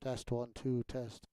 Test 1, 2, test.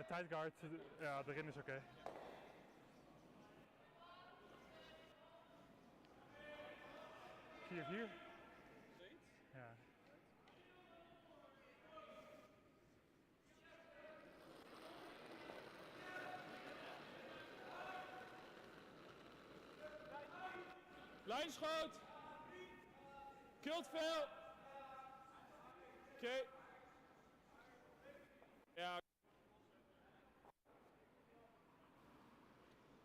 Tight guard, ja, erin is oké. Vier, vier. Ja. Lijnschoot. Kult veel. Oké. Ja.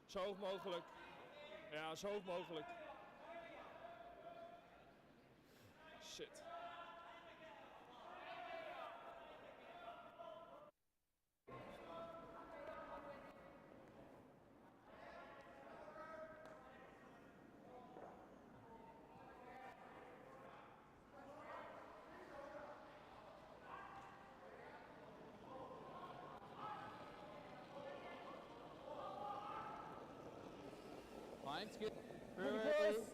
Zo hoog mogelijk. Ja, zo hoog mogelijk. Shit. Line's good. Pretty close.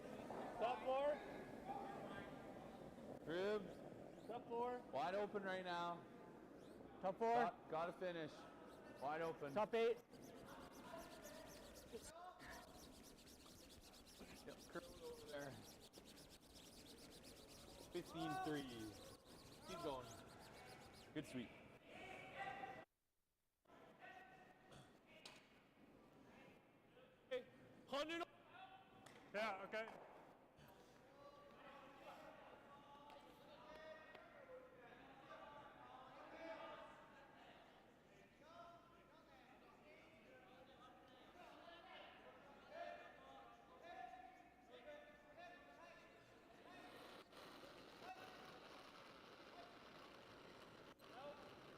Top four. Ribs. Top four. Wide open right now. Top four. Gotta finish. Wide open. Top 8. Yep, curl it over there. 15-3. Keep going. Good sweep. Gewoon nu nog. Ja, oké.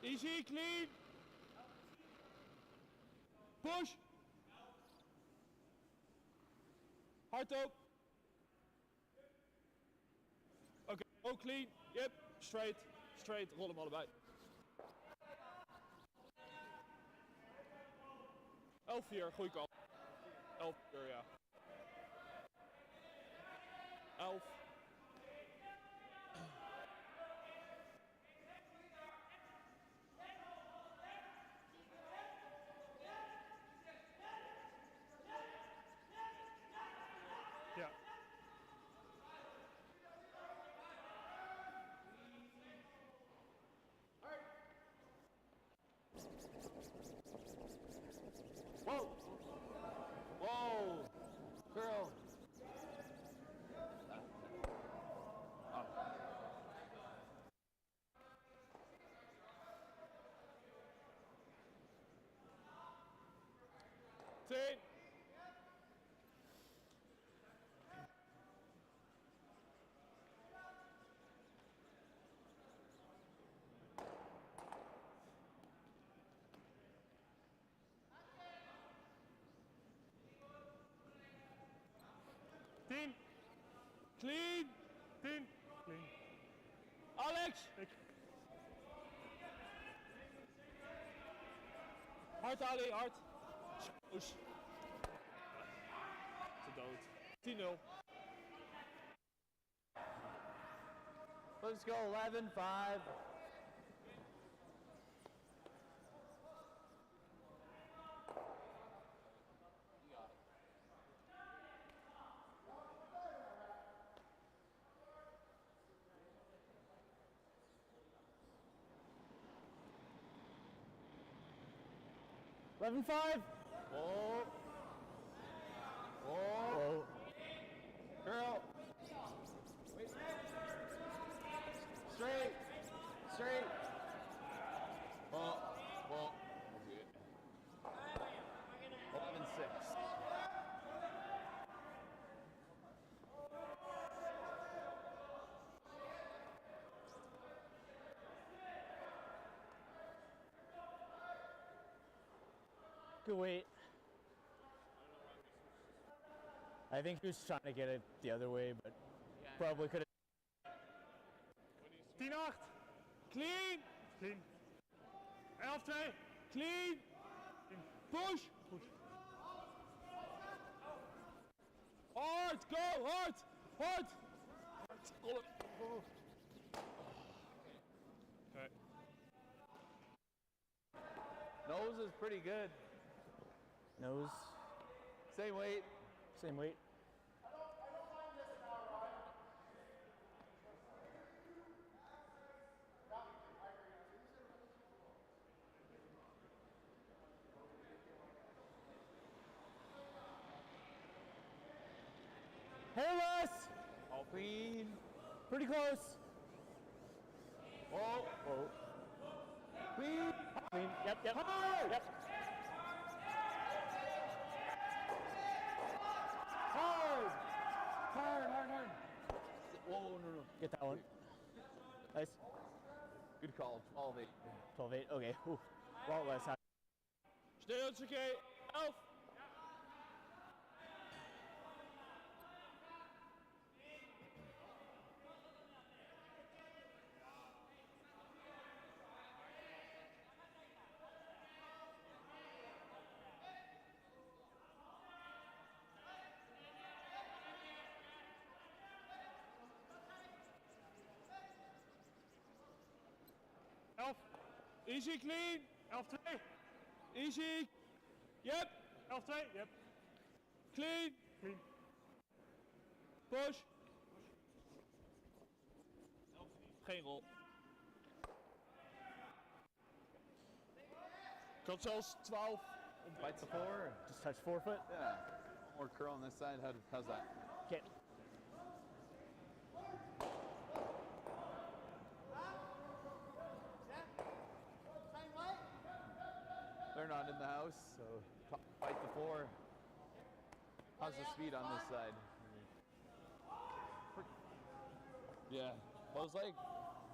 Easy, clean. Push. Hard op. Oké, ook clean. Yep, straight. Straight, rol hem allebei. 11-4, goeie kant. 11-4, ja. 11. Ja. Whoa! Whoa! Girl! Oh. Ten. Tien. Clean. 10. Clean. Alex. Hard, Ali, hard. Schoos. Te dood. 10-0. Let's go, 11-5. Eleven five. Whoa. Whoa. Girl. Wait. Straight. Straight. Well. Well. Good. 11-6. Good wait. I think he was trying to get it the other way, but probably could have. 10-8. Clean. Clean. 11-2. Clean. Push. Push. Hard. Go. Hard. Hard. Roll it. Okay. Nose is pretty good. Nose, Same weight. same weight. Hairless! All clean. Pretty close. Whoa. Oh, Clean. clean. Yep, yep. Hard. Yep. Hard. Hard, hard, hard. Whoa, no. Get that one. Nice. Good call. 12-8. 12-8. Okay. Ooh. A lot less. Stil, it's okay. 11. Easy, clean. 11-2. Easy. Yep. 11-2. Yep. Clean. Clean. Push. Geen rol. Kan zelfs 12. Fight the 4. Just touch forefoot. Yeah. More curl on this side. How's that? Okay. They're not in the house, so fight the 4. How's the speed on this side? Yeah, I was like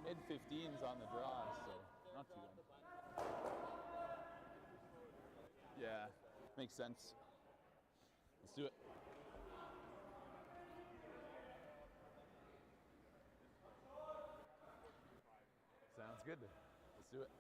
mid-15s on the draw, so not too bad. Yeah, makes sense. Let's do it. Sounds good. Let's do it.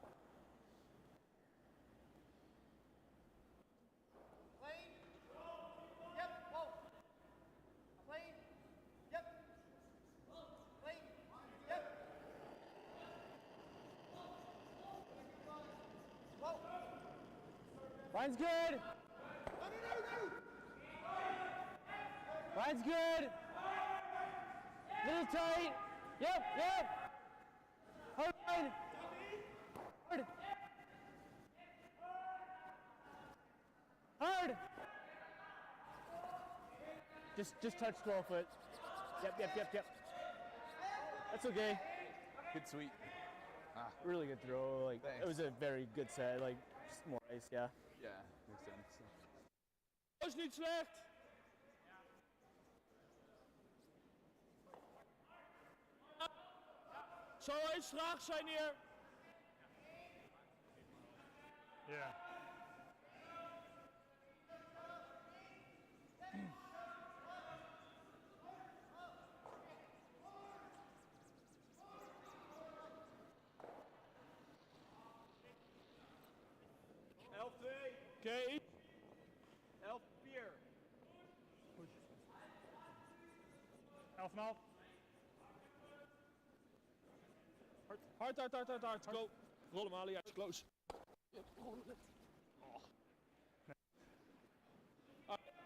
Line's good. Line's good. Little tight. Yep, yep. Hard line. Hard. Hard. Just touch 12 foot. Yep. That's okay. Good sweep. Really good throw. Like Thanks. it was a very good set. Like just more ice, yeah. Yeah, makes sense. Dat is niet slecht. Zal eens traag zijn hier. Ja. Oké. 11-4. 11,5. Hard. Go. Roll hem, Ali. It's close. Oh. Nee.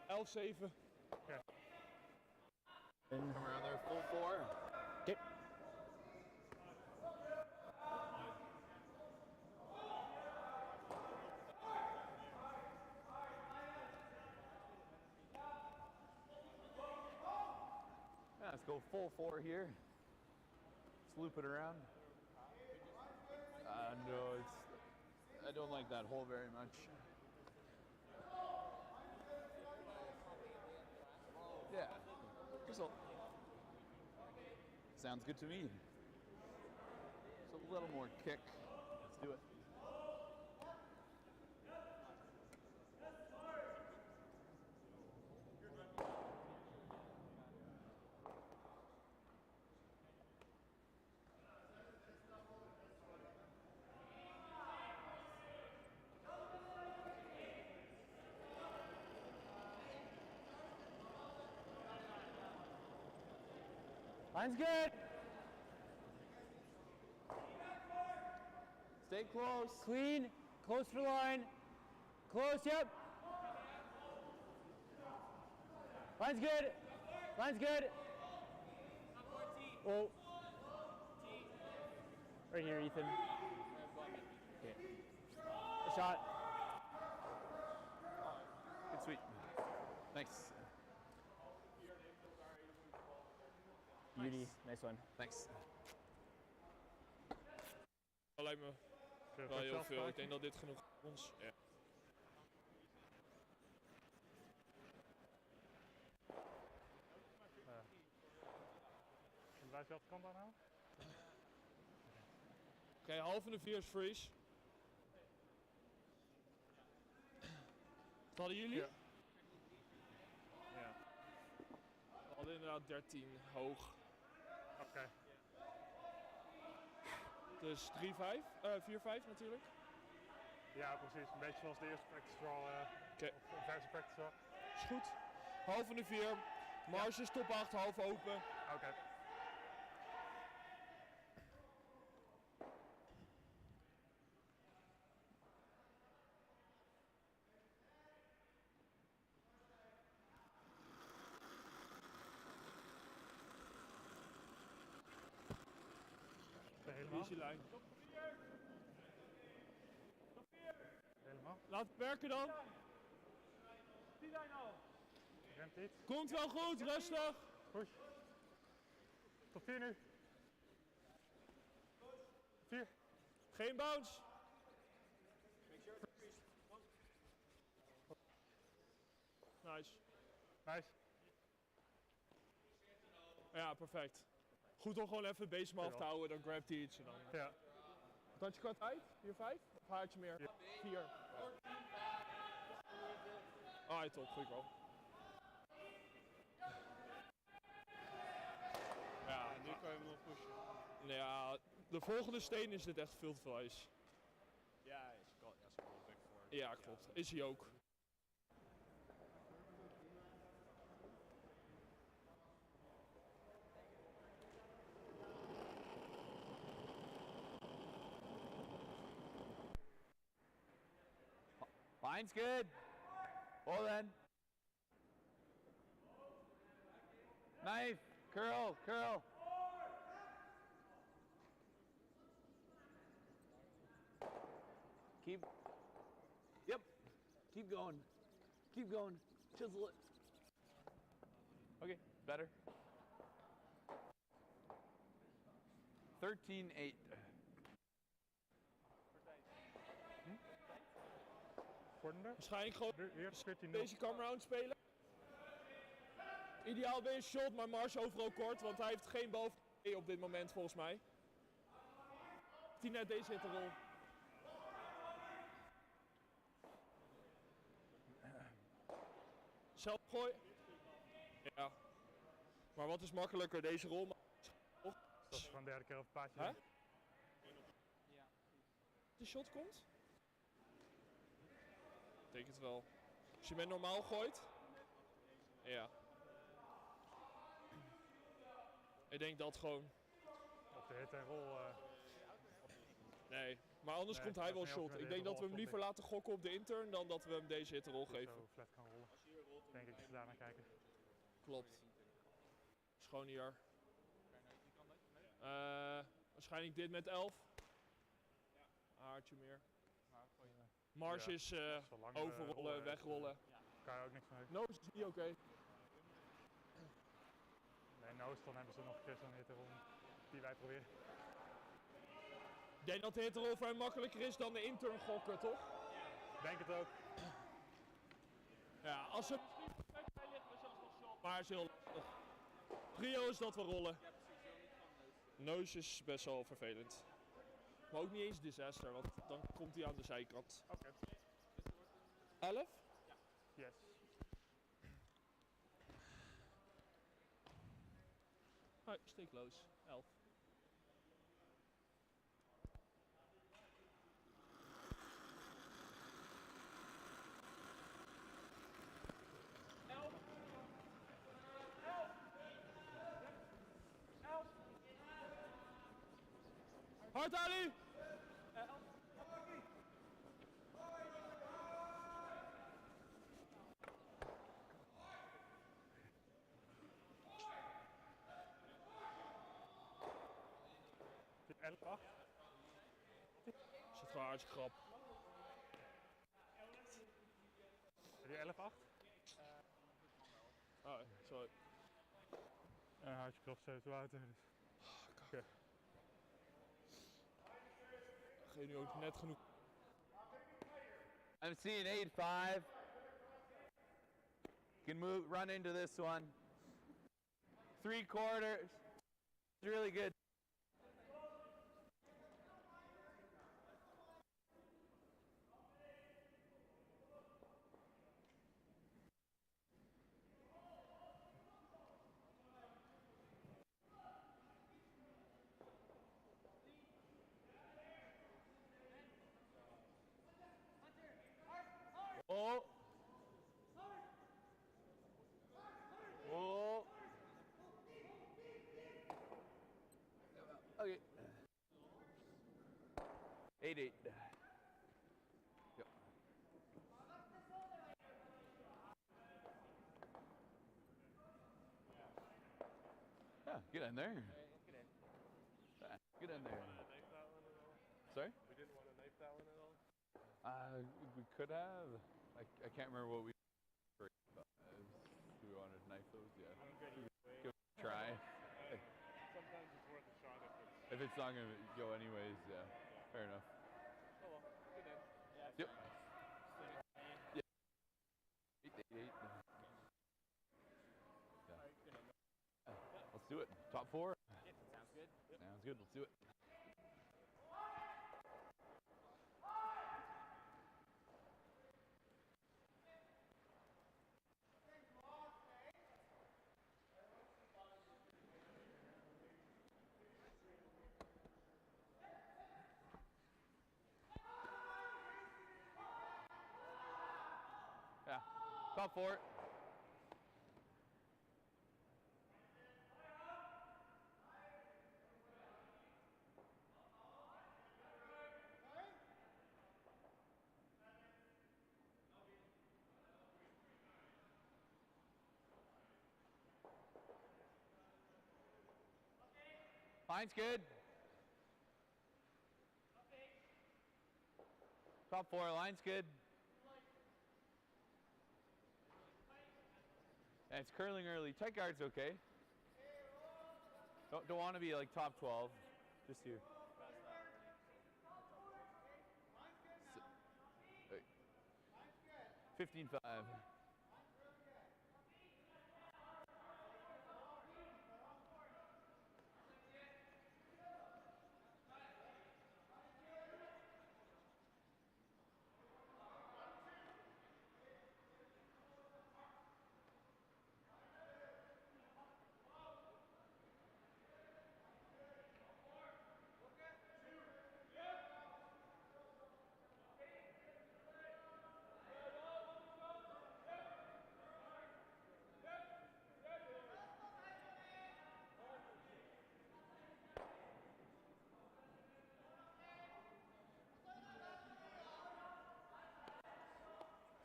11-7. Okay. Come around there, full 4. Okay. Let's go full 4 here. Let's loop it around. No, I don't like that hole very much. Yeah. Sounds good to me. Just a little more kick. Let's do it. Line's good. Stay close. Clean. Close to the line. Close, yep. Line's good. Line's good. Oh. Right here, Ethan. Okay. A shot. Good sweep. Thanks. Beauty. Nice one. Thanks. Dat lijkt me wel heel veel. Ik denk dat dit genoeg voor ons. Ja. Blijf je kant aanhouden? Oké, half in de 4 is freeze. Wat hadden jullie? Ja. Ja. We hadden inderdaad 13 hoog. Oké. Dus 3-5, 4-5 natuurlijk. Ja, precies. Een beetje zoals de eerste practice wel. Oké. Of verse practice wel. Is goed. Half in de 4. Marge is top 8, half open. Oké. Helemaal. Easy lijn. Helemaal. Laat het werken dan. Remt iets. Komt wel goed, rustig. Push. Tot 4 nu. 4. Geen bounce. Nice. Nice. Ja, perfect. Goed om gewoon even base me af te houden, dan grabt hij iets en dan. Ja. Wat had je qua tijd? 4-5? Of had je meer? 4. Ah, top, goed wel. Ja, Nu kan je hem nog pushen. nou ja, de volgende steen is dit echt veel te veel ijs. Ja, is back voor. Ja, klopt. Is hij ook. Line's good. Well then. Knife. Curl. Curl. Keep. Yep. Keep going. Keep going. Chisel it. Okay, better. 13-8. Vorderende. Waarschijnlijk gewoon Weer 14-0. deze come-round spelen. Ideaal ben je shot, maar Mars overal kort, want hij heeft geen bal op dit moment volgens mij. Heeft hij net deze hitterol. Zelf gooien. Ja. Maar wat is makkelijker, deze rol? Dat is gewoon de derde keer op het paadje. Hè? De shot komt? Ik denk het wel. Als je met normaal gooit. Ja. Ik denk dat gewoon. Of de hit en roll. Nee, maar anders Nee, komt hij dat wel is niet of shot. je Ik met denk de dat we hem hitterol liever of laten gokken op de intern dan dat we hem deze hitterol geven. Zo flat kan rollen. Denk ik, als je daar naar kijken. Klopt. Is gewoon hier. Waarschijnlijk dit met 11. Haartje meer. Mars Ja, is zolang we overrollen, rollen, wegrollen. Kan je ook niks mee. Nose is niet oké. Nee, Noos, dan hebben ze nog een keer zo'n hit en roll die wij proberen. Ik denk dat de hitterol voor hem makkelijker is dan de intern gokken, toch? Denk het ook. Ja, als ze perfect bij ligt, we zelfs nog shot. Maar het is heel lastig. Prio is dat we rollen. Nose is best wel vervelend. Maar ook niet eens disaster, want dan komt hij aan de zijkant. Oké. 11? Yes. Oh, stay close. 11. Hard Ali! 11-8. Zit gewoon hartstikke grap. Heb je 11-8? Oh, sorry. Had je krop 7 water. Dus. Okay. Geef nu ook net genoeg. I'm seeing 8-5. Can move, run into this one. 3 quarters. It's really good. Oh. Oh. Okay. 8-8. Yep. Yeah, get in there. Yeah, get in there. Sorry? We didn't want to knife that one at all? We could have. I can't remember what we. Do we want to knife those? Yeah. Give it a try. Sometimes it's worth a shot If it's not going to go anyways, yeah. Fair enough. Oh well, good end. Yep. Yeah. 8-8. Yeah. Let's do it. Top 4? Yep, sounds good. Sounds good. Let's do it. Yeah. Top 4. Line's good. Top 4, line's good. And it's curling early. Tight guard's okay. Don't want to be like top 12. Just here. 15-5.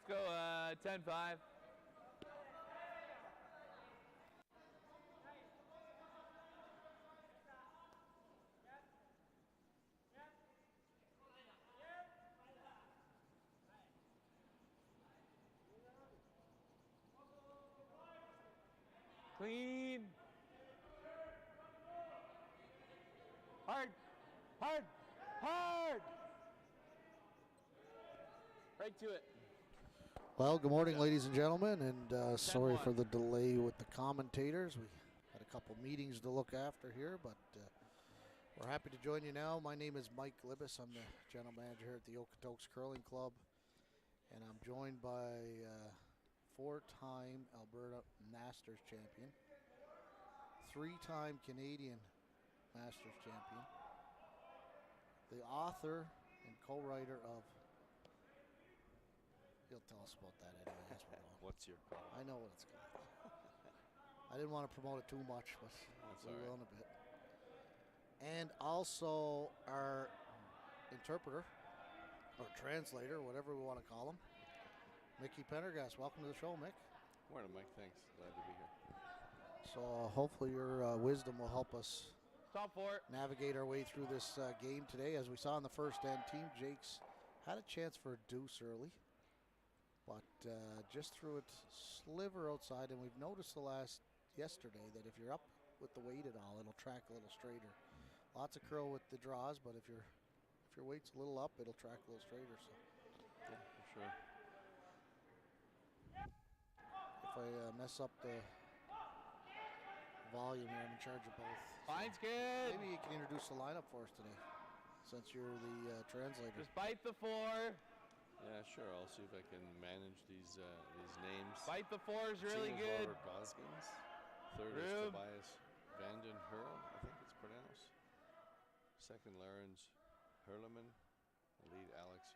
Let's go 10-5. Clean. Hard. Hard. Hard. Right to it. Well, good morning, ladies and gentlemen, and sorry for the delay with the commentators. We had a couple meetings to look after here, but we're happy to join you now. My name is Mike Libis. I'm the general manager here at the Okotoks Curling Club, and I'm joined by 4-time Alberta Masters champion, 3-time Canadian Masters champion, the author and co-writer of. He'll tell us about that anyway. As we're on. What's your call? I know what it's called. I didn't want to promote it too much, but we will in a bit. And also our interpreter, or translator, whatever we want to call him, Mickey Pendergast. Welcome to the show, Mick. Morning, Mike. Thanks. Glad to be here. So hopefully your wisdom will help us top 4. navigate our way through this game today. As we saw in the first end, Team Jacques had a chance for a deuce early, but just threw it sliver outside. And we've noticed yesterday that if you're up with the weight at all, it'll track a little straighter. Lots of curl with the draws, but if your weight's a little up, it'll track a little straighter. So yeah, for sure. If I mess up the volume here, I'm in charge of both. Line's good. Maybe you can introduce the lineup for us today, since you're the translator. Just bite the 4. Yeah, sure. I'll see if I can manage these names. Bite the 4 is really good. Gosgans. Third is Tobias Vanden Hurl, I think it's pronounced. Second, Lawrence Hurleman. Lead, Alex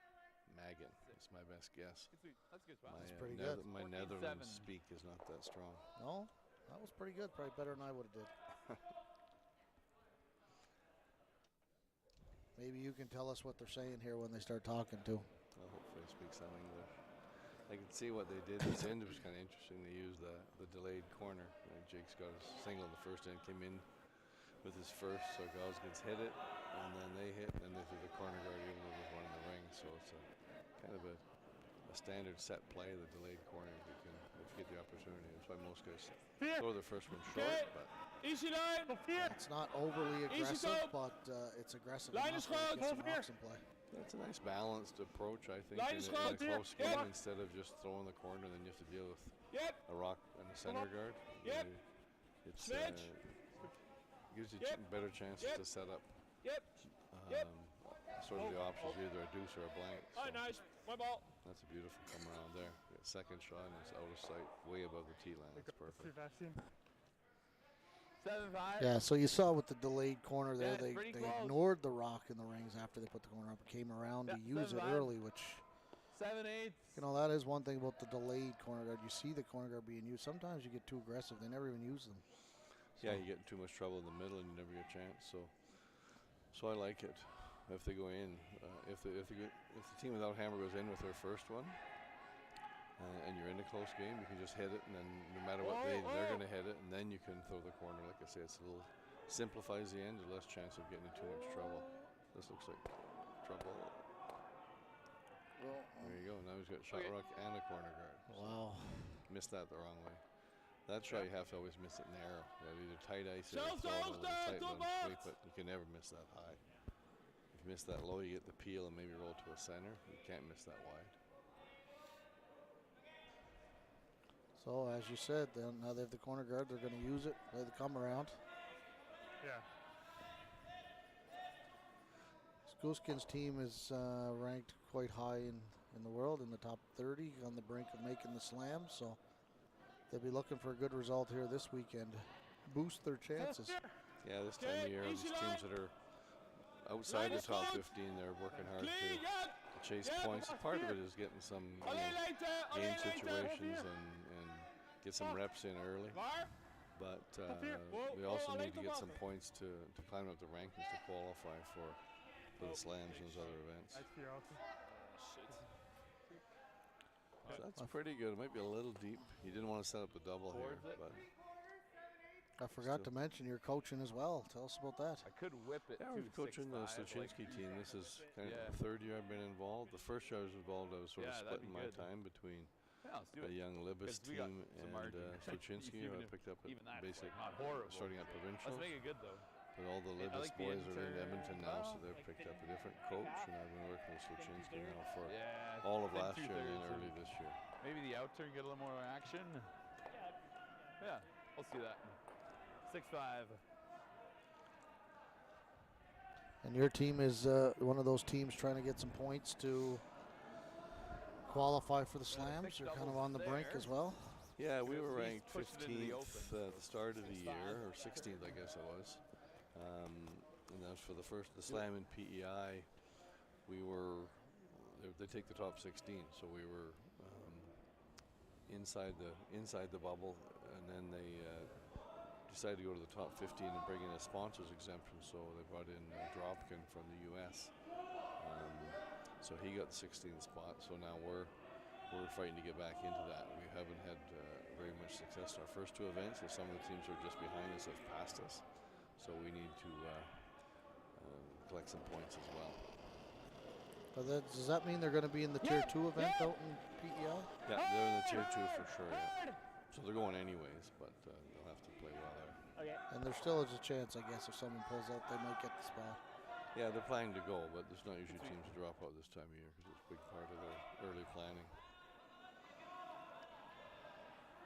Magan. That's my best guess. That's good spot. That's pretty good. My Netherlands speak is not that strong. No, that was pretty good. Probably better than I would have did. Maybe you can tell us what they're saying here when they start talking too. Well, hopefully I speak some English. I can see what they did. This end was kind of interesting. They used the delayed corner. Jake's got a single in the first end, came in with his first, so Gosgans hit it, and then they hit, and they threw the corner guard even though there's one in the ring. So it's a kind of a standard set play, the delayed corner, if you get the opportunity. That's why most guys throw their first one short, but it's not overly aggressive, but it's aggressive enough to get some knocks in play. That's a nice balanced approach, I think, in a close game. Instead of just throwing the corner, then you have to deal with a rock and a center guard. It gives you better chances to set up sort of the options, either a deuce or a blank. So Nice. My ball. that's a beautiful come around there. Second shot, and it's out of sight, way above the tee line. It's perfect. 7-5. Yeah, so you saw with the delayed corner there, Yeah, they pretty close. ignored the rock in the rings after they put the corner up and came around to use it 7-5. early, which, 7-8. that is one thing about the delayed corner guard. You see the corner guard being used. Sometimes you get too aggressive. They never even use them. Yeah, you get in too much trouble in the middle, and you never get a chance. So I like it. If they go in, if the team without hammer goes in with their first one, and you're in a close game, you can just hit it, and then no matter what they're going to hit it, and then you can throw the corner. Like I say, it's a little simplifies the end, there's less chance of getting in too much trouble. This looks like trouble. There you go. Now he's got shot rock and a corner guard. Wow. Missed that the wrong way. That shot you have to always miss it narrow. You have either tight ice or tight one sweep it. You can never miss that high. If you miss that low, you get the peel and maybe roll to a center. You can't miss that wide. So, as you said, now they have the corner guard. They're going to use it, play the come around. Yeah. Gosgans' team is ranked quite high in the world, in the top 30, on the brink of making the slam. So, they'll be looking for a good result here this weekend. Boost their chances. Yeah, this time of year, these teams that are outside the top 15, they're working hard to chase points. Part of it is getting some game situations and get some reps in early. But we also need to get some points to climb up the rankings to qualify for the slams and those other events. So that's pretty good. It might be a little deep. You didn't want to set up the double here, but I forgot to mention you're coaching as well. Tell us about that. I could whip it. yeah, we're coaching the Sluchinski team. This is kind of the third year I've been involved. The first year I was involved, I was sort of splitting my time between the young Libis team and Sluchinski, who I picked up at basic, starting at provincial. Let's make it good though. But all the Libis boys are in Edmonton now, so they've picked up a different coach, and I've been working with Sluchinski now for all of last year and early this year. Maybe the out turn, get a little more action. Yeah, let's do that. 6-5. And your team is one of those teams trying to get some points to qualify for the slams. You're kind of on the brink as well. Yeah, we were ranked 15th at the start of the year, or 16th, I guess it was. And that was for the slam in PEI. We were, they take the top 16, so we were inside the bubble, and then they decided to go to the top 15 and bring in a sponsors exemption, so they brought in Dropkin from the US. So he got the 16th spot, so now we're fighting to get back into that. We haven't had very much success in our first two events, and some of the teams who are just behind us have passed us. So we need to collect some points as well. But does that mean they're going to be in the Tier 2 event out in PEI? Yeah, they're in the Tier 2 for sure, yeah. So they're going anyways, but they'll have to play well there. Okay. And there still is a chance, I guess, if someone pulls out, they might get the spot. Yeah, they're planning to go, but there's not usually teams who drop out this time of year because it's a big part of their early planning.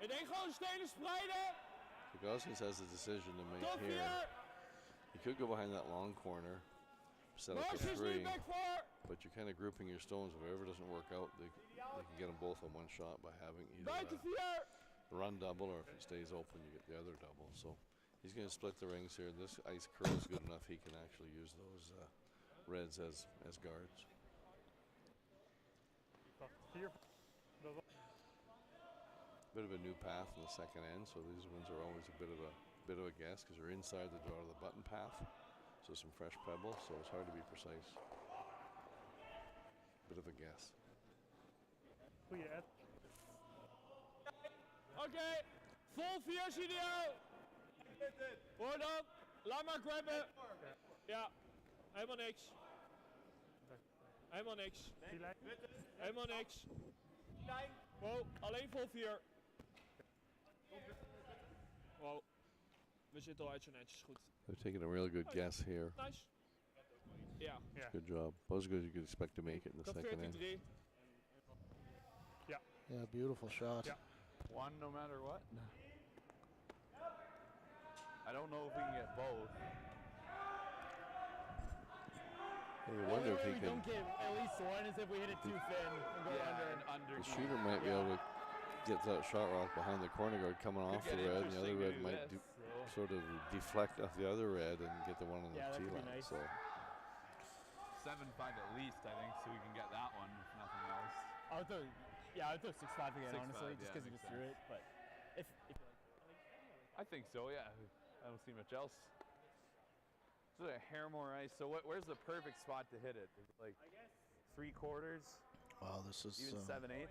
Ik denk gewoon stenen spreiden. So Gosgans has a decision to make here. He could go behind that long corner, set up a 3, but you're kind of grouping your stones. If it ever doesn't work out, they can get them both on one shot by having either a run double, or if it stays open, you get the other double. So he's going to split the rings here. This ice curl is good enough. He can actually use those reds as guards. Bit of a new path in the second end, so these ones are always a bit of a guess because they're inside the door of the button path. So some fresh pebbles, so it's hard to be precise. Bit of a guess. Oké, vol 4 ideaal. Hoor dan, laat maar grabben. Ja, helemaal niks. Helemaal niks. Helemaal niks. Wow, alleen vol 4. Wow, we zitten al uit zo netjes, goed. They're taking a real good guess here. Nice. Ja. Good job. About as good as you could expect to make it in the second end. 14-3. Yeah, beautiful shot. One no matter what. I don't know if we can get both. I wonder if he we can. don't get at least one, is if we hit it too thin and go under. The shooter might be able to get that shot rock behind the corner guard coming off the red, and the other red might sort of deflect off the other red and get the one on the tee line. Nice. So 7-5 at least, I think, so we can get that one, if nothing else. I'll throw 6-5 again, 6-5, honestly, just yeah, because he makes just threw it. But if I think so, yeah. I don't see much else. So a hair more ice. So where's the perfect spot to hit it? Is it like 3/4? Wow, this is Even 7/8?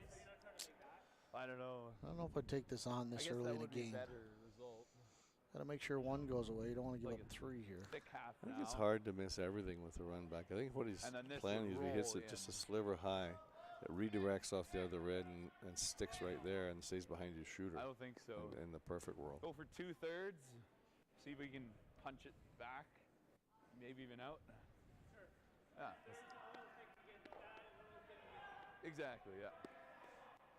I don't know. I don't know if I'd take this on this early in the game. Better result. Gotta make sure one goes away. You don't want to give Like up 3 here. Thick half I think now. it's hard to miss everything with the run back. I think what he's planning is he hits it just a sliver high. It redirects off the other red and sticks right there and stays behind your shooter. I don't think so. In the perfect world. Go for 2/3. See if we can punch it back. Maybe even out. Yeah. Exactly, yeah.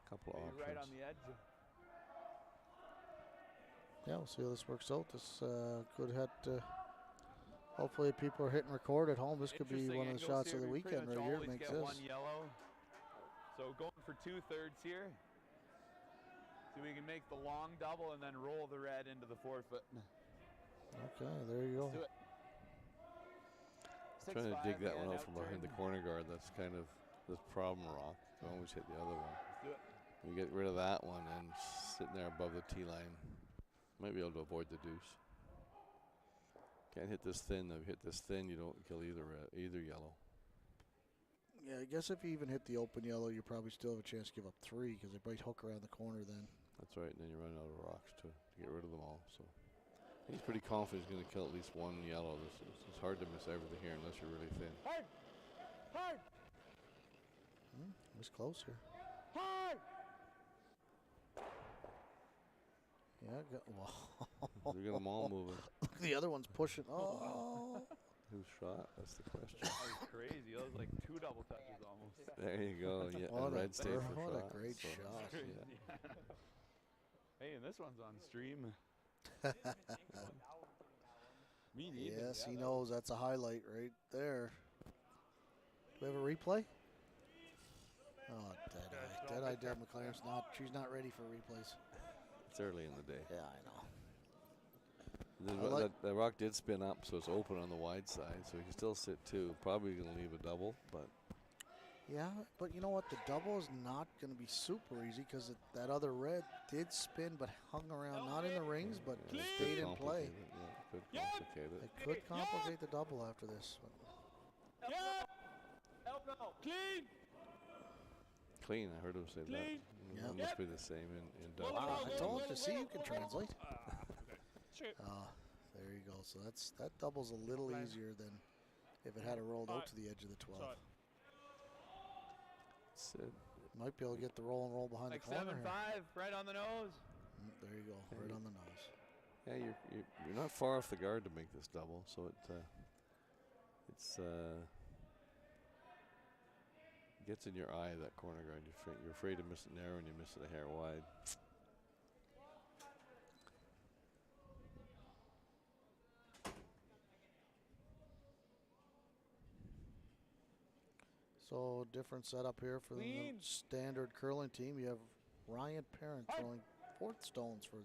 Couple of options. Right on the edge. Yeah, we'll see how this works out. This could hit. Hopefully, people are hitting record at home. This could be one of the shots of the weekend right here. Makes this. One yellow. So going for 2/3 here. See if we can make the long double and then roll the red into the 4-foot. Okay, there you go. Do it. Trying to dig that one out from behind the corner guard. That's kind of the problem, Rock. You always hit the other one. Do it. You get rid of that one and sitting there above the tee line. Might be able to avoid the deuce. Can't hit this thin. If you hit this thin, you don't kill either yellow. Yeah, I guess if you even hit the open yellow, you probably still have a chance to give up 3 because they might hook around the corner then. That's right, and then you run out of rocks to get rid of them all. So he's pretty confident he's going to kill at least one yellow. It's hard to miss everything here unless you're really thin. hard. It was close here. Hard. Yeah, wow. We got them all moving. The other one's pushing. Oh. Who's shot? That's the question. That was crazy. That was like 2 double touches almost. There you go. Yeah, What and red stayed for what shot. a great so shot. yeah. Hey, and this one's on stream. Yes, he knows that's a highlight right there. Do we have a replay? Oh, Dead-Eye Deb McLaren's not. She's not ready for replays. It's early in the day. Yeah, I know. The rock did spin up, so it's open on the wide side, so he can still sit 2. Probably going to leave a double, but Yeah, but you know what? The double is not going to be super easy because that other red did spin but hung around, not in the rings, but yeah, it stayed could in play. complicate it. Yeah, it could complicate it. It could complicate the double after this. Clean, I heard him say that. Yeah. It must be the same in double. I told you, see, you can translate. There he goes. So that double's a little Fine. easier than if it had rolled out to the edge of the 12. Sorry. Might be able to get the roll and roll behind Like the corner. 7-5, right on the nose. There you go, right on the nose. Yeah, you're not far off the guard to make this double, so it's gets in your eye, that corner guard. You're afraid to miss it narrow and you miss it a hair wide. So different setup here for the standard curling team. You have Ryan Parent throwing fourth stones for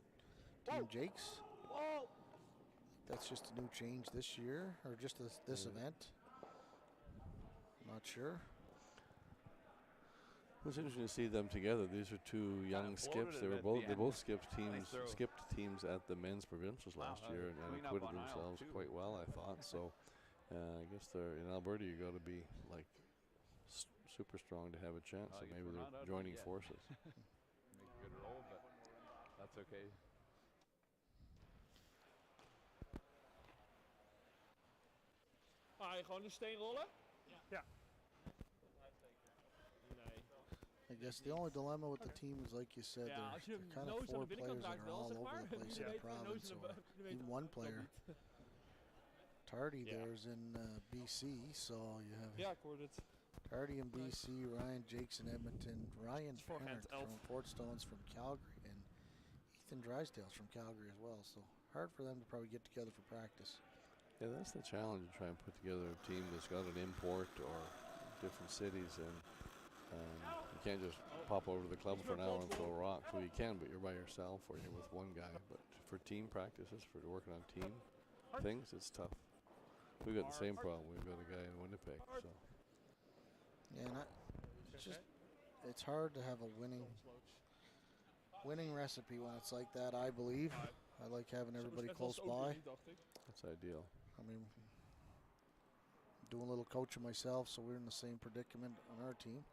Team Jacques. That's just a new change this year, or just this event. Not sure. It was interesting to see them together. These are two young skips. They both skipped teams at the men's provincials last year and acquitted themselves quite well, I thought. So I guess they're in Alberta. You got to be like super strong to have a chance. So maybe they're joining forces. Make a good roll, but that's okay. Ga je gewoon een steen rollen? Ja. Nee. I guess the only dilemma with the team is, like you said, Ja, als je they're hem kind of nose aan four de binnenkant players that raakt are wel, all zeg over maar. the place Nu in the weet je, nose province. aan de Or nu weet even je, one dat player. niet. Tardy Yeah. there's in BC, so you have Ja, ik hoorde het. Tardy in BC, Ryan Jacques in Edmonton, Ryan It's voorhand Parent 11. from Fort Stones from Calgary, and Ethan Drysdale's from Calgary as well. So hard for them to probably get together for practice. Yeah, that's the challenge to try and put together a team that's got an import or different cities, and you can't just pop over to the club for an hour and throw rocks. Well, you can, but you're by yourself or you're with one guy. But for team practices, for working on team things, it's tough. We've got the same problem. We've got a guy in Winnipeg, so. Yeah, and it's hard to have a winning recipe when it's like that, I believe. I like having everybody close by. That's ideal. I mean, doing a little coaching myself, so we're in the same predicament on our team.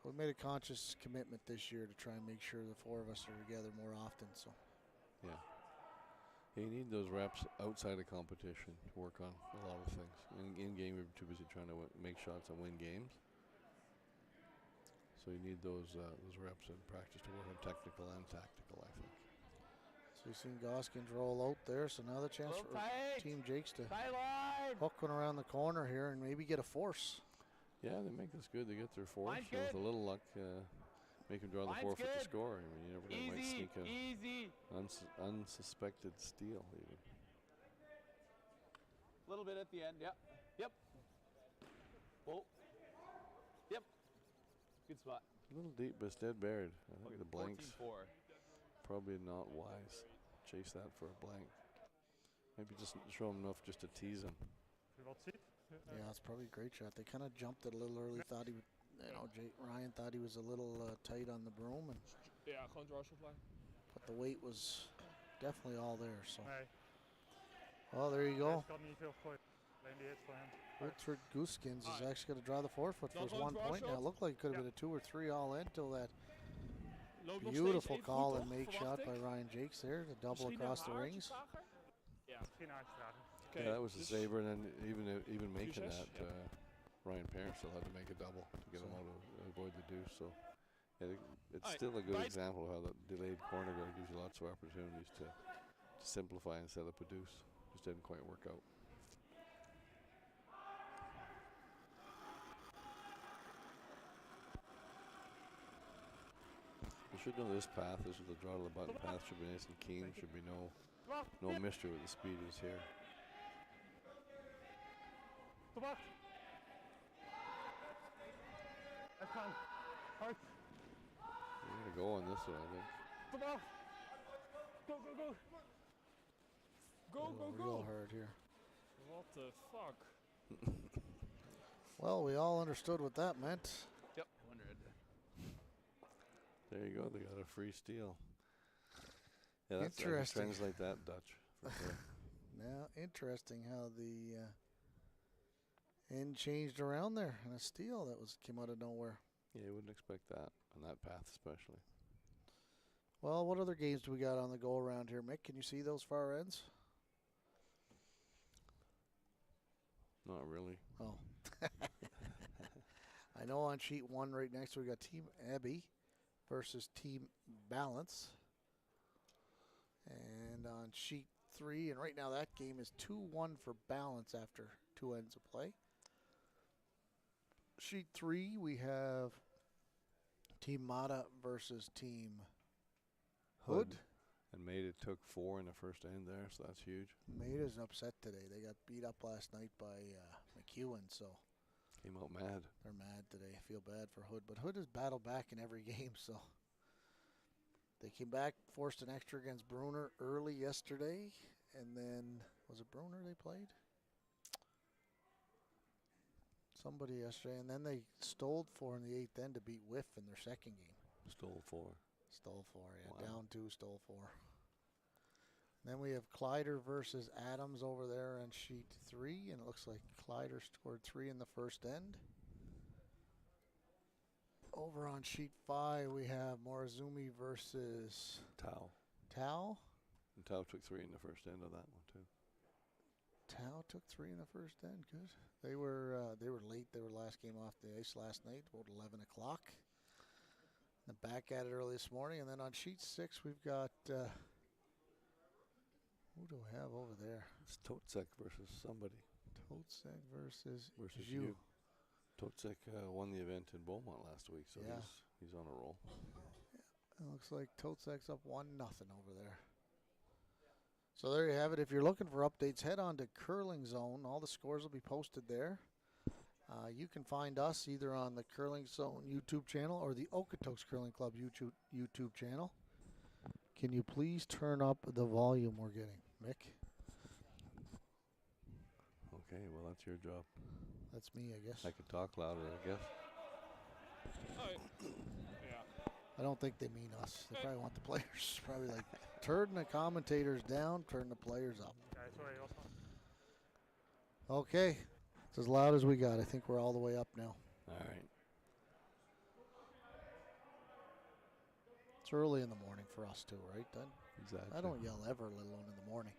We made a conscious commitment this year to try and make sure the four of us are together more often. So, yeah, you need those reps outside of competition to work on a lot of things. In game, we're too busy trying to make shots and win games. So you need those reps in practice to work on technical and tactical, I think. So you've seen Gosgans roll out there, so now the chance for Team Jacques to hook one around the corner here and maybe get a force. Yeah, they make this good. They get their force. So with a little luck, make them draw the forfeit to score. I mean, you never know, might sneak a unsuspected steal even. A little bit at the end, Yep. Oh. Yep. Good spot. A little deep, but it's dead buried. I think Okay, the blanks 14-4. probably not wise. Chase that for a blank. Maybe just show him enough just to tease him. Yeah, it's probably a great shot. They kind of jumped it a little early. Thought he would, Ryan thought he was a little tight on the broom, and Ja, gewoon dwarslijn. but the weight was definitely all there. So, Nee. well, there you go. Ik kan niet veel gooien. Alleen die hits voor hem. Wilfred Gosgans is actually going to draw the forefoot for his 1 point. Now, it looked like it could have been a 2 or 3 all in till that Loopt nog beautiful steeds even call goed, and toch? make Verwacht shot by ik. Ryan Jacques there to double Misschien across een the haartje rings. trager? Ja. Misschien uitstraling. Okay, Yeah, that was a dus saver, and then even making Success, that, yeah. Ryan Parent still had to make a double to get him out of avoid the deuce. So yeah, it's Alright, still a good right. example of how that delayed corner guard gives you lots of opportunities to simplify and set up a deuce. Just didn't quite work out. You should know this path. This is the draw to the button path. Should be nice and keen. Should be no mystery what the speed is here. Verwacht. Hij kan. Hard. We're gonna go on this one, I think. Verwacht. Go, go, go. Go, Real go. hard here. What the fuck? Well, we all understood what that meant. Yep. 100. There you go. They got a free steal. Yeah, that's I can Interesting. translate that Dutch. For sure. Now, interesting how the end changed around there, and a steal that came out of nowhere. Yeah, you wouldn't expect that on that path, especially. Well, what other games do we got on the go around here, Mick? Can you see those far ends? Not really. Oh. I know on sheet 1 right next to we got Team Abbey versus Team Balance. And on sheet 3, and right now that game is 2-1 for Balance after 2 ends of play. Sheet 3, we have Team Mata versus Team Hood. And Maida took 4 in the first end there, so that's huge. Maida's upset today. They got beat up last night by McEwen, so Came out mad. they're mad today. Feel bad for Hood, but Hood has battled back in every game, so they came back, forced an extra against Bruner early yesterday, and then was it Bruner they played? Somebody yesterday, and then they stole 4 in the 8th end to beat Whiff in their second game. Stole 4. Stole 4, yeah. Wow. Down 2, stole 4. Then we have Kleider versus Adams over there on sheet 3, and it looks like Kleider scored 3 in the first end. Over on sheet 5, we have Morizumi versus Tau. Tao. And Tau took 3 in the first end of that one, too. Tao took 3 in the first end. Good. They were late. They were last game off the ice last night, about 11 o'clock. Then back at it early this morning. And then on sheet 6, we've got who do we have over there? It's Totsek versus somebody. Totsek versus you. Totsek won the event in Beaumont last week, so yeah. he's on a roll. It looks like Totsek's up 1-0 over there. So there you have it. If you're looking for updates, head on to Curling Zone. All the scores will be posted there. You can find us either on the Curling Zone YouTube channel or the Okotoks Curling Club YouTube channel. Can you please turn up the volume we're getting, Mick? Okay, well, that's your job. That's me, I guess. I could talk louder, I guess. Yeah. I don't think they mean us. They probably want the players. Probably like, turn the commentators down, turn the players up. Okay. It's as loud as we got. I think we're all the way up now. All right. It's early in the morning for us too, right, Dun? Exactly. I don't yell ever, let alone in the morning.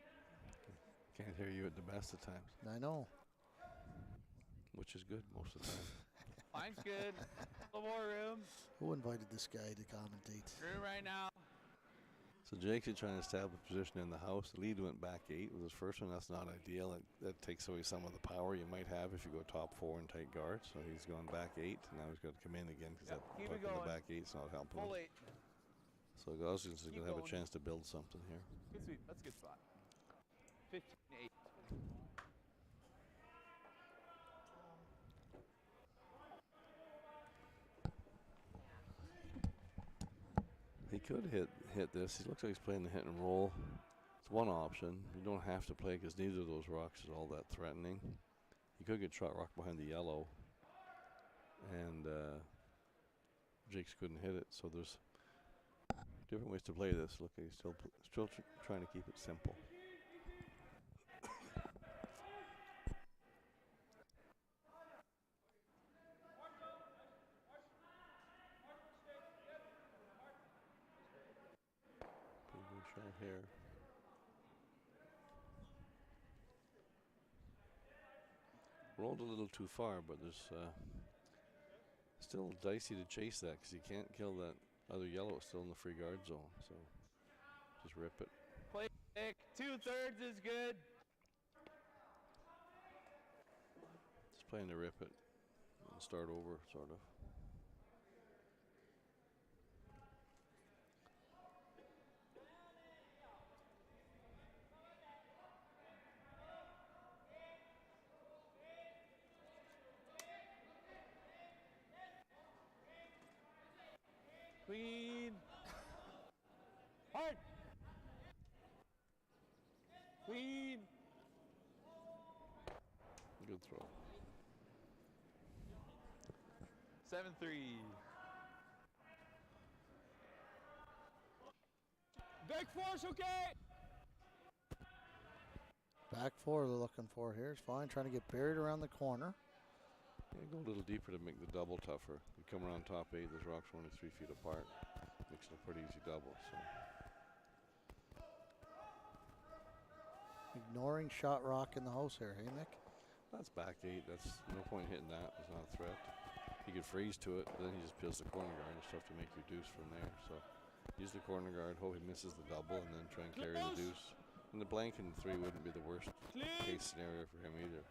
Can't hear you at the best of times. I know. Which is good most of the time. Mine's good. A little more room. Who invited this guy to commentate? Room right now. So Jake's trying to establish position in the house. The lead went back 8 with his first one. That's not ideal. That takes away some of the power you might have if you go top 4 and tight guard. So he's going back 8, and now he's got to come in again because that puck in the back 8's not helping Full him. 8. So Gosgans is going to have a chance to build something here. Good sweep. That's a good spot. 15-8. He could hit this. He looks like he's playing the hit and roll. It's one option. You don't have to play because neither of those rocks is all that threatening. He could get shot rock behind the yellow, and Jakes couldn't hit it. So there's different ways to play this. Look, he's still trying to keep it simple. Here. Rolled a little too far, but there's still dicey to chase that because you can't kill that other yellow. It's still in the free guard zone, so just rip it. Play pick. 2/3 is good. Just playing to rip it and start over, sort of. Clean. Hard. Clean. Good throw. 7-3. Back 4's okay. Back 4 they're looking for here. It's fine. Trying to get buried around the corner. Yeah, go a little deeper to make the double tougher. You come around top 8, those rocks are only 3 feet apart. Makes it a pretty easy double. So. Ignoring shot rock in the house here, hey Nick? That's back 8. That's no point hitting that. It's not a threat. He could freeze to it, but then he just peels the corner guard. It's tough to make your deuce from there. So use the corner guard, hope he misses the double, and then try and carry the deuce. And the blank in 3 wouldn't be the worst case scenario for him either.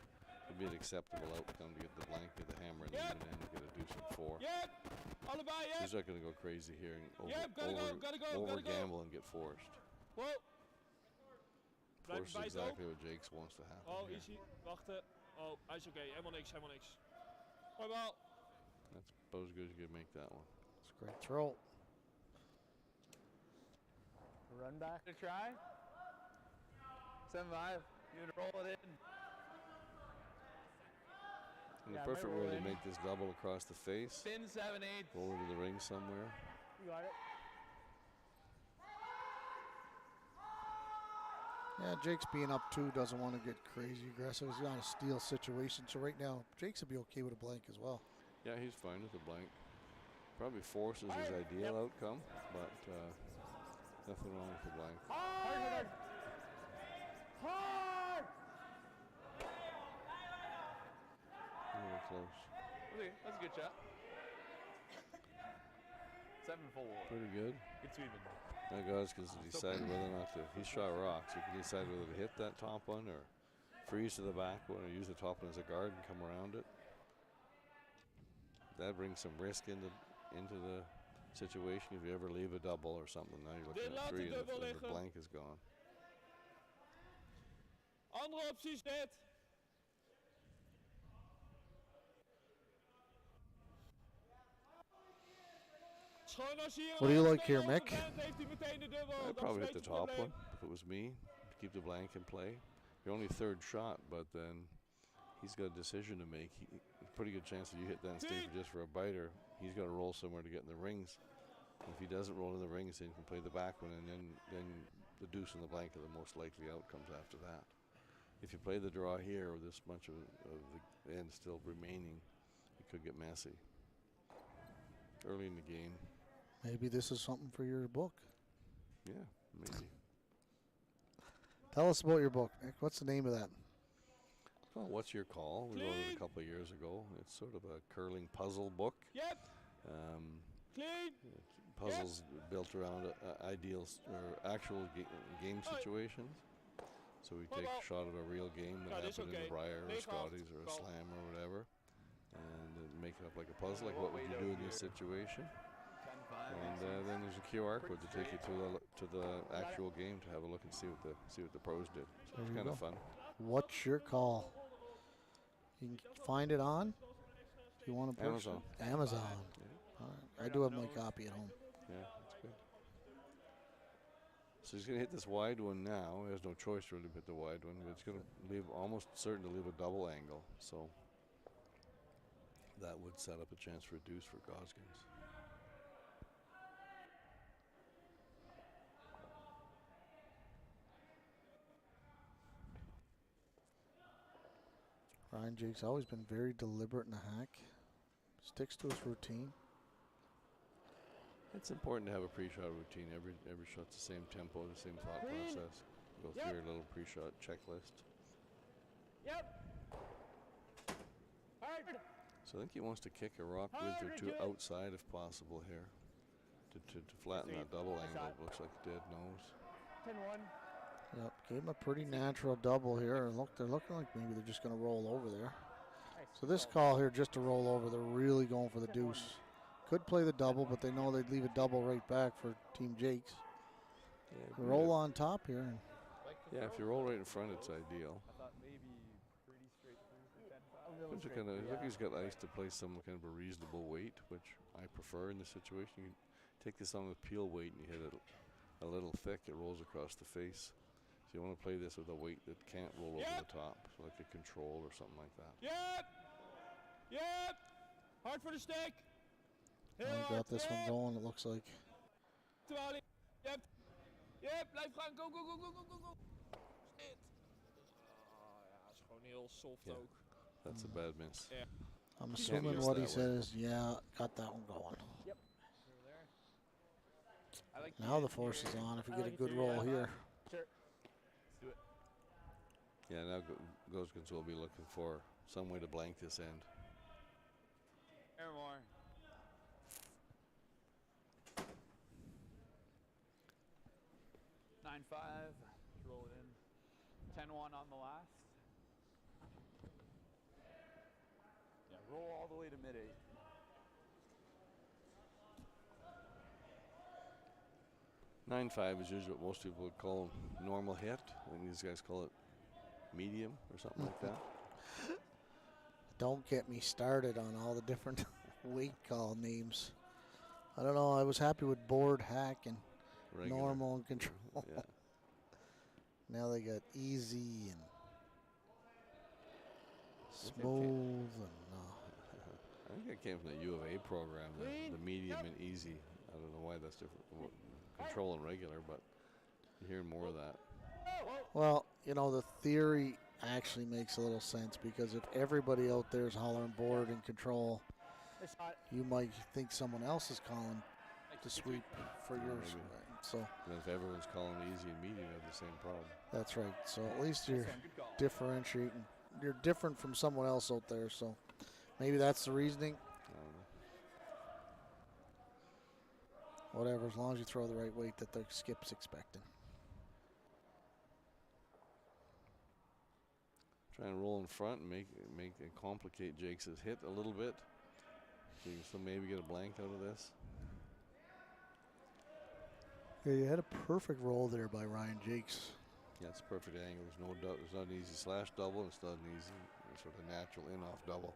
It'd be an acceptable outcome to get the blank, get the hammer, and then get a deuce at 4. He's not going to go crazy here and over gamble and get forced. Force is exactly what Jacques wants to happen. Oh, here. easy. Wachten. Oh, hij is oké. Helemaal niks, helemaal niks. Gooi bal. That's about as good as you can make that one. It's a great throw. Run back. To try. 7-5. You would roll it in. And the perfect way to make this double across the face. Spin 7-8. Roll into the ring somewhere. You got it. Yeah, Jake's being up 2, doesn't want to get crazy aggressive. He's on a steal situation. So right now, Jake's would be okay with a blank as well. Yeah, he's fine with the blank. Probably forces his ideal outcome, but nothing wrong with the blank. Hard. Hard. A little close. Okay, that's a good shot. 7-4. Pretty good. Good sweeping. Now Gosgans can decide whether or not to. He shot rocks. He can decide whether to hit that top one or freeze to the back one or use the top one as a guard and come around it. That brings some risk into the situation. If you ever leave a double or something, now you're looking at 3 and the blank is gone. Andere opties net. What do you like here, Mick? I'd probably hit the top one if it was me. Keep the blank in play. Your only 3rd shot, but then he's got a decision to make. Pretty good chance that you hit that and stay for just for a biter. He's got to roll somewhere to get in the rings. If he doesn't roll in the rings, then he can play the back one, and then the deuce and the blank are the most likely outcomes after that. If you play the draw here with this much of the end still remaining, it could get messy. Early in the game. Maybe this is something for your book. Yeah, maybe. Tell us about your book, Nick. What's the name of that? Well, What's Your Call? We wrote it a couple of years ago. It's sort of a curling puzzle book. Yep. Puzzles built around ideals or actual game situations. So we take a shot at a real game that happened in a Briar or Scotties or a Slam or whatever, and make it up like a puzzle. Like, what would you do in this situation? And then there's a QR code to take you to the actual game to have a look and see what the pros did. So it's kind of fun. What's Your Call? You can find it on. If you want to purchase Amazon. Yeah. All right. I do have my copy at home. Yeah, that's good. So he's going to hit this wide one now. He has no choice really to hit the wide one, but it's going to leave almost certain to leave a double angle. So that would set up a chance for a deuce for Gosgans. Ryan Jake's always been very deliberate in the hack. Sticks to his routine. It's important to have a pre-shot routine. Every shot's the same tempo, the same thought process. Go through your little pre-shot checklist. Yep. So I think he wants to kick a rock width or 2 outside if possible here. To flatten that double angle. It looks like a dead nose. 10-1. Yep, gave him a pretty natural double here. And look, they're looking like maybe they're just going to roll over there. So this call here just to roll over. They're really going for the deuce. Could play the double, but they know they'd leave a double right back for Team Jake's. Yeah, roll on top here. Yeah, if you roll right in front, it's ideal. I thought maybe pretty straight through for 10-5. Look, he's got ice to play some kind of a reasonable weight, which I prefer in this situation. You take this on with peel weight and you hit it a little thick, it rolls across the face. So you want to play this with a weight that can't roll over the top, so like a control or something like that. Yep. Hard for the stick. I got this one going, it looks like. Yep, blijf gaan. Go. Shit. Ja, is gewoon heel soft ook. That's a bad miss. Yeah. I'm assuming what he said is, got that one going. Yep. Now the force is on if you get a good roll here. Sure. Let's do it. Yeah, now Gosgans will be looking for some way to blank this end. Air more. 9-5. Let's roll it in. 10-1 on the last. Yeah, roll all the way to mid-8. Nine five is usually what most people would call normal hit. I think these guys call it medium or something like that. Don't get me started on all the different weight call names. I don't know. I was happy with board, hack, and Regular. normal and control. Yeah. Now they got easy and smooth and. I think that came from the U of A program, the medium and easy. I don't know why that's different from control and regular, but you hear more of that. Well, you know, the theory actually makes a little sense because if everybody out there is hollering board and control, you might think someone else is calling to sweep for yours. Maybe. So And if everyone's calling easy and medium, you have the same problem. that's right. So at least you're differentiating. You're different from someone else out there. So maybe that's the reasoning. I don't know. Whatever, as long as you throw the right weight that the skip's expecting. Try and roll in front and make and complicate Jake's hit a little bit. So you can still maybe get a blank out of this. Yeah, you had a perfect roll there by Ryan Jakes. Yeah, it's a perfect angle. There's no doubt. There's not an easy slash double. It's not an easy sort of natural in-off double.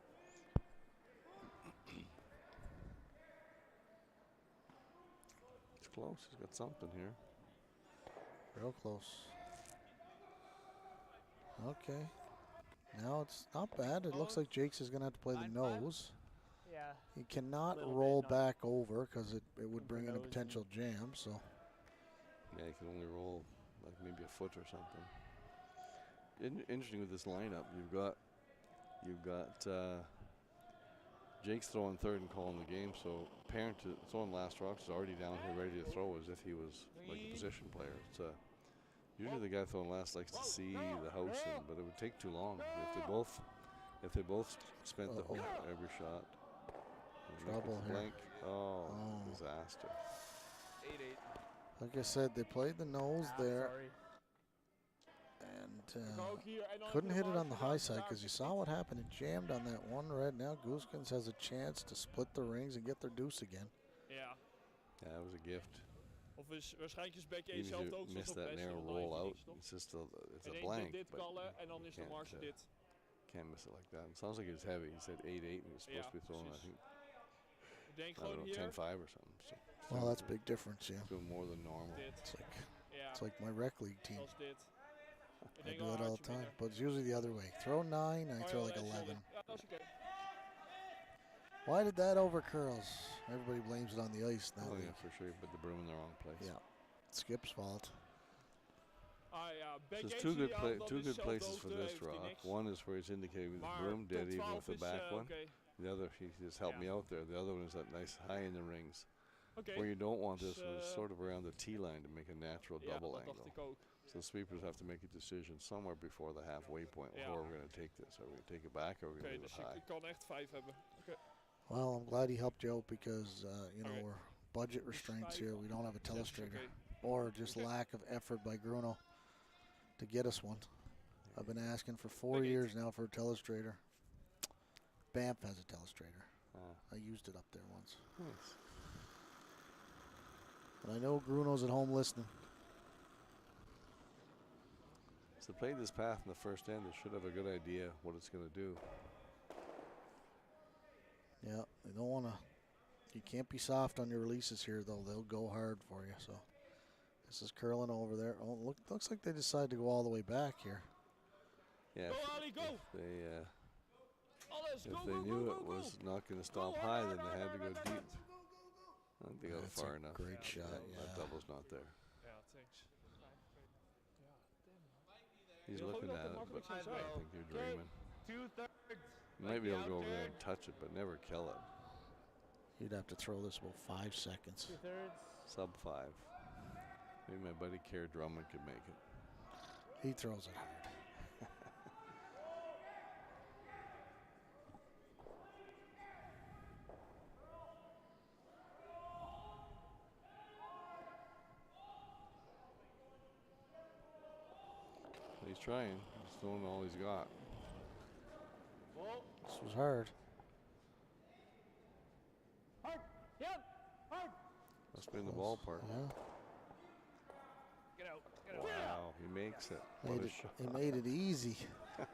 It's close. He's got something here. Real close. Okay. Now it's not bad. It looks like Jakes is going to have to play the nose. Yeah. He cannot Little roll bit, no. back over because it would bring in a nose potential jam. So Yeah, he can only roll like maybe a foot or something. Interesting with this lineup, you've got Jake's throwing third and calling the game. So Parent throwing last rocks is already down here ready to throw as if he was like a position player. It's usually the guy throwing last likes to see the house, but it would take too long if they both spent the whole every shot. Trouble here. Blank. Oh, disaster. 8-8. like I said, they played the nose there Sorry. and couldn't hit it on the high side because you saw what happened. It jammed on that one red. Now Gosgans has a chance to split the rings and get their deuce again. Ja. Yeah, that was a gift. Of waarschijnlijk is Becky Even zelf if ook you zo miss that best narrow wel roll even out, niks, toch? it's just it's a Ineens blank. dit But kallen en dan is de can't, marge dit. can't miss it like that. It sounds like it was heavy. He said 8-8 and he was supposed to be throwing, I think, Ik denk I don't gewoon know, hier. 10-5 or something. So Well, that's a big difference, yeah. doing more than normal. Dit. Ja, It's like my rec league team. zoals dit. Ik I denk do wel it een all hartje the time, minder. but it's usually the other way. Throw 9, I Oh, throw ja, like dat is 11. solid. Ja, dat is oké. Why did that overcurls? Everybody blames it on the ice now. Oh yeah, for sure. But the broom in the wrong place. Yeah, Skip's fault. Ah ja, So Becky there's ideaal, two dat good is places zelf for dood, this heeft hij rock. niks. One is where it's indicated with the Maar broom dead, tot even 12 with the is back one. oké. The other, he just helped me Yeah. out there. The other one is that nice high in the rings. Oké. Where you don't want this Dus, one is sort of around the T line to make a natural Ja, double dat dacht angle. ik ook. So the sweepers have to make a decision somewhere before the halfway point. Yeah. How are we going to take this? Are we going to take it back or are we Oké, going to leave dus it high? ik kan echt 5 hebben. Oké. Well, I'm glad he helped you out because, you know, Okay. we're budget restraints here. We don't have a 6, telestrator. oké. Or just Okay. lack of effort by Gruno to get us one. I've been asking for 4 Okay. years now for a telestrator. Banff has a telestrator. Ah, I used it up there once. nice. But I know Gruno's at home listening. So play this path in the first end. They should have a good idea what it's going to do. Yeah, they don't want to. You can't be soft on your releases here, though. They'll go hard for you. So this is curling over there. Oh, looks like they decided to go all the way back here. Yeah, Go, Ali, go! Alles, if go, they go, knew go, it go, was go. not going to stop Go, high, hard, then they hard, had to hard, go hard, deep. hard. I think they got That's far a enough. great shot, That yeah. double's not there. Ja, thanks. He's Ja, looking gewoon at dat it, but makkelijk zou I zijn. think you're dreaming. 2/3. You might be able to go over there and touch it, but never kill it. You'd have to throw this about 5 seconds. 2/3. Sub 5. Maybe my buddy Kerr Drummond could make it. He throws it hard. trying. He's throwing all he's got. This was hard. Must be in the ballpark. Yeah. Wow, he makes it. What Made a it, shot. he made it easy. I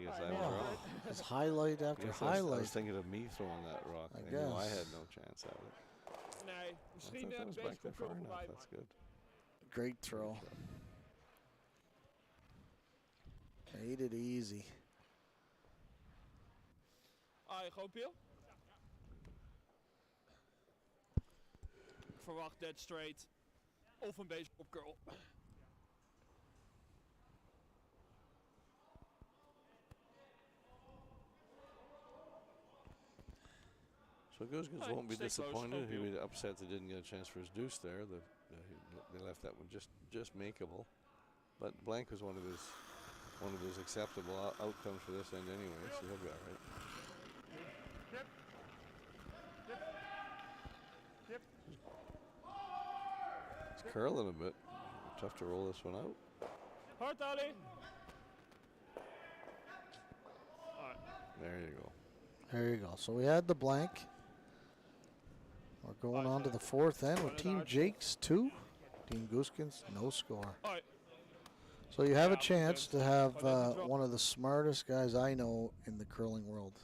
guess I was wrong. Just highlight after I highlight. was thinking of me throwing that rock. I I knew I guess. had no chance at it. Nee, I misschien thought that een was beetje back there far control enough. voorbij. That's good. Great throw. Made it easy. Gewoon Piel. Ik verwacht dead straight. Of een baseball curl. So Gosgans Hey, won't be stay close, disappointed. He'll Opie. be upset they didn't get a chance for his deuce there. They left that one just makeable. But blank was one of his acceptable outcomes for this end anyway, so he'll be all right. He's curling a bit. Tough to roll this one out. Hard, Ali. There you go. There you go. So we had the blank. We're going on to the fourth end with Team Jacques 2. Team Gosgans, no score. So you have a chance to have one of the smartest guys I know in the curling world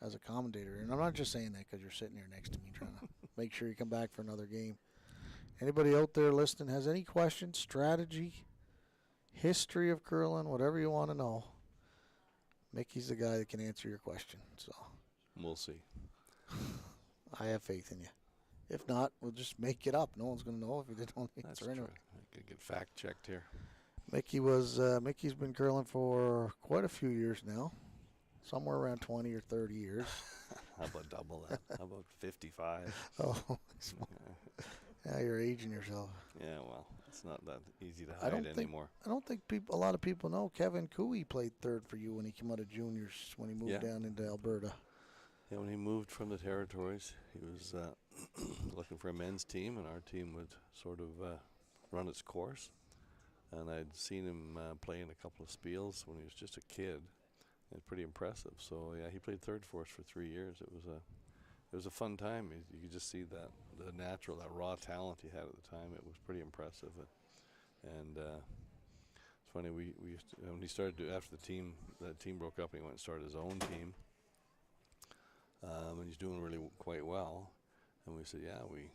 as a commentator. And I'm not just saying that because you're sitting here next to me trying to make sure you come back for another game. Anybody out there listening has any questions, strategy, history of curling, whatever you want to know, Mickey's the guy that can answer your question. So We'll see. I have faith in you. If not, we'll just make it up. No one's going to know if you didn't That's answer true. anyway. I could get fact checked here. Mickey's been curling for quite a few years now, somewhere around 20 or 30 years. How about double that? How about 55? Oh, yeah, you're aging yourself. Yeah, well, it's not that easy to hide anymore. I don't think a lot of people know Kevin Cooey played third for you when he came out of juniors when he moved down into Alberta. Yeah, when he moved from the territories, he was looking for a men's team, and our team would sort of run its course. And I'd seen him play in a couple of spiels when he was just a kid. It was pretty impressive. So yeah, he played third for us for 3 years. It was a fun time. You could just see that that raw talent he had at the time. It was pretty impressive. And it's funny, we used to, when he started after the team broke up, and he went and started his own team. And he's doing really quite well. And we said, yeah, we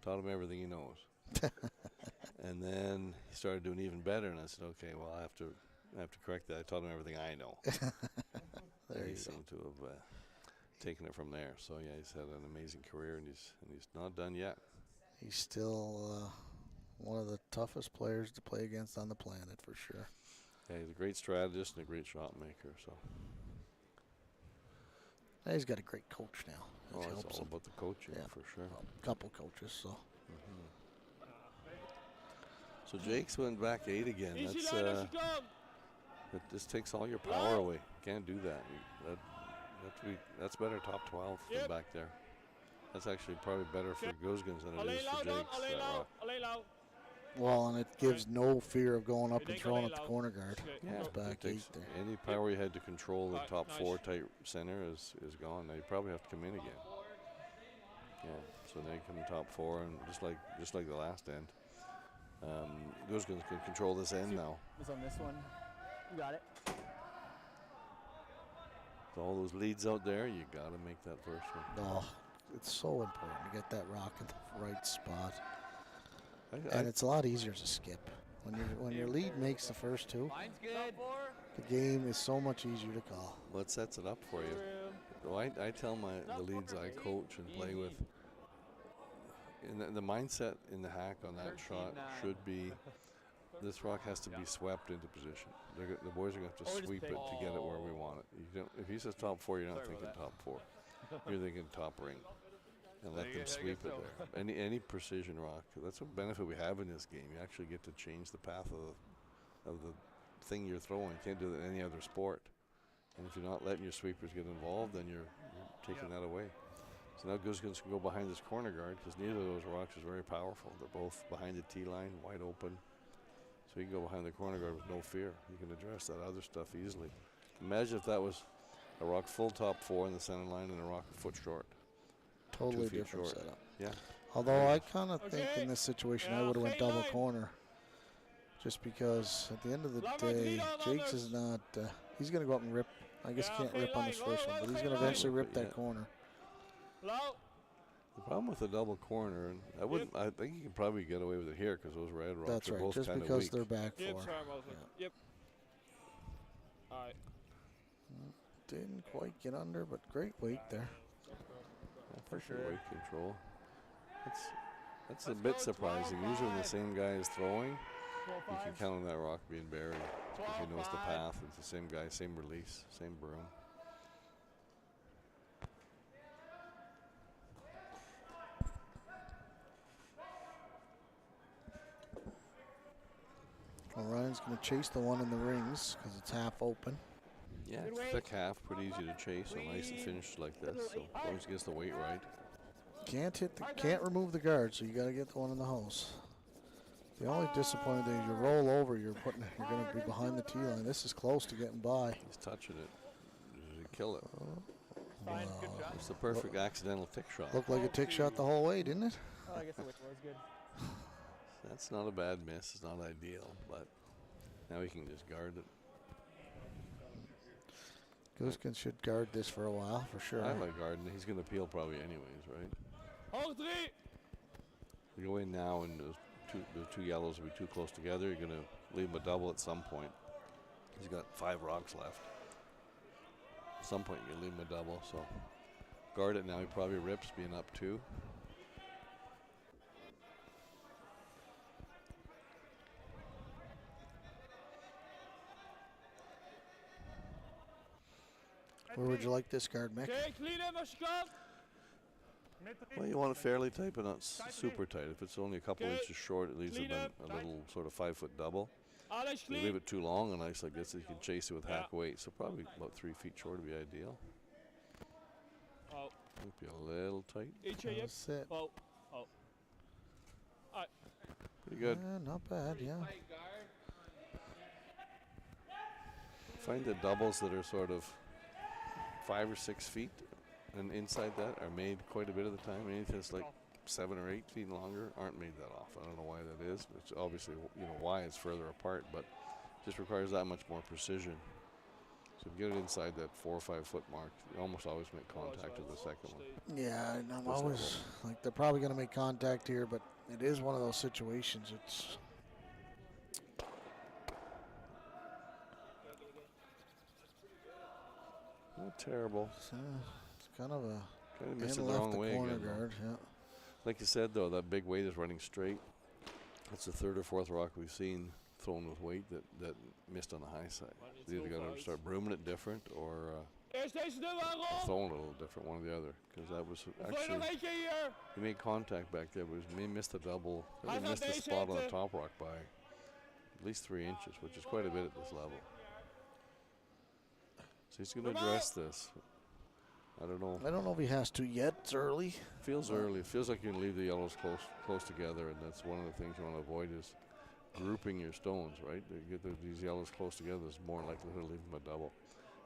taught him everything he knows. And then he started doing even better, and I said, okay, well, I have to correct that. I taught him everything I know. There he you seemed to have taken it from there. So yeah, he's had an amazing career, and he's not done yet. He's still one of the toughest players to play against on the planet, for sure. Yeah, he's a great strategist and a great shot maker. So He's got a great coach now. oh, Which it's helps all him. about the coaching for sure. A couple coaches, so. So Jacques went back 8 again. Easy That's line als je kan. that just takes all your power away. You can't do that. That's better top 12 than back there. That's actually probably better for Gosgans than it Alleen is lauw for dan, Jacques. alleen That lauw, rock. alleen lauw. Well, and it gives no fear of going up Ik and denk throwing alleen up the lauw. corner guard. Okay. It's It back 8 takes there. any power you had to control the top nice. 4 tight center is gone. Now you probably have to come in again. Yeah. So now you come in top 4, and just like the last end. Gosgans can control this end now. It's on this one. You got it. So all those leads out there, you got to make that first one. Oh, it's so important to get that rock in the right spot. I And it's a lot easier to skip. When your lead makes the first 2, Mine's good. the game is so much easier to call. well, it sets it up for you. So I tell the leads I coach and play with, in the mindset in the hack on that shot should be, this rock has to be swept into position. The boys are going to have to sweep it to get it where we want it. If he says top 4, you're not thinking top 4. You're thinking top ring. And let them sweep it there. Any precision rock. That's a benefit we have in this game. You actually get to change the path of the thing you're throwing. You can't do that in any other sport. And if you're not letting your sweepers get involved, then you're taking that away. So now Gosgans can go behind this corner guard because neither of those rocks is very powerful. They're both behind the tee line, wide open. So So you can go behind the corner guard with no fear. You can address that other stuff easily. Imagine if that was a rock full top 4 in the center line and a rock a foot short. Totally 2 feet different short. setup. Yeah. Although I kind of think in this situation I would have went double corner. Just because at the end of the day, Jacques is not, he's going to go up and rip. I guess he can't rip on this first one, but he's going to eventually rip that corner. The problem with the double corner, and I think you can probably get away with it here because those red rocks That's are right, both just kind of because weak. they're back Yep, four. sorry, Mosley. Yep. Alright. Didn't quite get under, but great weight there. Yeah, for sure. Weight control. That's a bit surprising. Usually when the same guy is throwing, you can count on that rock being buried. If he knows the path, it's the same guy, same release, same broom. Well, Ryan's going to chase the one in the rings because it's half open. Yeah, it's thick half, pretty easy to chase, so nice and finished like this. So as long as he gets the weight right. Can't remove the guard, so you got to get the one in the house. The only disappointing thing is you roll over, you're going to be behind the tee line. This is close to getting by. He's touching it. Did he kill it? Wow. It's the perfect accidental tick shot. Looked like a tick shot the whole way, didn't it? Oh, I guess the width was good. That's not a bad miss. It's not ideal, but now he can just guard it. Gosgans should guard this for a while, for sure. I like guarding. He's going to peel probably anyways, right? You go in now and the two yellows will be too close together. You're going to leave him a double at some point. He's got 5 rocks left. At some point you can leave him a double, so guard it now. He probably rips being up 2. Where would you like this guard, Mick? Well, you want it fairly tight, but not super tight. If it's only a couple inches short, it leaves it a little sort of 5-foot double. If you leave it too long and ice like this, you can chase it with hack weight. So probably about 3 feet short would be ideal. Might be a little tight. That's it. Pretty good. Yeah, not bad, yeah. Find the doubles that are sort of 5 or 6 feet and inside that are made quite a bit of the time. Anything that's like 7 or 8 feet longer aren't made that often. I don't know why that is. It's obviously, why it's further apart, but just requires that much more precision. So if you get it inside that 4 or 5 foot mark, you almost always make contact with the second one. Yeah, and I'm always like, they're probably going to make contact here, but it is one of those situations. It's not terrible. it's kind of a Kind of missed it and the left wrong the way corner again. guard. Yeah. Like you said, though, that big weight is running straight. That's the 3rd or 4th rock we've seen thrown with weight that missed on the high side. So you either got to start brooming it different or throwing it a little different, one or the other. Because that was actually, he made contact back there, but he missed the double. He missed the spot on the top rock by at least 3 inches, which is quite a bit at this level. So he's going to address this. I don't know. I don't know if he has to yet. It's early. Feels early. It feels like you can leave the yellows close together, and that's one of the things you want to avoid is grouping your stones, right? You get these yellows close together, there's more likelihood of leaving them a double.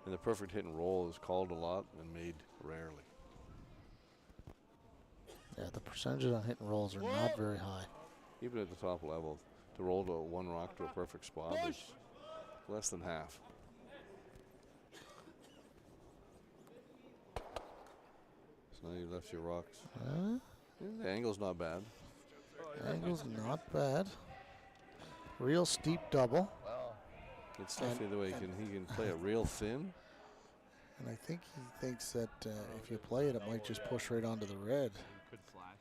And the perfect hit and roll is called a lot and made rarely. Yeah, the percentages on hit and rolls are not very high. Even at the top level, to roll to one rock to a perfect spot is less than half. So now you left your rocks. Yeah, the angle's not bad. Angle's not bad. Real steep double. It's definitely the way he can play it real thin. And I think he thinks that if you play it, it might just push right onto the red.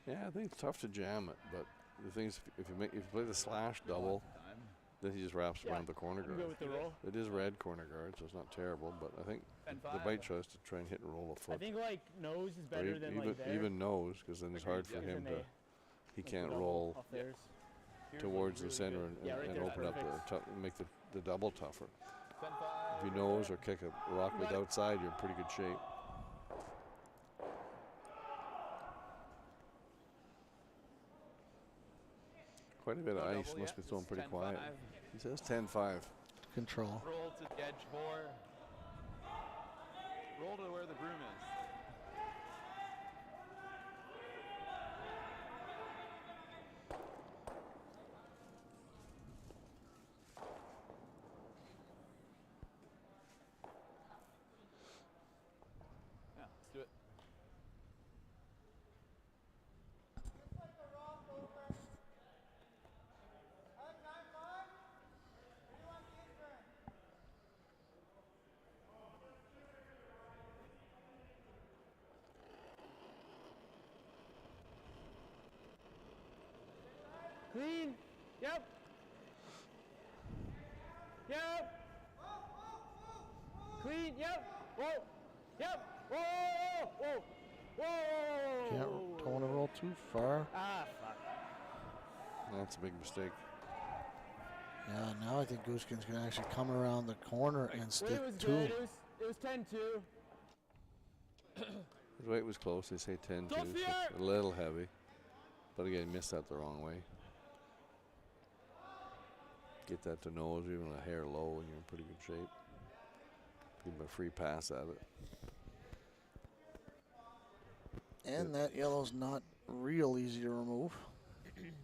Yeah, I think it's tough to jam it, but the thing is, if you play the slash double, then he just wraps around the corner guard. It is red corner guard, so it's not terrible, but I think the bite tries to try and hit and roll a foot. I think like nose is better than even, like there. even nose, because then it's hard for him to. He can't roll towards the center and open up make the double tougher. If you nose or kick a rock with outside, you're in pretty good shape. Quite a bit of ice. Must be throwing pretty quiet. He says 10-5. Control. Roll to the edge 4. Roll to where the broom is. Yeah, let's do it. Clean. Yep. Yep. Clean. Yep. Whoa. Yep. Whoa. Whoa. Whoa. Don't want to roll too far. Ah, fuck. That's a big mistake. Yeah, now I think Gosgans can actually come around the corner and Well, stick it was two. good. It was 10-2. His weight was close. They say 10-2. So it's a little heavy. But again, missed that the wrong way. Get that to nose, even a hair low, and you're in pretty good shape. Give him a free pass at it. And that yellow's not real easy to remove.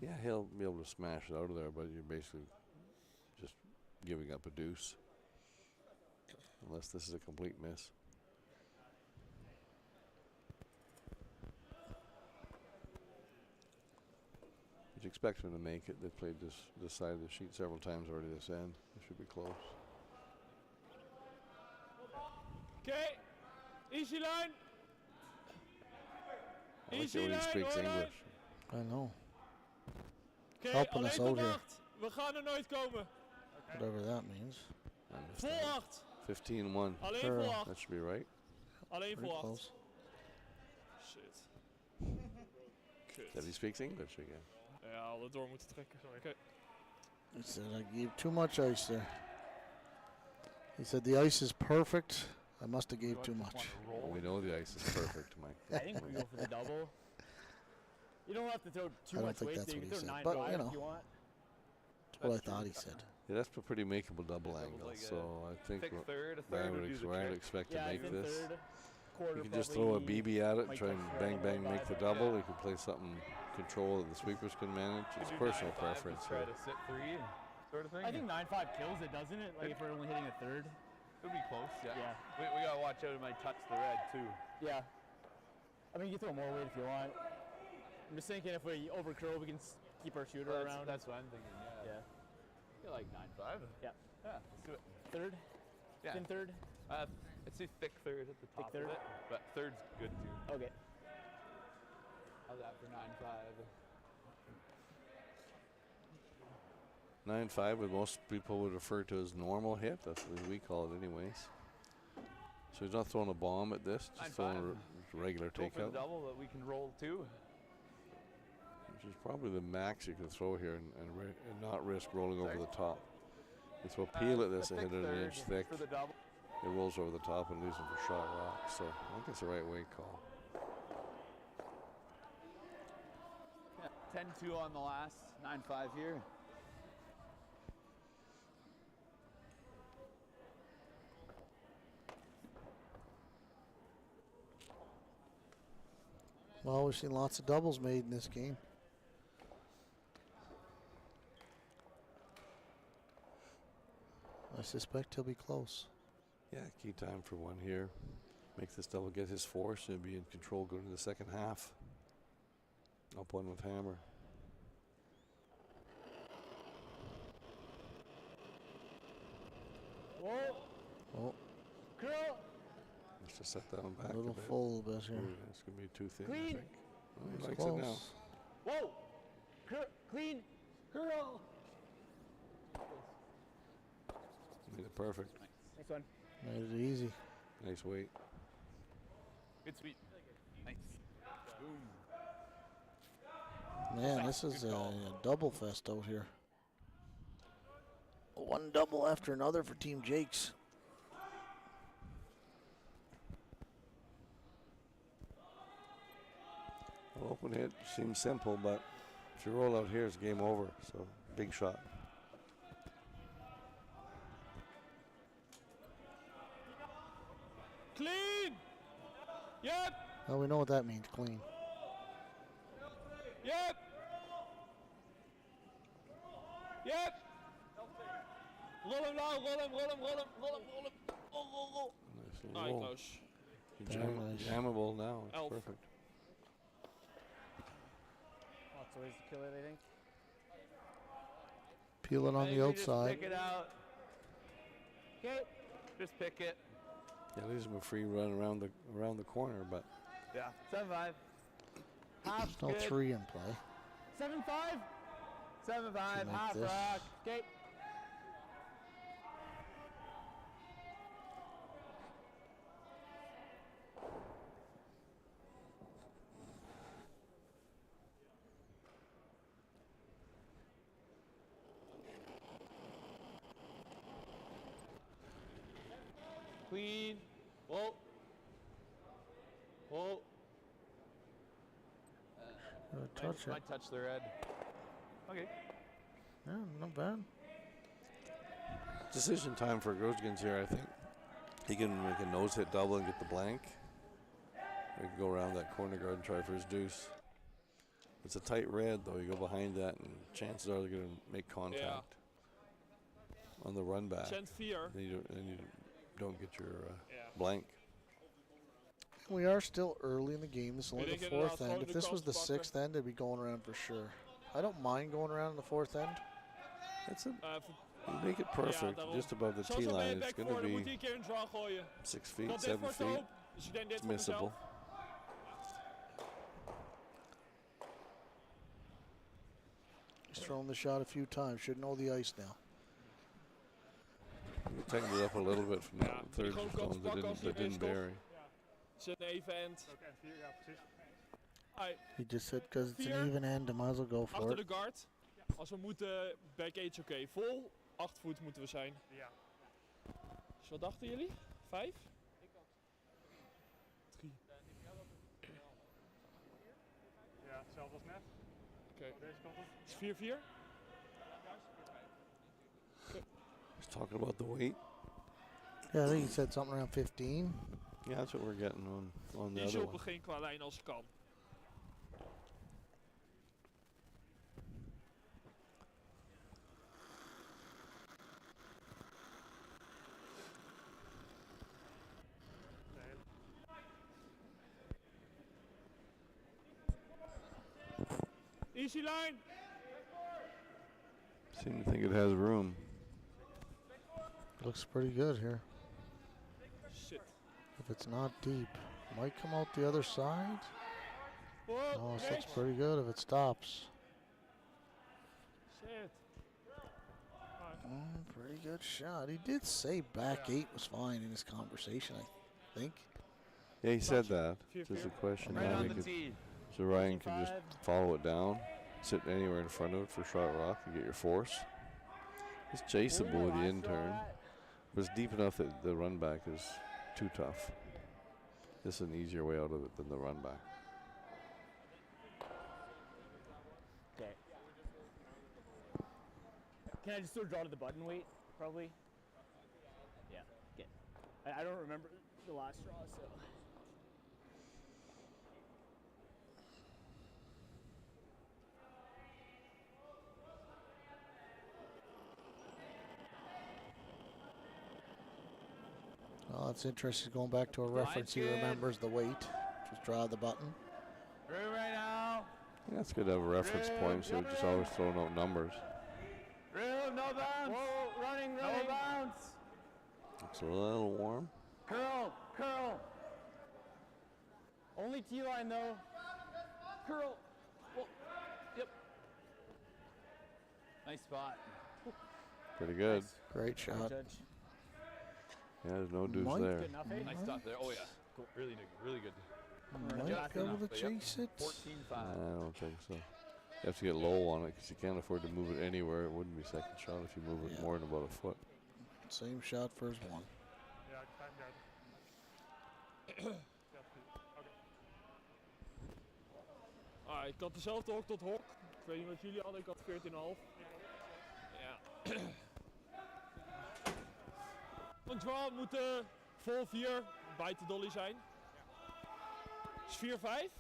Yeah, he'll be able to smash it out of there, but you're basically just giving up a deuce. Unless this is a complete miss. You'd expect him to make it. They've played this side of the sheet several times already this end. It should be close. Okay. Easy line. I like Easy the way he line, speaks hoor, English. I know. Oké, Helping alleen us tot out here. 8. We gaan er nooit komen. Whatever that means. I missed Vol that. 8. 15-1. Alleen Sure. vol 8. That should be right. Alleen Pretty vol 8. close. Shit. That Kut. he speaks English again. Ja, alle door moeten trekken. Oké. He said I gave too much ice there. He said the ice is perfect. I must have gave too much. We know the ice is perfect, Mike. I think we go for the double. You don't have to throw too I don't much think weight. that's So you what can he throw said, 9 but, five you know. if you want. That's what I thought he said. Yeah, that's a pretty makeable double angle. like So I think Thick third, a I third would would, do the I would trick. expect to Yeah, make thin this. third, quarter You can just throw a probably BB at it, might try and touch bang, the bang, make the five. double. Yeah. You can play something control that the sweepers can manage. It's Could do personal 9-5 preference. to try here. to sit 3 sort of thing. I think 9-5 kills it, doesn't it? Like if we're only hitting a third. It'll be close, yeah. Yeah. We gotta watch out it might touch the red too. Yeah. I mean, you can throw more weight if you want. I'm just thinking if we overcurl, we can keep our shooter Well, around. that's what I'm thinking, yeah. Yeah. I feel like 9-5. Yeah. Yeah, let's do it. Third? Yeah. Thin third? I'd say thick third at the top third? of it, but third's good too. Okay. How's that for 9-5? 9-5, what most people would refer to as normal hit. That's what we call it, anyways. So he's not throwing a bomb at this, just 9-5. throwing a regular Go for takeout, the double that we can roll too. which is probably the max you can throw here and not risk rolling over the top. You throw a peel at this and A hit thick it an third inch thick. for the double. It rolls over the top and losing for shot rock. So I think it's the right weight call. Yeah, 10-2 on the last, 9-5 here. Well, we've seen lots of doubles made in this game. I suspect he'll be close. Yeah, key time for one here. Make this double get his force and be in control going into the second half. Up one with hammer. Whoa. Oh, Curl. Let's just set that one back a little bit. full a bit here. Ooh, it's going to be too thin, I Clean. think. Oh, he It's likes it now. close. Whoa. Clean. Curl. Made it perfect. Next one. Made it easy. Nice weight. Good sweep. Nice. Boom. Man, this is a double fest out here. One double after another for Team Jakes. Well, open hit seems simple, but if you roll out here, it's game over. So big shot. Clean! Yep! Well, we know what that means, clean. Yep! Yep! Roll him now, roll him. Roll. Nice little Alright, roll. close. Very nice. Jammable now. It's Elf. perfect. Lots of ways to kill it, I think. Peel it on the outside. Just pick it out. Okay. Just pick it. Yeah, leaves him a free run around the corner, but Yeah. 7-5. Half There's no good. 3 in play. 7-5. 7-5. Like Half this. rock. Okay. Clean. Roll. Roll. Touch it. Might touch the red. Okay. Yeah, not bad. decision time for Gosgans here, I think. He can make a nose hit double and get the blank. We can go around that corner guard and try for his deuce. It's a tight red, though. You go behind that, and chances are they're going to make contact on the run back. Cent 4. Then you don't get your blank. We are still early in the game. This is only Weet the ik fourth inderdaad, end. If gewoon this de was the kans pakken. sixth end, it'd be going around for sure. I don't mind going around in the fourth end. It's a, you make it perfect, just above the Zoals tee er bij line. het It's back going voor, to dan moet hij be een keer een draw gooien. 6 feet, Dat dit 7 wordt te feet. hoop. Dus ik denk dit It's voor mezelf. missable. He's thrown the shot a few times. Should know the ice now. We tightened it up a little bit from Ja, that third gewoon stone kans pakken als hij that didn't erin bury. Zit een even end. Ook en 4, ja precies. Ai, He just said because it's Vier. an even end, I might as well go for achter it. de guard. Als we moeten, back 8 oké. Vol 8 voet moeten we zijn. Ja. Dus wat dachten jullie? 5? 3. Ja, hetzelfde als net. Oké. Deze kant op. Is 4-4? He's talking about the weight. Yeah, I think he said something around 15. Yeah, that's what we're getting on the Niet other op one. geen qua lijn als kan. Easy line. Seem to think it has room. Looks pretty good here. Shit. If it's not deep, might come out the other side. Whoa, Oh, this looks niks. pretty good if it stops. Shit. Pretty good shot. He did say back 8 was fine in his conversation, I think. Yeah, he said that. Fear, Just a fear. question. Right now on he the could- tee. so Ryan can just follow it down, sit anywhere in front of it for shot rock and get your force. It's chaseable with the in turn, but it's deep enough that the run back is too tough. This is an easier way out of it than the run back. Okay. Can I just still draw to the button weight? Probably. Yeah. Okay. I don't remember the last draw, so. Well, it's interesting going back to a reference he good. remembers the weight. Just draw the button. Room right now. Yeah, it's good to have a reference point, so just always throwing out numbers. Room, no bounce. Whoa, running. No bounce. Looks a little warm. Curl. Only T line though. Curl. Whoa. Yep. Nice spot. Pretty good. Great shot. Judge. Yeah, there's no deuce Mike, there. Good enough, eh? Nice stop there. Oh yeah. Cool. Really good. Really good. Might Just be able enough, to but yep. chase it. 14-5. I don't think so. You have to get low on it because you can't afford to move it anywhere. It wouldn't be second shot if you move it Yeah. more than about a foot. Same shot for his one. Ja, 35. Ja, precies. Oké. Ik had dezelfde hok tot hok. Ik weet niet wat jullie hadden, ik had 14,5. Ja. Een draw moet vol 4 bij te dolly zijn. Is 4-5?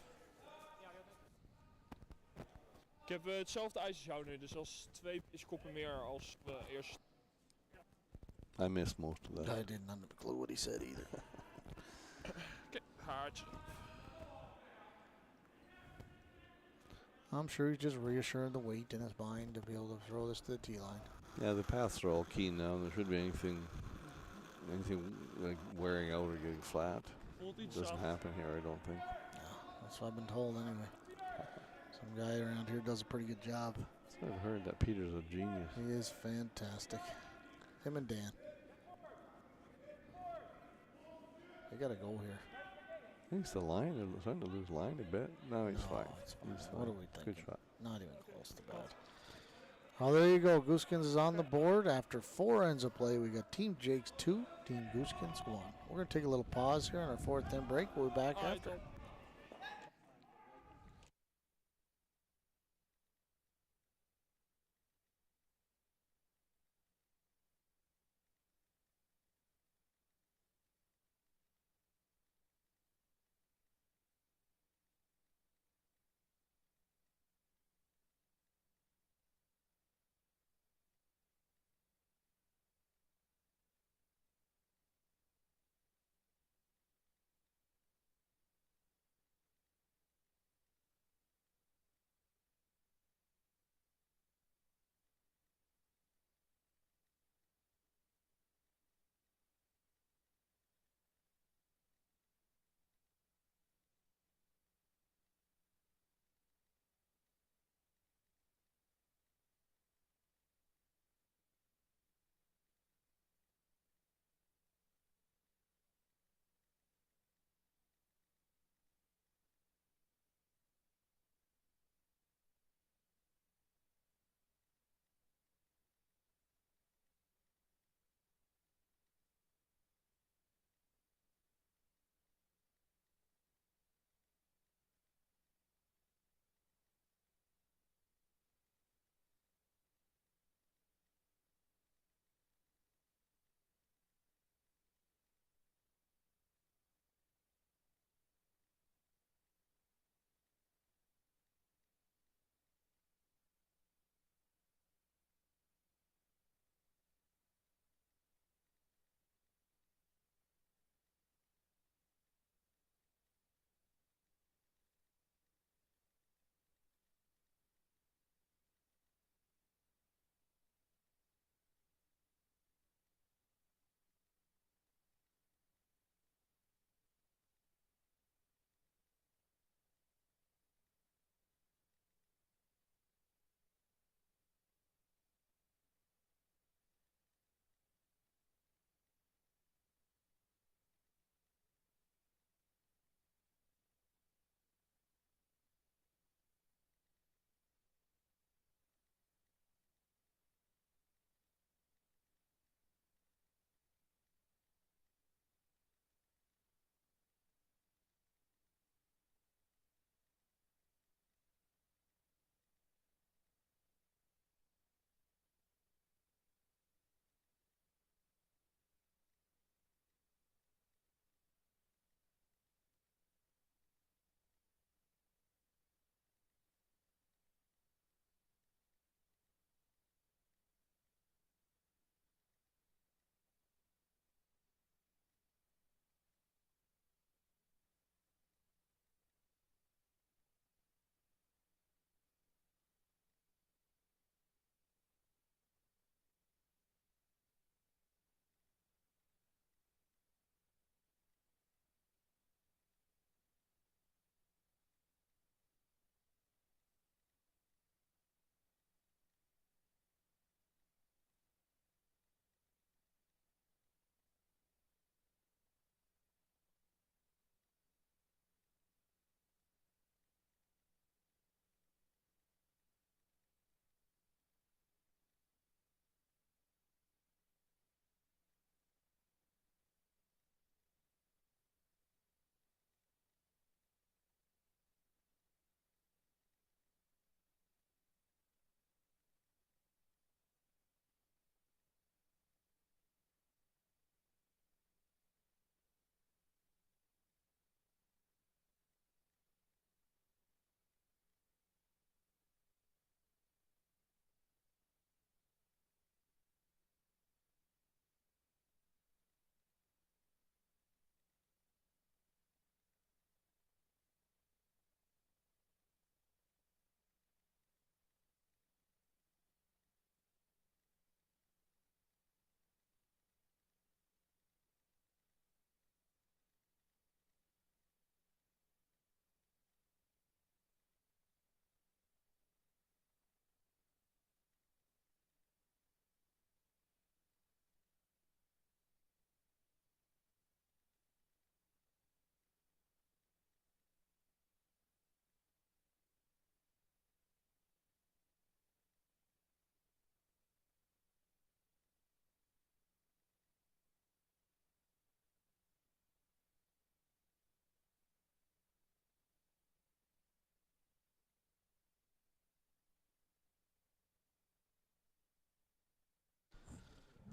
Ik heb hetzelfde ijs als jou nu, dus als 2 pitchkoppen meer als eerst. I missed most of that. I didn't have a clue what he said either. Oké, haartje. I'm sure he's just reassuring the weight in his mind to be able to throw this to the tee line. Yeah, the paths are all keen now. There shouldn't be anything like wearing out or getting flat. Voelt iets Doesn't zacht. happen here, I don't think. Yeah, that's what I've been told anyway. Some guy around here does a pretty good job. I've heard that Peter's a genius. He is fantastic. Him and Dan. They gotta go here. I think it's the line. They're starting to lose line a bit. No, he's No, fine. it's fine. He's What fine. are we thinking? Good shot. Not even close to bad. Oh, there you go. Gosgans is on the board. After 4 ends of play, we got Team Jake's 2, Team Gosgans 1. We're going to take a little pause here on our 4th end break. We'll be back after.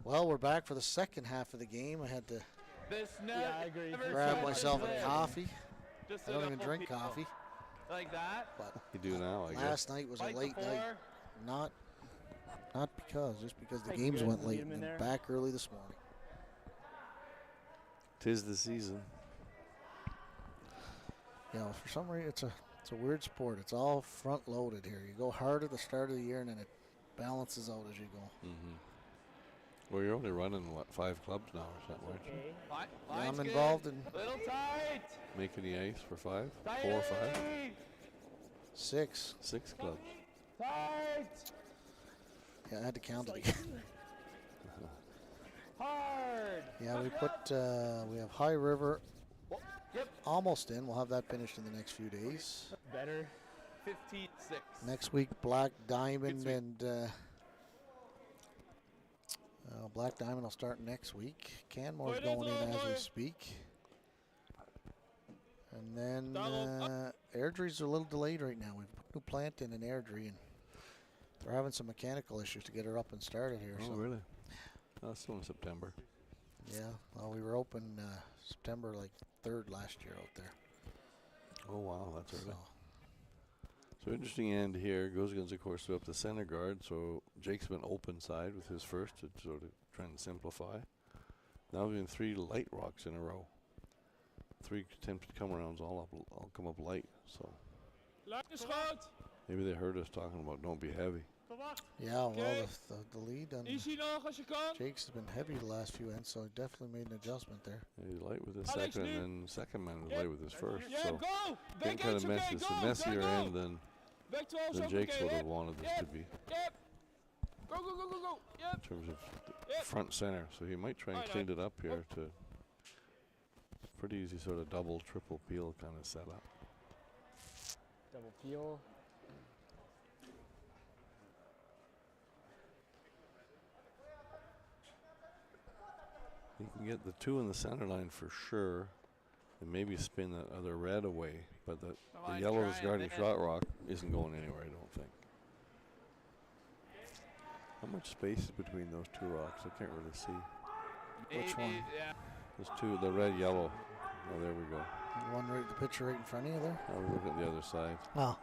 Well, we're back for the second half of the game. I had to This Yeah, I agree. grab myself a coffee. Just I don't even drink coffee. Like that. But You do now, I guess. last night was a Fight the late night. floor. Just because the Thank games you guys went for late leading me and there. back early this morning. 'Tis the season. You know, for some reason, it's a weird sport. It's all front loaded here. You go hard at the start of the year, and then it balances out as you go. Mm-hmm. Well, you're only running, what, 5 clubs now or something, aren't you? Line- Yeah, line's I'm good. involved in Little tight. Making the ice for 5? Tight. 4 or 5? 6. 6 clubs. Tight. Yeah, I had to count it again. Hard. Yeah, we have High River Yep. almost in. We'll have that finished in the next few days. Better. 15-6. Next week, Black Diamond sweep. and Black Diamond will start next week. Canmore's going in as we speak. And then Airdrie's a little delayed right now. We've put a new plant in Airdrie, and we're having some mechanical issues to get her up and started here. Oh, So really? Oh, still in September. yeah, well, we were open September 3rd last year out there. Oh, wow, that's early. So So interesting end here. Gosgans, of course, are up the center guard. So Jake's been open side with his first to sort of trying to simplify. Now we're in 3 light rocks in a row. 3 attempted come arounds all come up light. So Lang is groot. maybe they heard us talking about don't be heavy. yeah, well, Okay. the lead on Easy nog als je kan. Jake's has been heavy the last few ends, so he definitely made an adjustment there. Yeah, he's light with his Alex, second, nu. and then second man was Yep. light with his first. Yeah, So go. getting Back kind of edge, okay, messy. It's a go. messier Go. end than Back 12 than is Jake's okay. would have Yep. wanted this to be in Yep. Go, go, go, go, go. Yep. terms of Yep. front center. So he might try and Aye, clean aye. it up here to pretty easy sort of double, triple peel kind of setup. Double peel. You can get the 2 in the center line for sure, and maybe spin that other red away. But the line's yellow that's trying guarding then. shot rock isn't going anywhere, I don't think. How much space is between those 2 rocks? I can't really see. Which one? Yeah. There's 2, the red, yellow. Oh, there we go. The one right, the picture right in front of you there. I was looking at the other side. Oh,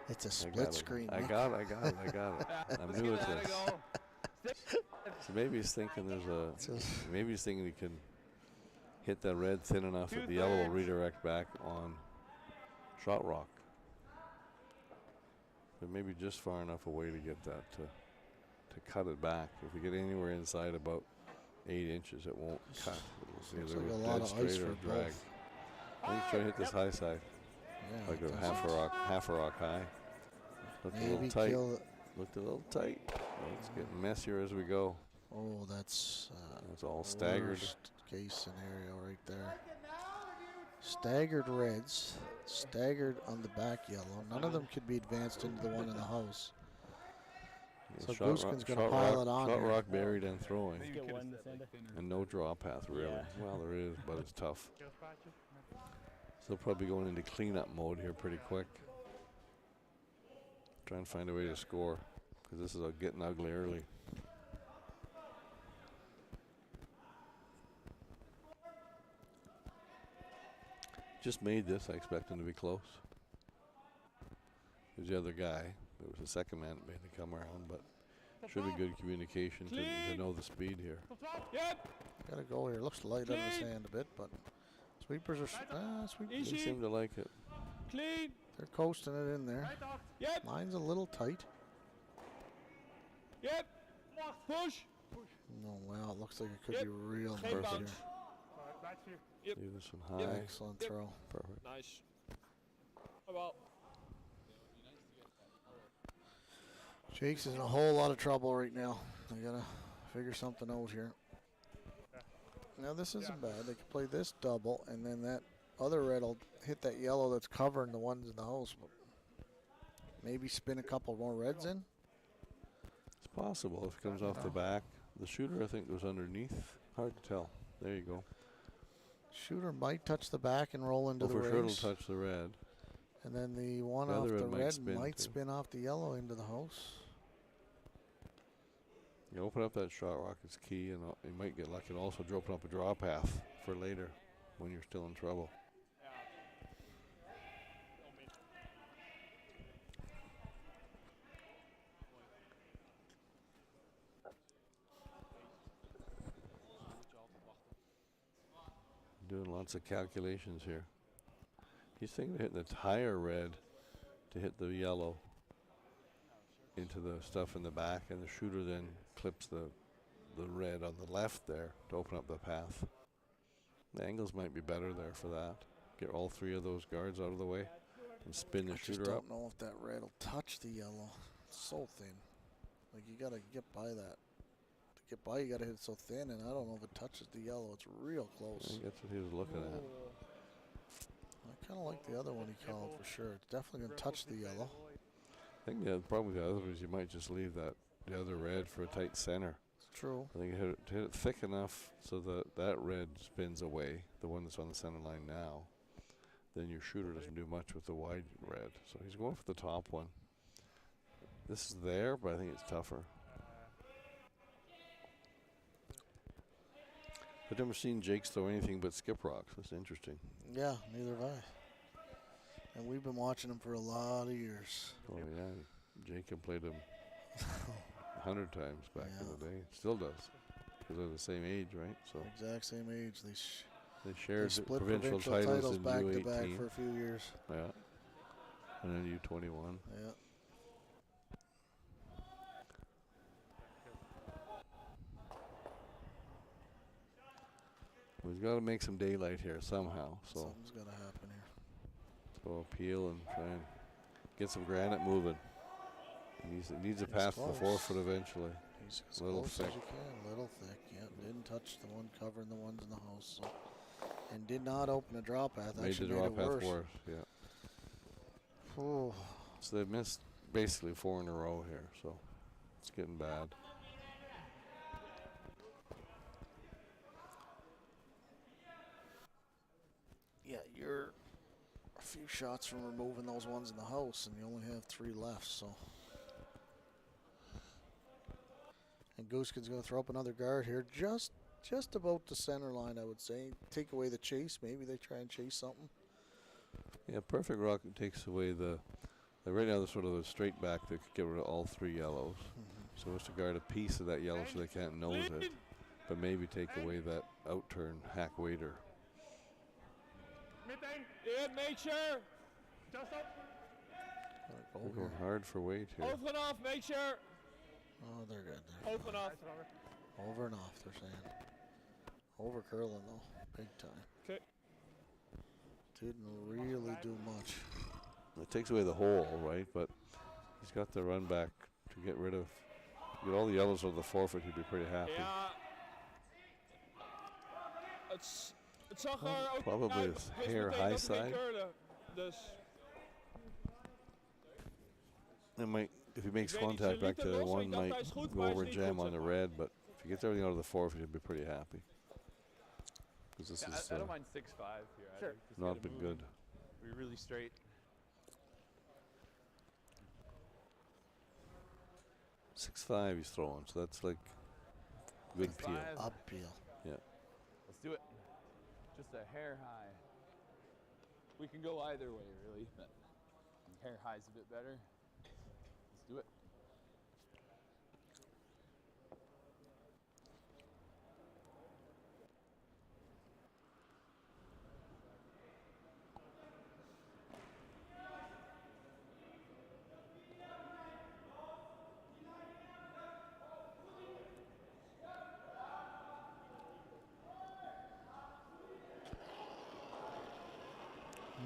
it's a I split got it. screen. I Nick. got it. I Let's knew give it that a was. go. So maybe he's thinking there's a. Just- Maybe he's thinking he can hit that red thin enough that the yellow will 2/3. redirect back on shot rock. But maybe just far enough away to get that to cut it back. If we get anywhere inside about 8 inches, it won't cut. It'll Looks either like a dead lot of ice straight for or drag. both. I think he's trying to hit this high side, Yeah, like a that's- half a rock high. Looked a maybe little tight. kill it. Looked a little tight. Well, it's getting messier as we go. Oh, that's It's all staggered. worst case scenario right there. Staggered reds, staggered on the back yellow. None of them could be advanced into the one in the house. Yeah, So shot Gosgans gonna shot pile rock, it on Shot here. rock buried and throwing. Get one in the center. And no draw path, really. Yeah. Well, there is, but it's tough. So probably going into cleanup mode here pretty quick. Try and find a way to score, because this is getting ugly early. Just made this. I expect him to be close. There's the other guy. There was a second man that made the come around, but should be good communication to know the speed here. Yep. Gotta go here. Looks light on the sand a bit, but sweepers are They Easy. seem to like it. Clean. they're coasting it in there. Yep. Mine's a little tight. Yep. Push. No, wow, it looks like it could Yep. be real Geen murky bounce. here. Leave this one high. Yep. Excellent Yep. throw. Perfect. Nice. Oh, well. Jake's is in a whole lot of trouble right now. I gotta figure something out here. Now this isn't bad. They can play this double, and then that other red will hit that yellow that's covering the ones in the house. But maybe spin a couple more reds in. It's possible if it comes off the back. The shooter, I think, was underneath. Hard to tell. There you go. Shooter might touch the back and roll into Oh, the for sure it'll rings. touch the red. And then the one The off other the red might red spin might too. spin off the yellow into the house. You open up that shot rock, it's key, and you might get lucky and also open up a draw path for later when you're still in trouble. Doing lots of calculations here. He's thinking of hitting the higher red to hit the yellow into the stuff in the back, and the shooter then clips the red on the left there to open up the path. The angles might be better there for that. Get all three of those guards out of the way and spin the I just shooter up. don't know if that red will touch the yellow. It's so thin. Like, you got to get by that. To get by, you got to hit it so thin, and I don't know if it touches the yellow. It's real I close. think that's what he was looking at. I kind of like the other one he called for sure. It's definitely going to touch the yellow. I think the problem with the other is you might just leave the other red for a tight center. It's true. I think hit it thick enough so that red spins away, the one that's on the center line now. Then your shooter doesn't do much with the wide red. So he's going for the top one. This is there, but I think it's tougher. I've never seen Jacques throw anything but skip rocks. That's interesting. Yeah, neither have I. And we've been watching him for a lot of years. Oh yeah, Jacques played him 100 times back in the day. Still does, because they're the same age, right? So exact same age. they shared split provincial titles in back U18. to back for a few years. Yeah, and then U21. Yeah. We've got to make some daylight here somehow. So Something's got to happen here. so appeal and try and get some granite moving. It needs a He's path to the close. 4 foot eventually. He's as Little close thick. as you can. Little thick. Yep. Didn't touch the one covering the ones in the house. So. And did not open a draw path. Made the Actually draw made it path worse. worse. Yeah. Oh. So they've missed basically 4 in a row here. So it's getting bad. Yeah, you're a few shots from removing those ones in the house, and you only have 3 left, so. And Gosgans going to throw up another guard here, just about the center line, I would say. Take away the chase. Maybe they try and chase something. Yeah, perfect rock takes away right now there's sort of a straight back that could get rid of all 3 yellows. So it's to guard a piece of that yellow so they can't nose it, but maybe take away that out turn hack waiter. In nature. Just up. They're going hard for weight here. Over and off, make sure. Oh, they're good. They're Over and off. over and off, they're saying. Over curling, though. Big time. Okay. Didn't really do much. It takes away the hole, right? But he's got the run back to get all the yellows on the forfeit. He'd be pretty happy. Ja. Het zag er ook Probably uit. his Wist hair meteen high dat hij side. keurde. Dus It might, if he makes Ik weet niet, contact ze back lieten to los, one, ik dacht might hij is goed, go maar hij over is and niet jam goed, on the zeg maar. red. But if he gets everything out of the forfeit, he'd be pretty happy. Because this is I don't mind 6-5 here. Sure. I think just not gotta been move good. and be really straight. 6-5 he's throwing, so that's like good peel. 6-5. Up peel. Let's do it. Just a hair high. We can go either way, really. But hair high's a bit better. Let's do it.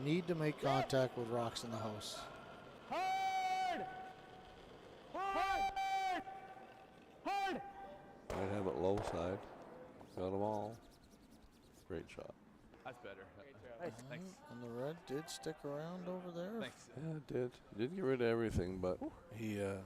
Need to make contact with rocks in the house. Hard! Hard! Hard! Might have it low side. Got them all. Great shot. That's better. Nice. Thanks. And the red did stick around over there. Thanks. Yeah, it did. He did get rid of everything, but he Oh.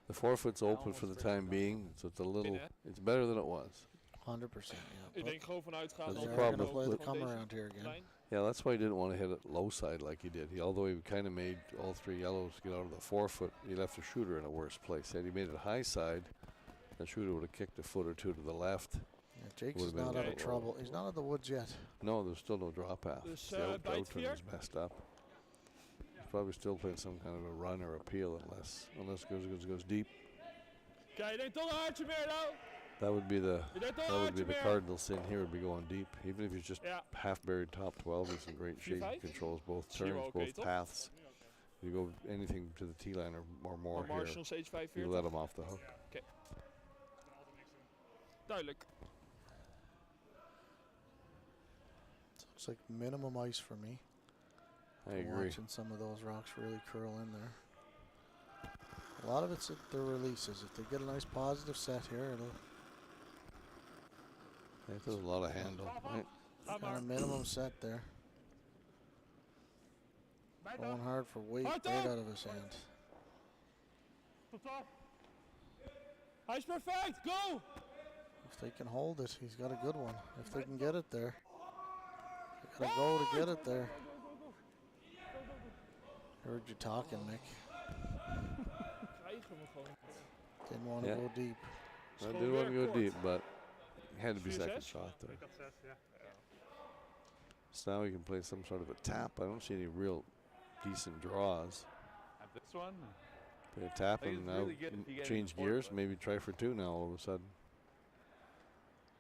the forfeit's open for the time being, so it's a little. It's better than it was. 100%. Yeah. Ik denk gewoon vanuit gaan. That's They're the going to problem play the with- come around here again. Lijn. Yeah, that's why he didn't want to hit it low side like he did. Although he kind of made all 3 yellows get out of the 4 foot, he left the shooter in a worse place. Had he made it high side, That shooter would have kicked a foot or two to the left. Yeah, Jake's Would've is been not out of okay. trouble. He's not out of the woods yet. No, there's still no drop path. Dus, The out bijt turn vier. is messed up. He's probably still playing some kind of a run or appeal unless goes deep. Kijk, je denkt toch een hartje meer nou. That would be the Je denkt toch that een would be hartje the meer. cardinal sin here. Would be going deep. Even if he's just Ja. half buried top 12, he's in great shape. He 4-5? controls both Is hier wel turns, oké, both toch? paths. You go anything to the tee line or more Maar here. Marshall steeds You 45. let him off the hook. Duidelijk. Looks like minimum ice for me. I agree. Watching some of those rocks really curl in there. A lot of it's at their releases. If they get a nice positive set here, it'll I think there's a lot of handle. Right? kind of minimum set there. Going hard for weight Hard right up. out of his hand. Hij is perfect. Go. If they can hold it, he's got a good one. If they can get it there. They gotta go to get it there. Heard you talking, Mick. Krijgen we gewoon. Didn't want to Yeah. go deep. I did want to go deep, but had to be 4-6? second shot there. Ik had 6, ja. So now we can play some sort of a tap. I don't see any real decent draws. At this one, Play a tap I think and it's now really good if you get change into fourth, gears. but- Maybe try for two now all of a sudden.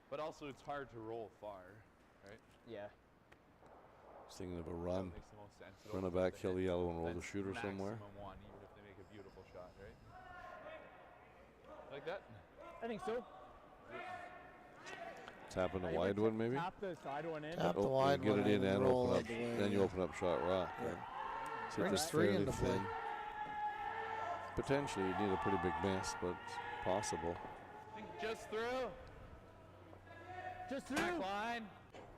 but also it's hard to roll far. Yeah. Just thinking of a That run. makes the most sense. It Run it opens back, the kill the hit. yellow and roll the That's shooter somewhere. maximum one, even if they make a beautiful shot, right? Like that? I think so. Tap in the I wide would one maybe. Tap the side one in. Tap the Oh, wide get one it in and and roll open out up. the way, Then you yeah. open up shot rock. Yeah. Right? So Brings that's three fairly into play. thin. Potentially you need a pretty big miss, but it's possible. I think just through. Just through. Back line.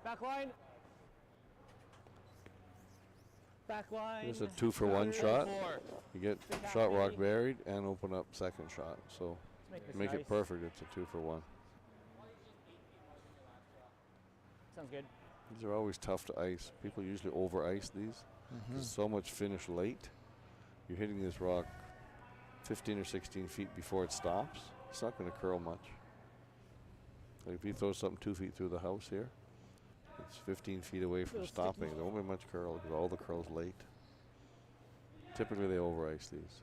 Back line. Back line. It's a 2-for-1 Through. shot. Four. You get Big shot rock ATB. buried and open up second shot. So Let's make this make nice. it perfect. It's a 2-for-1. Sounds good. These are always tough to ice. People usually over ice these. There's so much finish late. You're hitting this rock 15 or 16 feet before it stops. It's not going to curl much. Like if you throw something 2 feet through the house here, it's 15 feet away from Little stopping. sticky. There won't be much curl because all the curl's late. Typically they over ice these.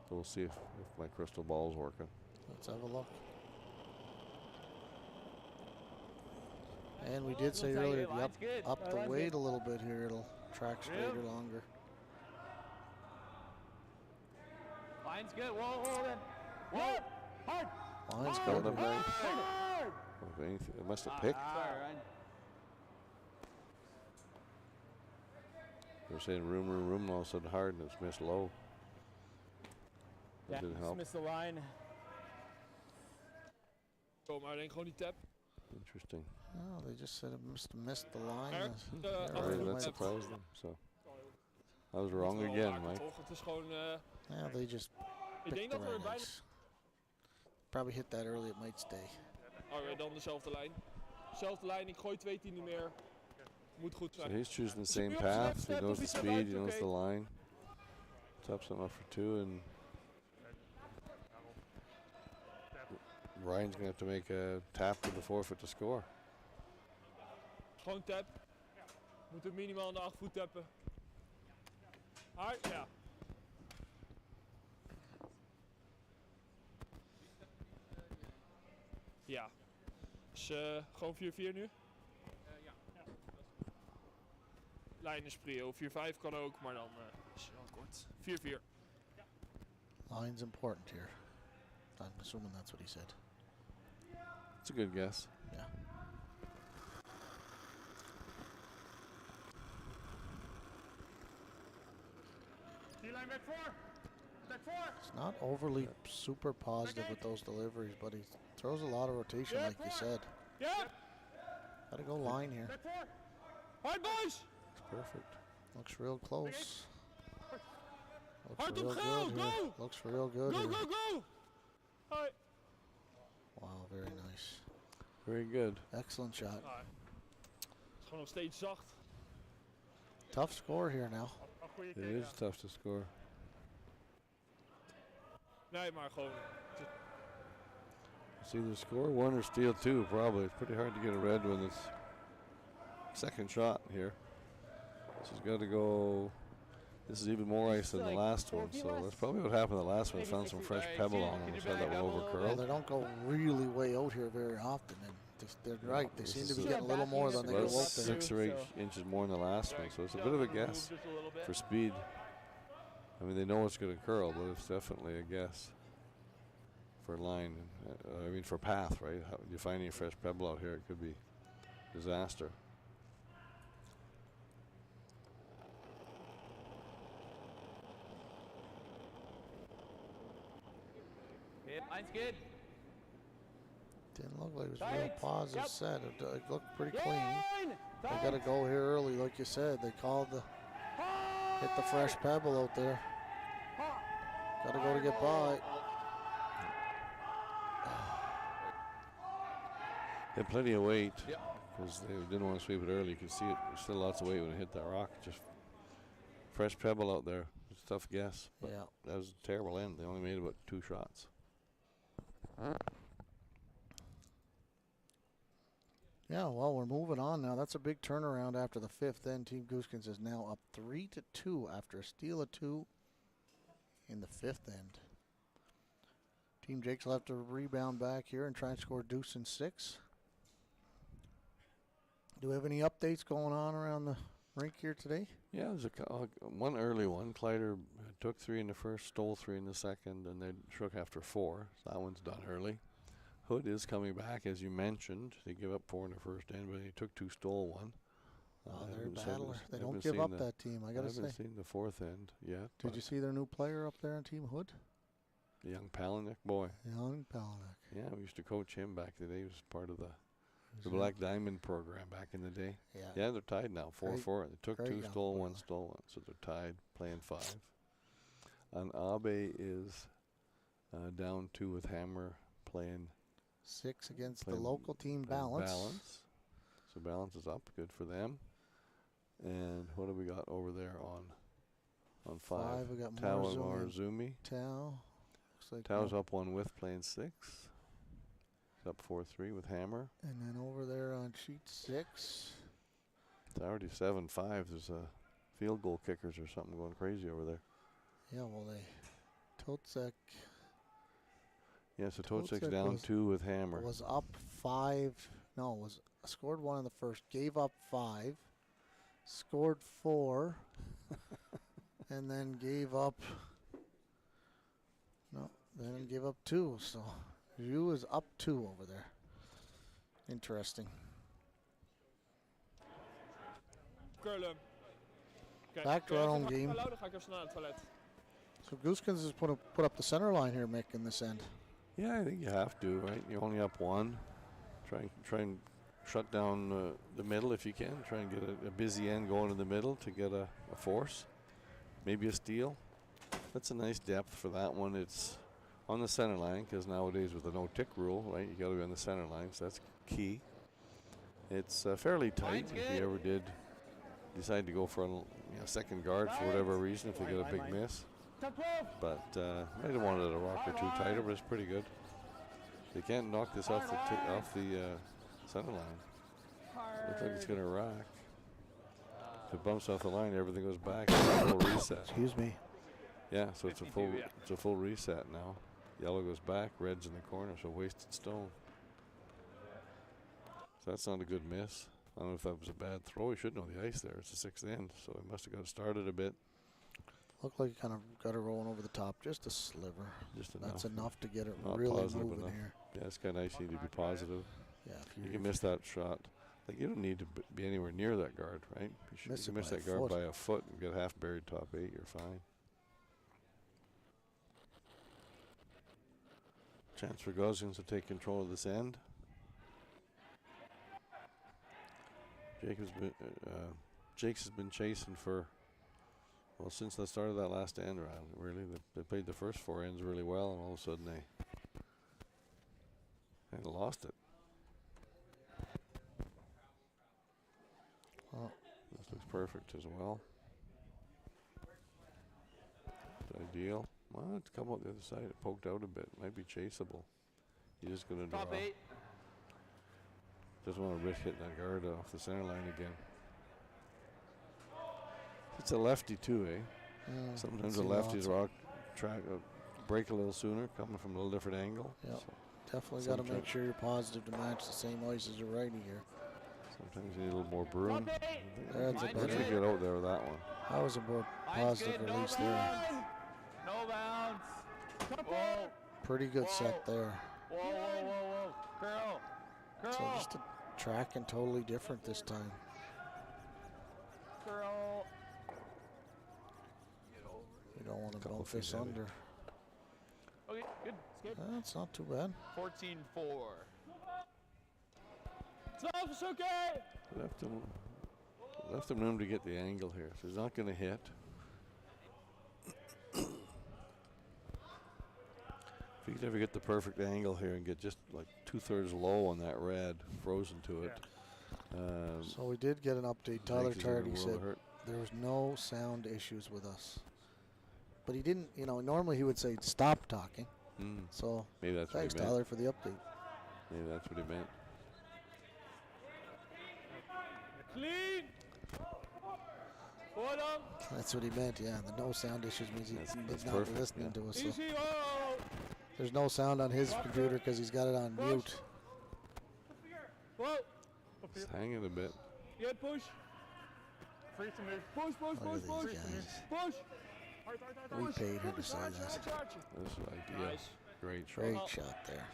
So we'll see if my crystal ball's working. Let's have a look. And we did say Looks like earlier, it. if you Line's good. up the Line's weight good. a little bit here, it'll track straighter longer. Line's good. Whoa, hold it. Whoa. Hard. Line's Hard. good. Hard. Hard. If anything, it must have picked. Sorry, Ryan. They were saying room, and all of a sudden hard, and it's missed low. That Yeah, didn't just help. missed the line. Kom maar, denk gewoon die tap. Interesting. Oh, they just said it must have missed the line. Maar, Yeah, af en Right, toe that tap. surprised them. So I was wrong Wel again, raken, Mike. Toch? Het is gewoon. Yeah, they just Ik denk picked the dat we er right bijna. ice. Probably hit that early, it might stay. Alright, dan dezelfde lijn. Dezelfde lijn, ik gooi 2 tienden meer. Moet goed So zijn. he's choosing the Is same it up, step, path. He step, knows of the iets naar speed. He buiten? knows the Oké. line. Taps him up for two, and Ryan's gonna have to make a tap to the forfeit to score. Gewoon tap. Moeten minimaal aan de 8 voet tappen. Hard, ja. Ja. Dus gewoon 4-4 nu? Ja. Lijn is prio. 4-5 kan ook, maar dan is het wel kort. 4-4. Line's important here. I'm assuming that's what he said. It's a good guess. Yeah. D-line back 4. Back 4. He's not overly super positive with those deliveries, but he throws a lot of rotation, like you said. Ja! Gotta go line here. Back 4. Hard, boys! It's perfect. Looks real close. Looks Hard real op, go, good here. go! Looks real good Go, here. go, go! Hoi. Wow, very nice. Very good. Excellent shot. Ah, het is gewoon nog steeds zacht. Tough score here now. Een goede It kick, is ja. tough to score. Nee, maar gewoon. It's either score one or steal two, probably. It's pretty hard to get a red when it's second shot here. She's got to go. This is even more ice than the last one, so that's probably what happened the last one. Found some fresh pebble on them, so that one over Well, curled. they don't go really way out here very often, and they're right. They This seem is to be a- getting a little more than they go About out there. 6 or 8 inches more than the last one, so it's a bit of a guess for speed. I mean, they know it's going to curl, but it's definitely a guess for line. I mean, for path, right? How, you find any fresh pebble out here, it could be disaster. Line's good. Didn't look like it was a real positive set. It looked pretty clean. They got to go here early, like you said. They called hit the fresh pebble out there. Got to go to get by. They had plenty of weight because they didn't want to sweep it early. You could see it. There's still lots of weight when it hit that rock. Just fresh pebble out there. It's a tough guess. But Yeah. that was a terrible end. They only made about 2 shots. Yeah, well, we're moving on now. That's a big turnaround after the 5th end. Team Gosgans is now up 3-2 after a steal of 2 in the 5th end. Team Jacques will have to rebound back here and try and score deuce and 6. Do we have any updates going on around the rink here today? Yeah, there's one early one. Kleider took 3 in the first, stole 3 in the second, and then shook after 4. So that one's done early. Hood is coming back, as you mentioned. They give up 4 in the first end, but he took 2, stole 1. They're a battler. They don't give up that team, I got to say. I haven't seen the 4th end yet. Did you see their new player up there on Team Hood? The young Palaniuk boy. Young Palaniuk. Yeah, we used to coach him back in the day. He was part of the Black Diamond program back in the day. Yeah, they're tied now, 4-4. They took 2, stole 1, stole 1. So they're tied, playing 5. And Abe is down 2 with Hammer, playing 6 against the local team, Balance. So Balance is up, good for them. And what have we got over there on 5? We got Tao and Marzumi. Marzumi. Tao. Looks like Tao's up 1 with, playing 6. He's up 4-3 with Hammer. And then over there on sheet 6. It's already 7-5. There's a field goal kickers or something going crazy over there. Yeah, well, Totzek. Yeah, so Totsek's down 2 with Hammer. Was up 5. No, scored 1 in the first. Gave up 5. Scored 4. And then gave up. No, then gave up 2. So Yu is up 2 over there. Interesting. Back to our own game. So Gosgans has put up the center line here, Mick, in this end. Yeah, I think you have to, right? You're only up 1. Try and shut down the middle if you can. Try and get a busy end going in the middle to get a force. Maybe a steal. That's a nice depth for that one. It's on the center line because nowadays with the no-tick rule, right, you got to be on the center line, so that's key. It's fairly tight if you ever did decide to go for a second guard for whatever reason if they get a big miss. But I didn't want it a rock or 2 tighter, but it's pretty good. They can't knock this off the center line. Looks like it's going to rack. If it bumps off the line, everything goes back. It's a full reset. Excuse me. Yeah, so it's a full reset now. Yellow goes back, red's in the corner, so wasted stone. So that's not a good miss. I don't know if that was a bad throw. He should know the ice there. It's the 6th end, so he must have got started a bit. Looked like he kind of got it rolling over the top, just a sliver. Just enough. That's enough to get it Not really positive moving enough. here. Yeah, it's kind of nice. You need to be positive. Yeah, You can miss that shot. Like, you don't need to be anywhere near that guard, right? You can miss that guard by a foot and get half buried top 8. You're fine. Chance for Gosgans to take control of this end. Jacques has been chasing for, well, since the start of that last end round. Really, they played the first 4 ends really well, and all of a sudden they lost it. Oh. This looks perfect as well. It's ideal. Well, it's come out the other side. It poked out a bit. Might be chaseable. He's just going to draw. Top 8. Doesn't want to risk hitting that guard off the center line again. It's a lefty too, eh? Yeah, Sometimes seen the lefties lots. break a little sooner, coming from a little different angle. Yeah. So Definitely got to make sometimes- sure you're positive to match the same ice as your righty here. sometimes you need a little more broom. That's a Let's better. get out there with that one. That was a more positive release there. No bounce. Whoa. Pretty good set there. Whoa, whoa, whoa, whoa. Girl. Girl. So just a tracking totally different this time. Girl. You don't want to Couple bump feet this heavy. under. Okay, good. It's good. That's not too bad. 14-4. It's okay. Left him room to get the angle here, so he's not going to hit. If he can ever get the perfect angle here and get just like 2/3 low on that red, frozen to it. So we did get an update. Tyler Jacques is in a Tardy world said of hurt. there was no sound issues with us. But he didn't, normally he would say stop talking. So Maybe that's thanks, what he meant. Tyler, for the update. Maybe that's what he meant. Clean. Hold on. That's what he meant, yeah. The no sound issues means That's he's not perfect, listening yeah. to us. So Easy. Oh. there's no sound on his computer because he's got it on mute. Whoa. He's hanging a bit. Yeah, push. Free to move. Push, push, Look push, at push. these guys. Push. We paid her to say that. This is ideal. Nice. Great shot. Great shot there.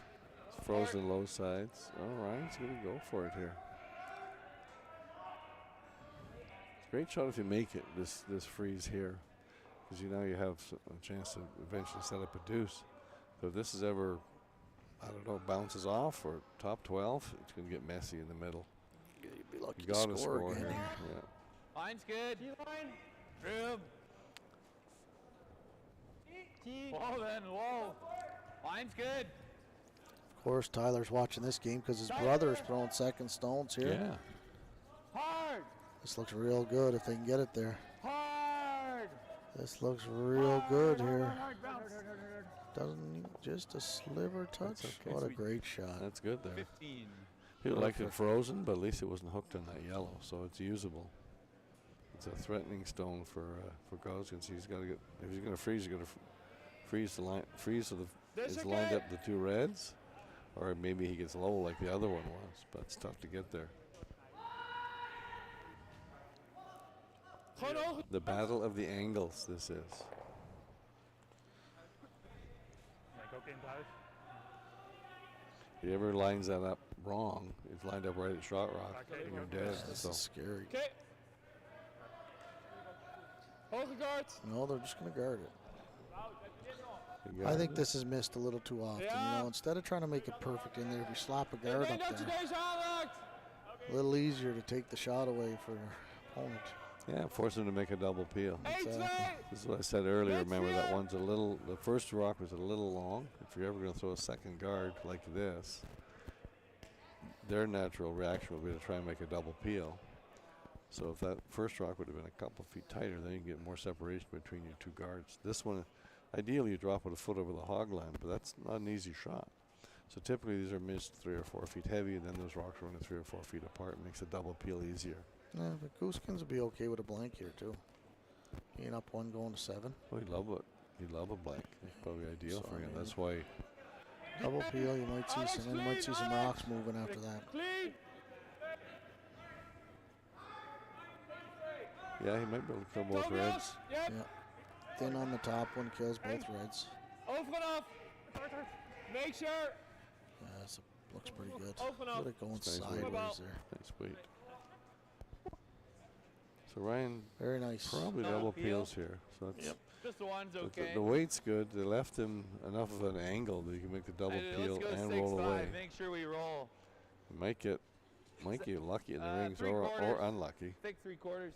It's frozen low sides. Oh, Ryan's going to go for it here. It's a great shot if you make it, this freeze here. Because you have a chance to eventually set up a deuce. So if this is ever, I don't know, bounces off or top 12, it's going to get messy in the middle. You'd be lucky You to got to score score again here. here. Yeah. Line's good. Room. Whoa, then. Whoa. Line's good. Of course, Tyler's watching this game because his brother is throwing second stones here. Yeah. Hard. This looks real good if they can get it there. Hard. This looks real good here. Hard bounce. Doesn't need just a sliver touch. okay. What a Sweet. great shot. That's good there. 15. People liked it Perfect. frozen, but at least it wasn't hooked on that yellow, so it's usable. It's a threatening stone for Gosgans. He's got to get. If he's going to freeze, he's going to freeze the line. Freeze so it's lined up the two reds, or maybe he gets low like the other one was. But it's tough to get there. The battle of the angles. This is. Like, ook in het huis. If he ever lines that up wrong, it's lined up right at shot rock, and you're dead. This So is scary. Okay. Hoge guard. No, they're just going to guard it. you I got think it. this is missed a little too often. Yeah. Instead of trying to make it perfect in there, if you slap a guard Nee, up dat je there, deze aanraakt. a little easier to take the shot away for your opponent. Yeah, force him to make a double peel. 1-2. This is what I said earlier. That's Remember that it. one's a little. The first rock was a little long. If you're ever going to throw a second guard like this, their natural reaction will be to try and make a double peel. So if that first rock would have been a couple feet tighter, then you can get more separation between your two guards. This one, ideally, you drop it a foot over the hog line, but that's not an easy shot. So typically, these are missed 3 or 4 feet heavy, and then those rocks are only 3 or 4 feet apart. It makes a double peel easier. Yeah, but Gosgans would be okay with a blank here too. Being up 1 going to 7. Well, he'd love it. He'd love a blank. It's probably ideal So, for him. I mean, That's why. Double peel, you might see some, and you might see some rocks moving after that. Clean. Yeah, he might be able to kill both Thomas. reds. Yep. Yeah. Thin on the top one kills both reds. Over and off. Make sure. Yeah, looks pretty good. Open up. Look at it going Nice sideways weight. there. Nice weight. So Ryan Very nice. probably Double double peel. peels here. So that's Just the one's but okay. the weight's good. They left him enough of an angle that you can make the double Hey, peel let's go and 6-5. roll away. Make sure we roll. You might get lucky in the rings three or quarters. unlucky. Thick 3/4.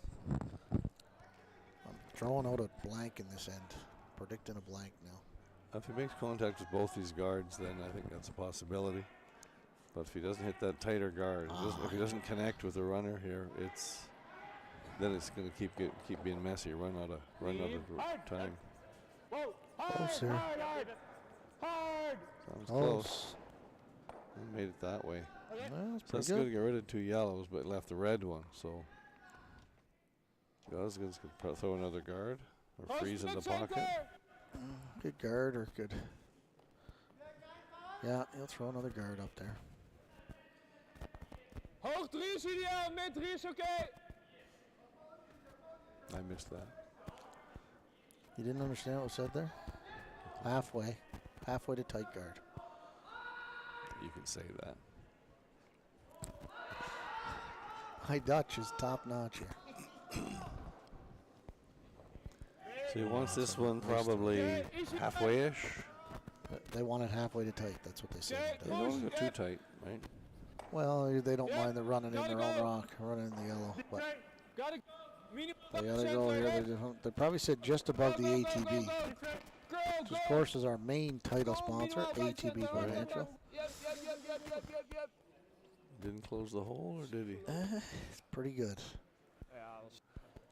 I'm throwing out a blank in this end. Predicting a blank now. If he makes contact with both these guards, then I think that's a possibility. But if he doesn't hit that tighter guard, if he doesn't connect with the runner here, then it's going to keep being messy. Run out of time. Whoa. Close here. Hard. Sounds Oh, close. He made it that way. Well, So that's good to get rid of 2 yellows, but left the red one. So Gosgans could throw another guard or freeze in the pocket. Good guard or good. Yeah, he'll throw another guard up there. Hoog 3 is ideaal, mid 3 is okay. I missed that. You didn't understand what was said there? Halfway. Halfway to tight guard. You can say that. My Dutch is top notch here. So he wants this one probably halfway-ish. They want it halfway to tight. That's what they say. They don't want to go too tight, right? Well, they don't mind the running in their own rock, running in the yellow. But they gotta go here. They probably sit just above the ATB. Which of course is our main title sponsor, ATB Financial. Didn't close the hole, or did he? It's pretty good.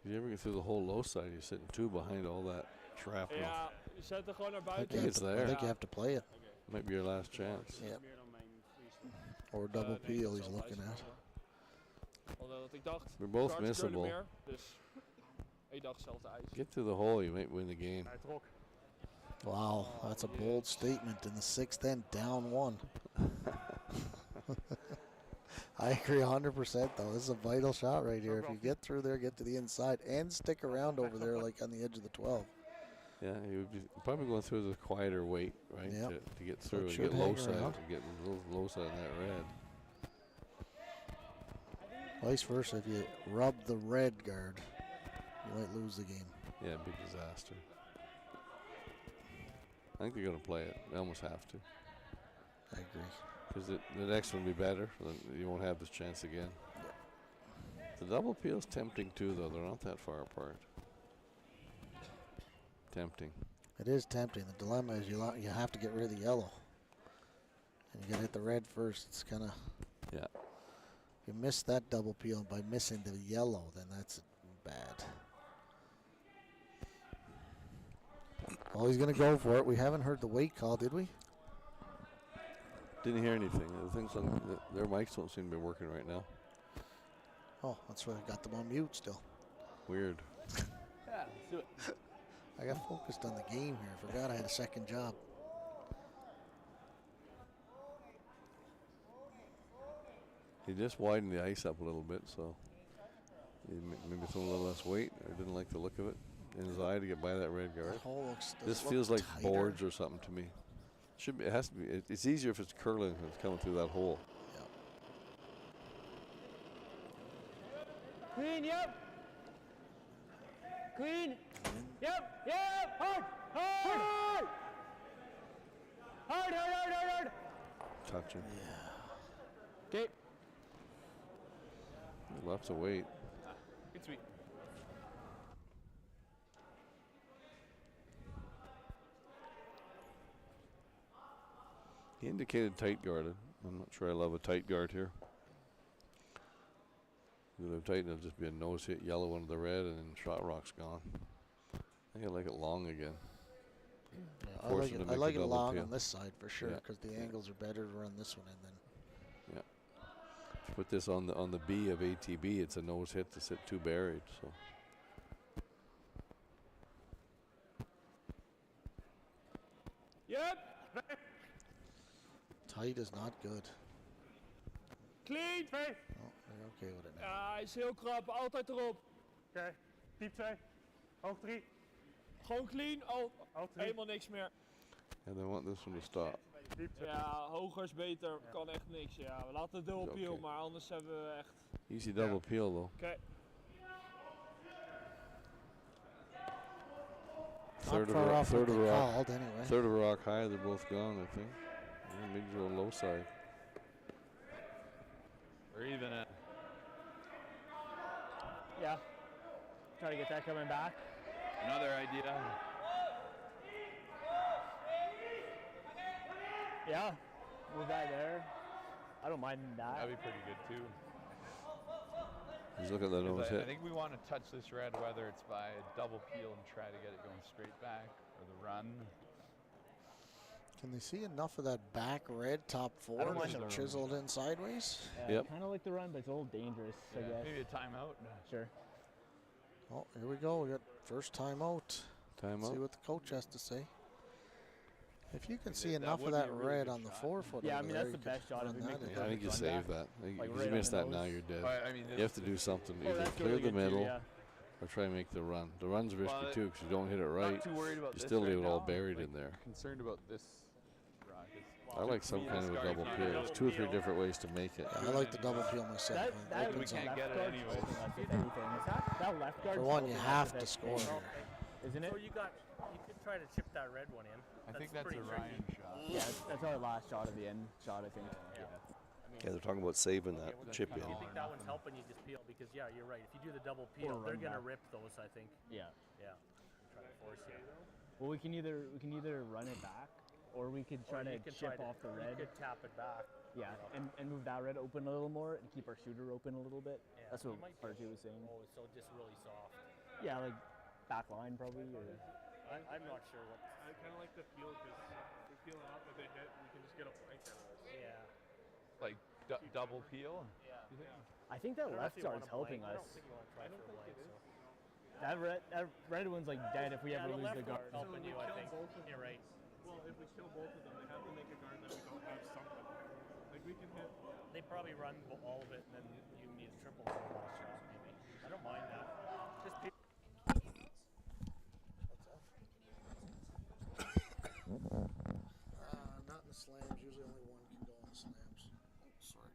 If you ever get through the whole low side, you're sitting 2 behind all that shrapnel. Ja, je zet er gewoon naar I buiten. It's there. think you have to play it. Might be your last chance. Yep. Or double peel he's looking at. Omdat ik dacht, We're both darts kunnen missable. meer, dus ik dacht zelfde ijs. Get through the hole, you might win the game. Hij trok. Wow, that's a bold statement in the 6th end, down 1. I agree 100% though. This is a vital shot right here. If you get through there, get to the inside, and stick around over there like on the edge of the 12. Yeah, he would be probably going through the quieter weight, right? Yep. To get through and should get low hang side, around. to get a little low side on that red. Vice versa, if you rub the red guard, you might lose the game. Yeah, big disaster. I think they're going to play it. They almost have to. I agree. Because the next one will be better. Then you won't have this chance again. The double peel's tempting too, though. They're not that far apart. Tempting. It is tempting. The dilemma is you have to get rid of the yellow. And you got to hit the red first. It's kind of... Yeah. You miss that double peel by missing the yellow, then that's bad. Well, he's going to go for it. We haven't heard the weight call, did we? Didn't hear anything. The things on their mics don't seem to be working right now. Oh, that's why I got them on mute still. Weird. Yeah, let's do it. I got focused on the game here. Forgot I had a second job. He just widened the ice up a little bit, so he maybe threw a little less weight, or didn't like the look of it in his eye to get by that red guard. That hole looks, This does look feels like tighter. boards or something to me. Should be. It has to be. It's easier if it's curling than it's coming through that hole. Clean, yep. Clean. Yep, yep. Hard, hard. Hard, hard, hard, hard, hard. Touching. Okay. Lots of weight. Good sweep. He indicated tight guarded. I'm not sure I love a tight guard here. If they're tight, it'll just be a nose hit, yellow into the red, and then shot rock's gone. I think I like it long again. Yeah, Force him to I make like a it double long peel. on this side for sure Yeah. because the angles are better to run this one in than. If you put this on the B of ATB, it's a nose hit to sit 2 buried. So Yep, Tight is not good. clean. 2. Oh, they're okay with it now. Ja, hij is heel krap, altijd erop. Oké. Diep 2. Hoog 3. Gewoon clean, oh, Hoog 3. helemaal niks meer. and they want this one to stop. Diep 2. Ja, hoger is beter, kan echt niks. Ja, we laten het dubbel Is peel, oké. maar anders hebben we echt... Easy double peel though. Oké. Not far off what third of they a rock, called anyway. third of a rock high. They're both gone, I think. Yeah, maybe go low side. Or even at Yeah. Try to get that coming back. another idea. Yeah. Move that there. I don't mind that. That'd be pretty good too. He's looking at the nose 'Cause I hit. think we want to touch this red, whether it's by a double peel and try to get it going straight back, or the run. Can they see enough of that back red top four don't mind the just run. chiseled in sideways? Yep. Kind of like the run, but it's a little dangerous, I guess. Maybe a timeout. Sure. Oh, here we go. We got first timeout. Timeout. See what the coach has to say. If you can see That enough of would be that a really red good on the shot. 4-foot, Yeah, I over mean, there, that's you the could best shot run if we that make in. the I think you Run save back. that. Like If right you on miss the that now, nose. you're dead. I mean, You have to do something. Oh, Either that's clear really the good too, middle yeah. or try and make the run. The run's risky Well, too because you don't hit it right. Not too worried about You this still right leave it all now. buried Like, in there. Concerned about this rock. I like some kind of a double peel. There's 2 or 3 different ways to make it. I like the double peel myself. It That opens we can't up. get it guard's anyways. helping us, if anything. That left guard. For one, you have to score here. Isn't it? So you could try to chip that red one in. I think that's pretty a tricky. Ryan shot. Yeah, that's our last shot of the end shot, I think. Yeah, they're talking about saving that chip in. I think that one's helping you just peel because you're right. If you do the double peel, Or they're run gonna back. rip those. I think. Yeah. Yeah. Try to force you. Well, we can either run it back, or we could try Or to you could chip try to- off the You red. could tap it back. Yeah, and move that red open a little more and keep our shooter open a little bit. Yeah, That's what you might R2 was saying. Oh, so just really soft. Yeah, like back line probably. Or I'm not sure what. I kind of like the feel because we're feeling up. If they hit, we can just get a blank out of this. Yeah. Like double peel. Yeah. I think that I don't know left if you want guard's a helping blank. I us. don't think you want to try for a blank. So. That red one's like dead if we ever the lose left the guard. one's helping you. I kill think. both of You're right. Well, if we kill both of them, they have to make a guard that we don't have something. Like we can hit. They probably run all of it, and then you need a triple for the last shot, maybe. I don't mind that. Just Not in the slams. Usually only one can go in the slams. Oh, sorry.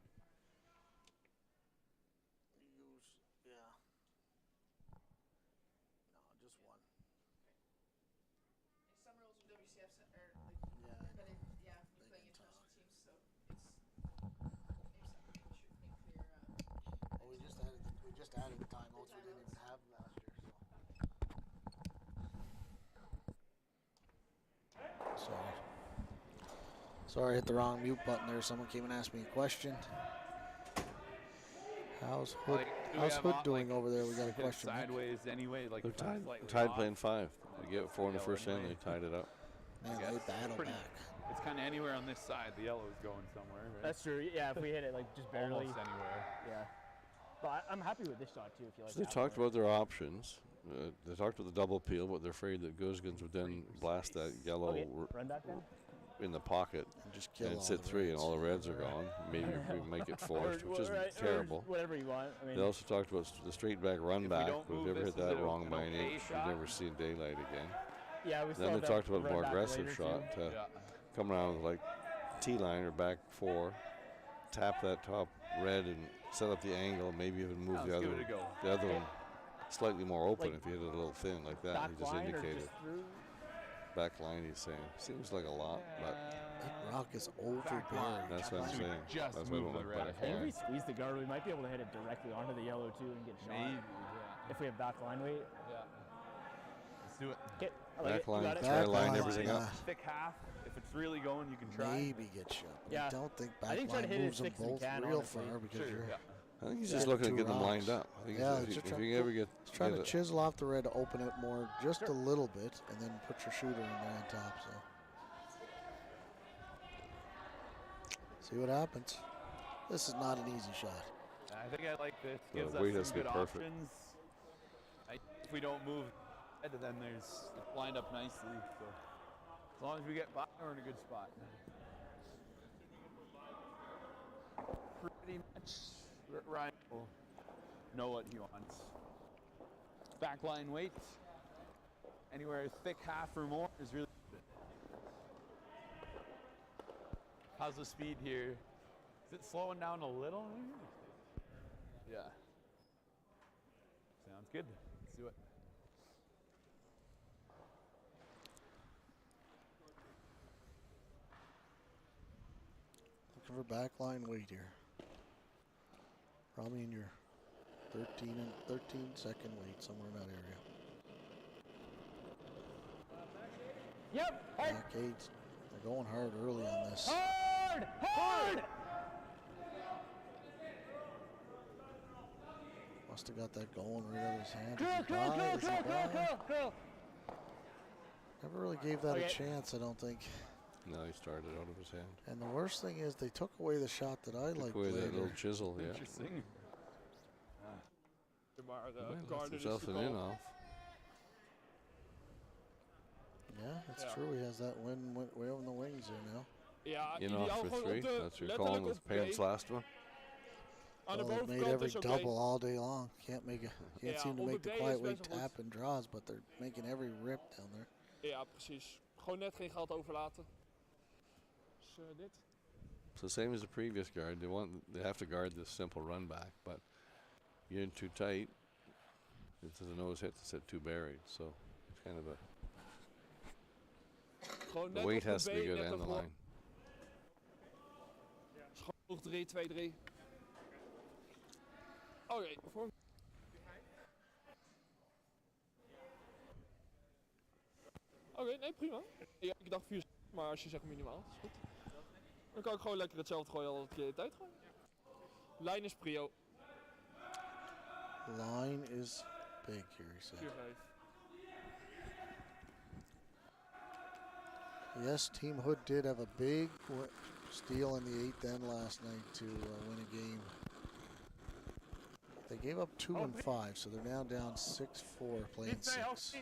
Yeah. No, just one. Some rules with WCF are like, Yeah, but it, yeah, you're playing international teams, so it's maybe something we should make clear. Well, we just added the timeouts. We didn't even have them last year. So. Sorry, I hit the wrong mute button there. Someone came and asked me a question. How's Hood, Like, do we how's have Hood op- doing like, over there? We got a hit question. Nick. sideways anyway. Like They're tied, slightly tied off. playing 5. They get 4 in the Yellow first end. anyway. They tied it up. Man, guess. they battle Pretty- back. It's kind of anywhere on this side. The yellow's going somewhere. Right? That's true. Yeah, if we hit it like just barely. Almost anywhere. Yeah. But I'm happy with this shot too. If you like. So they that talked more. about their options. They talked about the double peel, but they're afraid that Gosgans would then blast that yellow Okay, run back then. in the pocket Just kill and all sit the 3, and reds. all the reds are gone. Maybe we make it forced, which isn't or terrible. whatever you want. I mean, They also talked about the straight back run If we back. don't We've move never this, hit is that it wrong an by an okay inch. shot? We've never seen daylight again. yeah, we still Then have they that talked about run more back aggressive later, shot too. to Yeah. come around with like T-line or back 4, tap that top red and set up the angle. Maybe even move Let's the give other it a go. the other one slightly more open Like if you hit it a little thin like that. Back He just line or indicated just through. back line. He's saying seems like a lot, but That rock is overbearing. that's what I'm Should we saying. just That's why I move went the with red back ahead? If line. we squeeze the guard, we might be able to hit it directly onto the yellow too and get shot. Maybe. Yeah. If we have back line weight. Yeah. Let's do it. Okay, I like Back it. You line, got it. try to line line, everything up. Thick half. If it's really going, you can try. Maybe get shot. Yeah. I don't think I back think try to line hit it moves them as thick as we both can, real honestly. far because Sure. you're Yeah. I think he's Yeah, just looking two to get them lined rocks. up. I think Yeah, if just you try- ever get trying get to it- chisel off the red to open it more, just a little bit, and then put your shooter in there on top. So see what happens. This is not an easy shot. I think I like this. The Gives weight us has some to be good perfect. options. If we don't move, then there's it's lined up nicely. So as long as we get by, we're in a good spot. Pretty much, Ryan will know what he wants. Backline weight, anywhere thick half or more is really good. How's the speed here? Is it slowing down a little? Yeah. Sounds good. Let's do it. Looking for backline weight here. Probably in your 13 second weight, somewhere in that area. Yep. Hard. Back 8. They're going hard early on this. Hard. Hard. Must have got that going right out of his hand. Curl, Is he curl, by? curl, Is he curl, curl, by? curl, curl. Never really gave that Okay. a chance, I don't think. No, he started out of his hand. And the worst thing is they took away the shot that I Took liked away that later. little chisel, yeah. Interesting. Maar de Well, left guarder is himself an in gekomen. off. Yeah, it's Yeah. true. He has that win way over the wings there now. Ja, In ideaal off for gewoon 3. op de, That's your call letterlijk with op Pam's B. last one. Aan de Well, they've made bovenkant every is oké. double all day long. Can't Ja, seem to op make de the B quiet is way best wel tap goed. and draws, but they're making every rip down there. Ja, precies. Gewoon net geen geld overlaten. Dus dit. So same as the previous guard. They have to guard this simple run back, but you're in too tight. It's a nose hit to set too buried, so it's kind of a. Gewoon The net weight op has de to be B, good net and the ervoor. line. Schoog 3, 2, 3. Oké, voor. Oké, nee, prima. Ja, ik dacht 4, maar als je zegt minimaal, is goed. Dan kan ik gewoon lekker hetzelfde gooien als ik de hele tijd gooi. Lijn is prio. Line is big here, he said. 4-5. Yes, Team Hood did have a big steal in the 8th end last night to win a game. They gave up 2 and 5, so they're now down 6-4, playing 6.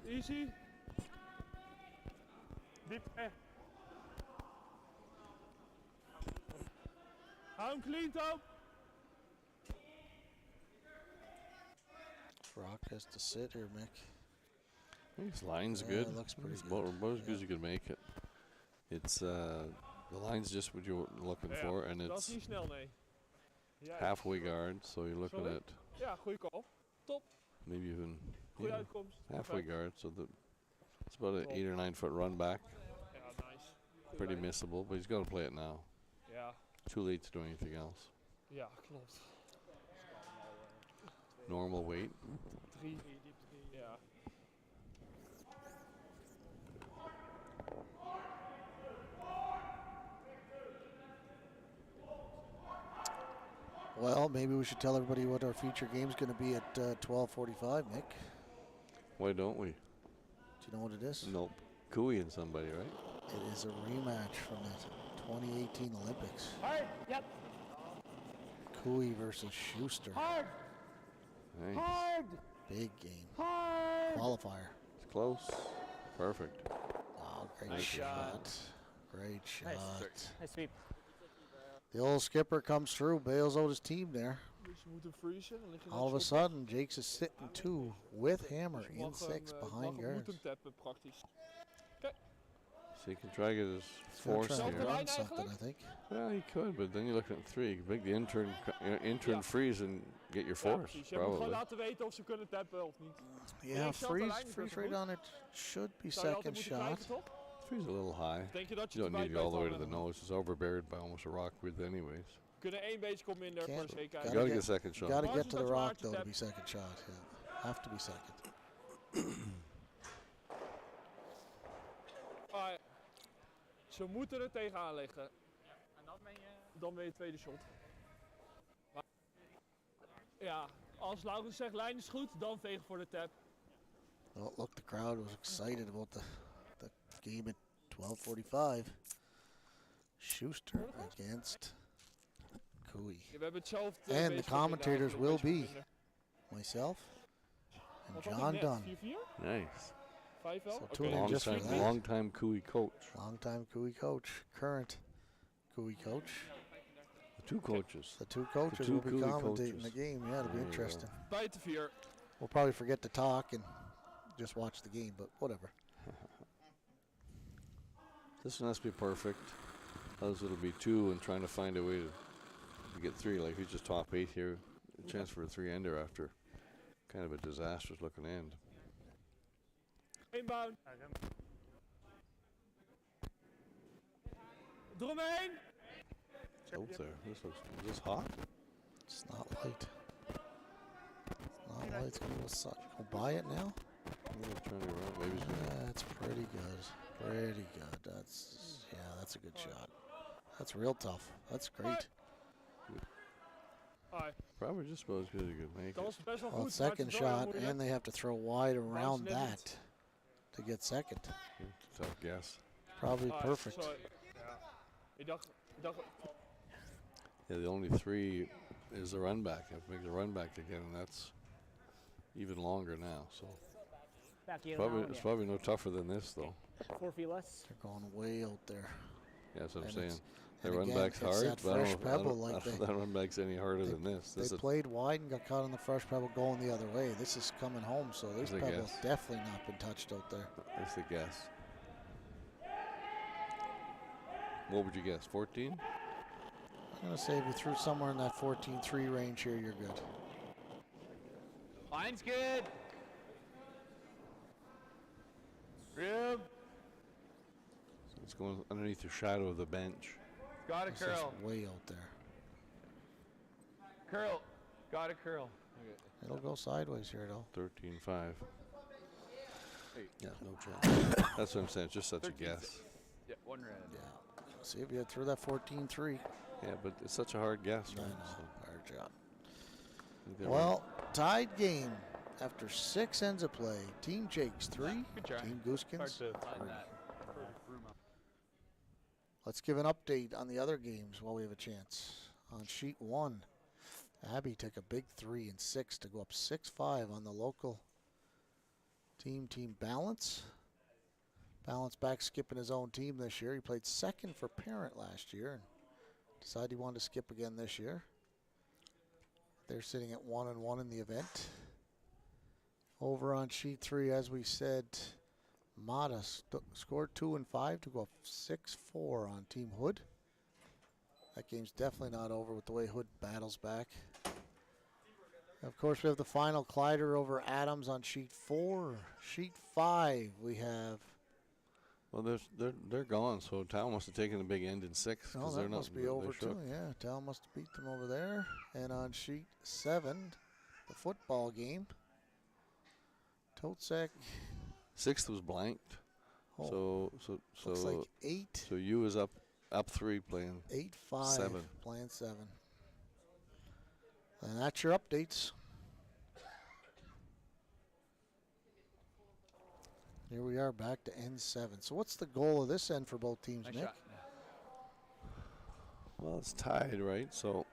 Easy. Diep. Hou hem clean, Tom. Rock has to sit here, Mick. His line's Yeah, good. it looks pretty It's good. about as good as you could make it. It's the line's just what you're looking Ja, for, and dat is it's niet snel, nee. Ja, halfway guard, so you're looking Sorry? at Ja, goede call. Top. maybe even Goede uitkomst. halfway Perfect. guard. So it's about an Top. 8 or 9 foot run back. Ja, nice. Goeie Pretty lijn. missable, but he's got to play it now. Ja, Too late to do anything else. ja, klopt. Normal weight. 3. Ja. Well, maybe we should tell everybody what our feature game's going to be at 12:45, Mick. Why don't we? Do you know what it is? Nope. Cooey and somebody, right? It is a rematch from the 2018 Olympics. Hard. Yep. Cooey versus Schuster. Hard. Nice. Hard. Big game. Hard. Qualifier. It's close. Perfect. Oh, great Nice shot. Great shot. Nice sweep. The old skipper comes through, bails out his team there. Dus je moet hem freezen. Dan lig je net All of a zo op. sudden, Jakes is sitting 2 with hammer Dus je in mag 6 hem, behind moet guards. hem tappen, praktisch. So he can try to get his He's gonna force try Zelfde to here. lijn run something, I eigenlijk? think. Well, he could, but then you're looking at 3. You make the intern Ja. freeze and get your Ja, force, precies. Je moet gewoon probably. laten weten of ze kunnen tappen of niet. Yeah, ik zelf de lijn is freeze best wel rate goed. on it should be Zou je altijd second moeten shot. krijgen, toch? Freeze a little high. Denk je dat je You don't erbij need to go all the way to blijft the hangen? nose. It's overburied by almost a rock width anyways. We kunnen 1 beetje komt minder voor de Can't- zekerheid. You Gotta gotta get- get a second shot. Got to Maar get als to je the dat rock zwaartje though to be tapt. second shot. Yeah, have to be second. Ah, ze moeten er tegenaan leggen. Dan ben je tweede shot. Maar, ja, als Laurens zegt lijn is goed, dan vegen voor de tap. Well, look, the crowd was excited about the game at 12:45. Schuster against Cooey. Ja, we hebben hetzelfde. And the baseball commentators gedaan, will baseball be minder. Myself and Wat had ik John net? Dunn, 4-4? Nice. 5 wel? So Oké. tune in Long just for time, that. long time Cooey coach. longtime Cooey coach, current Cooey coach. The two coaches. The two coaches two will be Cooey commentating coaches. the game. Yeah, it'll be There you go. interesting. Bij te 4. We'll probably forget to talk and just watch the game, but whatever. This one has to be perfect. Others it'll be 2 and trying to find a way to get 3. Like if you just top 8 here, a chance for a 3-ender after kind of a disastrous looking end. Inbound. Eromheen. Out there. This looks. Is this hot? It's not light. It's not light. It's gonna go by it now. Yeah, trying to run. Maybe it's gonna. That's pretty good. Pretty good. That's a good shot. That's real tough. That's great. Alright, Probably just about as good as you could make dat it. was best wel Well, goed. maar het second is wel heel shot, moeilijk. and they have to throw wide around net niet. that to get second. Tough guess. Probably perfect. Sorry. Ja. Ik dacht, Yeah, the only 3 is the run back. You have to make the run back again, and that's even longer now. So Back in it's probably no tougher than this, though. 4 feet less. They're going way out there. Yeah, that's what I'm And saying. it's- The and run again, back's it's hard, that but I fresh don't know pebble, if like that run back's any harder than this. They This is played wide and got caught on the fresh pebble going the other way. This is coming home, so this That's a pebble's guess. definitely not been touched out there. that's the guess. What would you guess? 14? I'm going to say if you threw somewhere in that 14-3 range here, you're good. Line's good. Rube. So it's going underneath the shadow of the bench. Got a This is curl. way out there. Curl. Got a curl. It'll go sideways here, though. 13-5. Yeah, no chance. That's what I'm saying. It's just such a 13-6. guess. Yeah, 1 red. Yeah. See if you had threw that 14-3. Yeah, but it's such a hard guess. I Right? know. So Hard shot. you got Well, tied game after 6 ends of play. Team Jakes 3, Good try. Team Hard Gosgans to 3. find that perfect room up. Let's give an update on the other games while we have a chance. On sheet 1, Abby took a big 3 and 6 to go up 6-5 on the local team Balance. Balance back skipping his own team this year. He played second for Parent last year and decided he wanted to skip again this year. They're sitting at 1-1 in the event. Over on sheet 3, as we said, Mata scored 2 and 5 to go up 6-4 on Team Hood. That game's definitely not over with the way Hood battles back. Of course, we have the final Clyder over Adams on sheet 4. Sheet 5, we have. Well, they're gone, so Town must have taken a big end in 6. Oh, they're that not, must be they're over shook. too. Yeah, Tal must have beat them over there. And on sheet 7, the football game. Totsek. 6th was blanked. Oh, So looks like 8. So you is up 3 playing 8-5. 7. Playing 7. And that's your updates. Here we are back to N7. So what's the goal of this end for both teams, Nice Nick? shot. Well, it's tied, right? So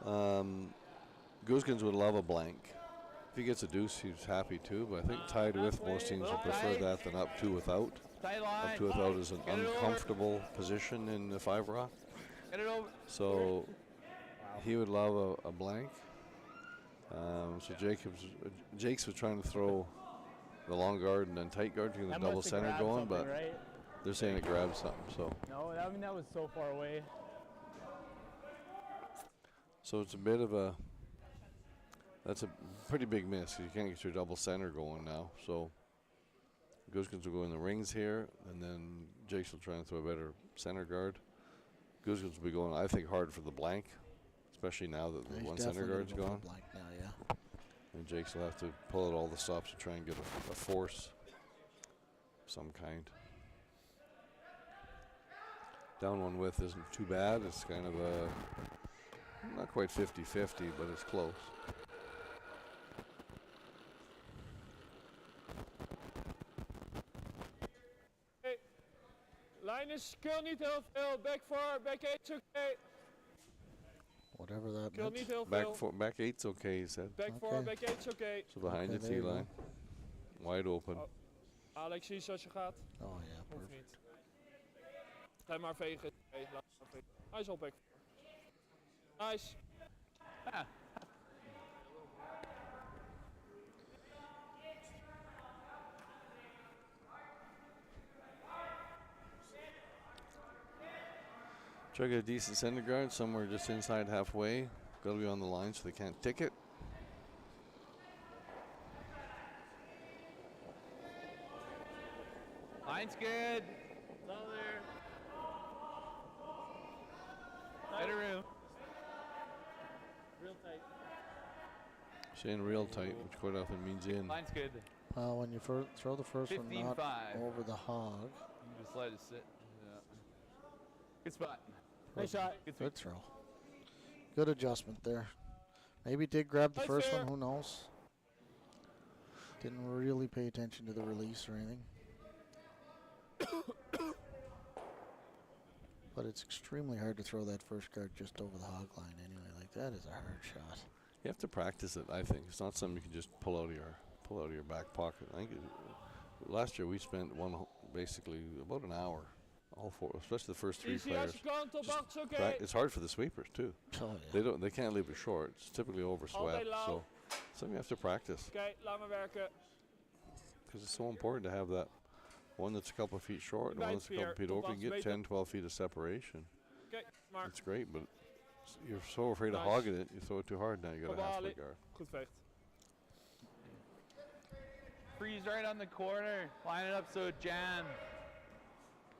Gosgans would love a blank. If he gets a deuce, he's happy too. But I think tied with, most teams would prefer that than up 2 without. Tight line. Up 2 without is an Get it over. uncomfortable position in the 5 rock. Get it over. So he would love a blank. So Jakes was trying to throw the long guard and then tight guard to get the That double must have center grabbed going, something, but right? they're saying it grabbed something. So No, I mean that was so far away. it's a bit of a. That's a pretty big miss. You can't get your double center going now. So Gosgans will go in the rings here, and then Jakes will try and throw a better center guard. Gosgans will be going, I think, hard for the blank, especially now that the He's one center definitely guard's gonna go gone. for blank now, yeah. And Jakes will have to pull out all the stops to try and get a force of some kind. Down one width isn't too bad. It's kind of a, not quite 50-50, but it's close. Lijn is curl niet heel veel. Back 4, back 8 is oké. Whatever that Curl meant. niet heel veel. Back 8's okay, he said. Back 4, Okay. back 8 is oké. So behind Okay, the there you T-line. Wide open. Oh. Alex, zie je zoals je gaat? Oh, yeah, Hoeft perfect. niet. Ga je maar vegen. Nee, laat maar vegen. Hij is al back 4. Nice. Try to get a decent center guard somewhere just inside halfway. Got to be on the line so they can't tick it. Line's good. It's all there. Better room. Real tight. Saying real tight, which quite often means in. Line's good. When you throw the first one not 15-5. over the hog. You just let it sit. Yeah. Good spot. Nice shot. Good throw. Good adjustment there. Maybe did grab the Nice first there. one, who knows? Didn't really pay attention to the release or anything. But it's extremely hard to throw that first guard just over the hog line anyway. Like, that is a hard shot. You have to practice it, I think. It's not something you can just pull out of your back pocket. I think last year we spent basically about an hour, all four, especially the first three players. It's hard for the sweepers too. Oh, yeah. They can't leave it short. It's typically overswept, so something you have to practice. Because it's so important to have that one that's a couple of feet short and one that's a couple of feet over. You get 10, 12 feet of separation. It's great, but you're so afraid of hogging it, you throw it too hard, now you got a halfway guard. Goed vecht. Freeze right on the corner. Line it up so it jams.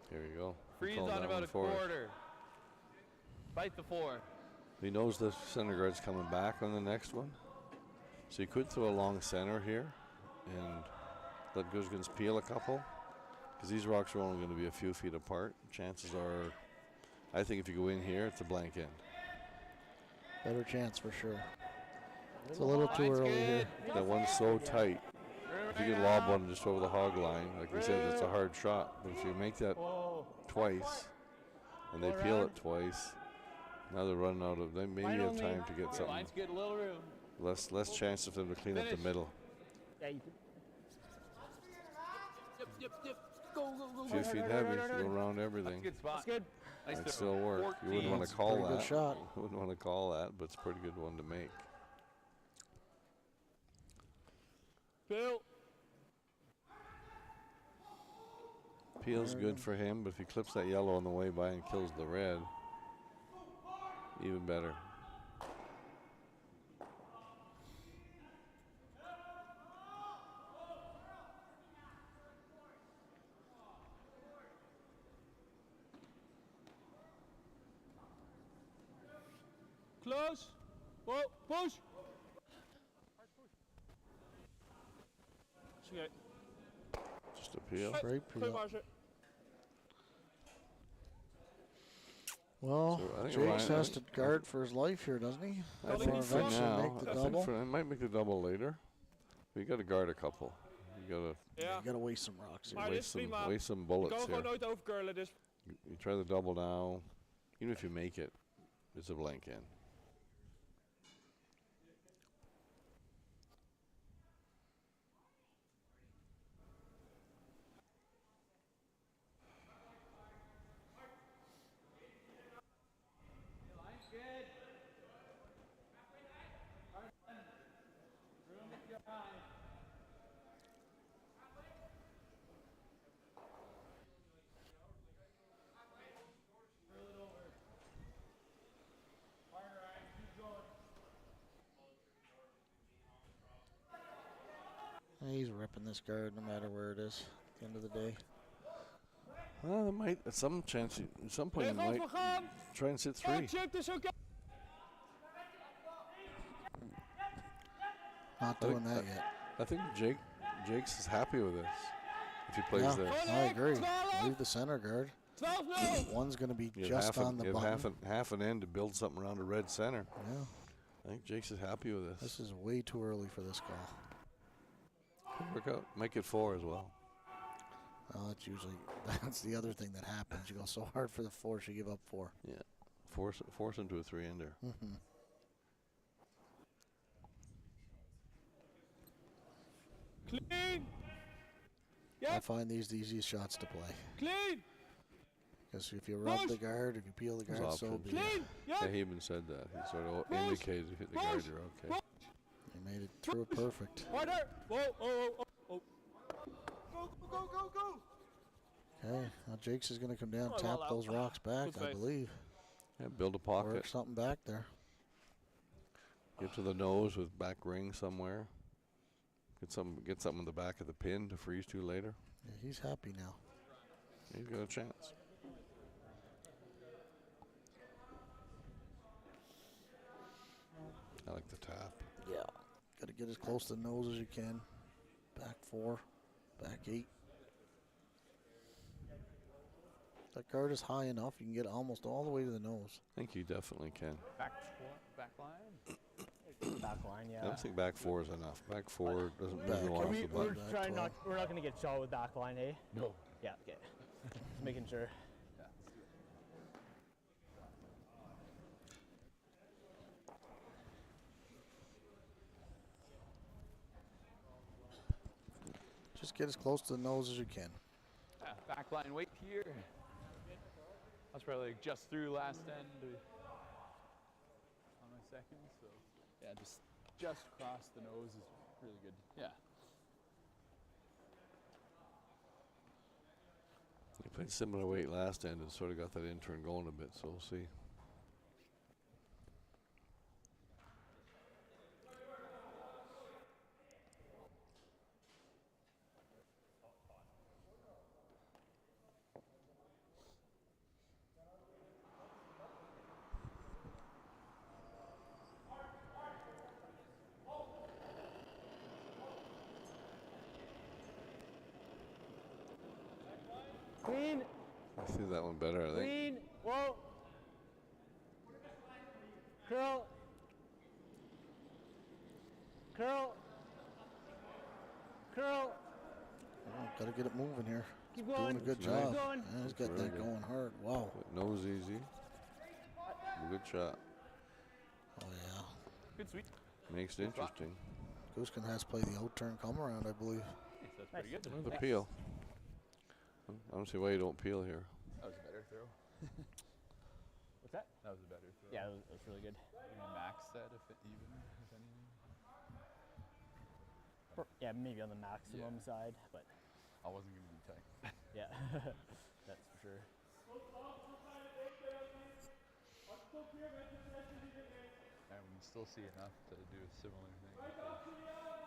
Here you go. Freeze on about a quarter. Bite the 4. He knows the center guard's coming back on the next one. So you could throw a long center here and let Gosgans peel a couple. Because these rocks are only going to be a few feet apart. Chances are, I think if you go in here, it's a blank end. Better chance for sure. It's a little too early here. That one's so tight. If you could lob one just over the hog line, like we said, it's a hard shot. But if you make that twice, and they peel it twice, now they're running out of. They maybe have time to get something. Less chance for them to clean up the middle. A few feet heavy, go around everything. That's good. Might still work. You wouldn't want to call that. Good shot. You wouldn't want to call that, but it's a pretty good one to make. Bill. Peel's good for him, but if he clips that yellow on the way by and kills the red, even better. Close. Whoa, push. Okay. Just a peel. Great Goeie peel. marge. Well, So I think Jacques Ryan- has to guard for his life here, doesn't he? I Kan think ik niet for vangen? now, Make the I think double? for, it might make the double later. But you got to guard a couple. You got Ja. You gotta waste some rocks to here. Maar dit is waste some prima. waste some Ik bullets kan gewoon here. nooit overcurlen, dus You try the double now. Even if you make it, it's a blank end. He's ripping this guard no matter where it is at the end of the day. Well, there might at some chance. At some point, you Leg might overgaan. try and sit three. Check, het is oké. Not doing that yet. I think Jake's is happy with this. If he plays Yeah, this, I agree. Leave the center guard. 12-0. One's going to be you have just on the you have button. half an end to build something around a red center. Yeah, I think Jake's is happy with this. this is way too early for this call. Could work out. Make it 4 as well. Well, that's the other thing that happens. You go so hard for the 4, you give up 4. Yeah, force him to a 3-ender. Mm-hmm. Clean. I Yep. find these the easiest shots to play. Clean. Because if you rub the guard, if you peel the There's guard, so options. be it. Clean. Yeah, Yep. he even said that. He sort of Push. indicated if you hit the guard, you're okay. He made it through it perfect. Harder. Whoa, oh. Go, go, go, go. Okay, now Jacques is going to come down, Oh, tap well, those rocks back, good I face. believe. Yeah, build a pocket. Work something back there. Get to the nose with back ring somewhere. Get something in the back of the pin to freeze to later. Yeah, he's happy now. He's got a chance. I like the tap. Yeah. Got to get as close to the nose as you can. Back 4, back 8. That guard is high enough, you can get almost all the way to the nose. I think you definitely can. Back line. Back line, I yeah. don't think back 4 is enough. Back 4 doesn't Back move can off we- the we're button. back We're 12. not going to get shot with back line, eh? No. Yeah, okay. Just making sure. Yeah, let's do it. Just get as close to the nose as you can. Yeah, back line weight here. That's probably like just through last end on my second. So yeah, just across the nose is really good. Yeah. He played similar weight last end and sort of got that intern going a bit, so we'll see. Clean. I see that one better, I think. Clean. Whoa. Curl. Curl. Curl. Got to get it moving here. Keep Doing going. a good Keep job. going. Yeah, he's got Really that good. going hard. Wow. Nose easy. Good shot. Oh, yeah. Good sweep. Makes it interesting. Gosgans has played the out-turn come around, I believe. Nice, that's pretty good. With the peel. I don't see why you don't peel here. That was a better throw. What's that? That was a better throw. Yeah, it was really good. Maybe max that if anything. Yeah, maybe on the maximum side, but I wasn't gonna be tight. yeah, that's for sure. And we can still see enough to do a similar thing.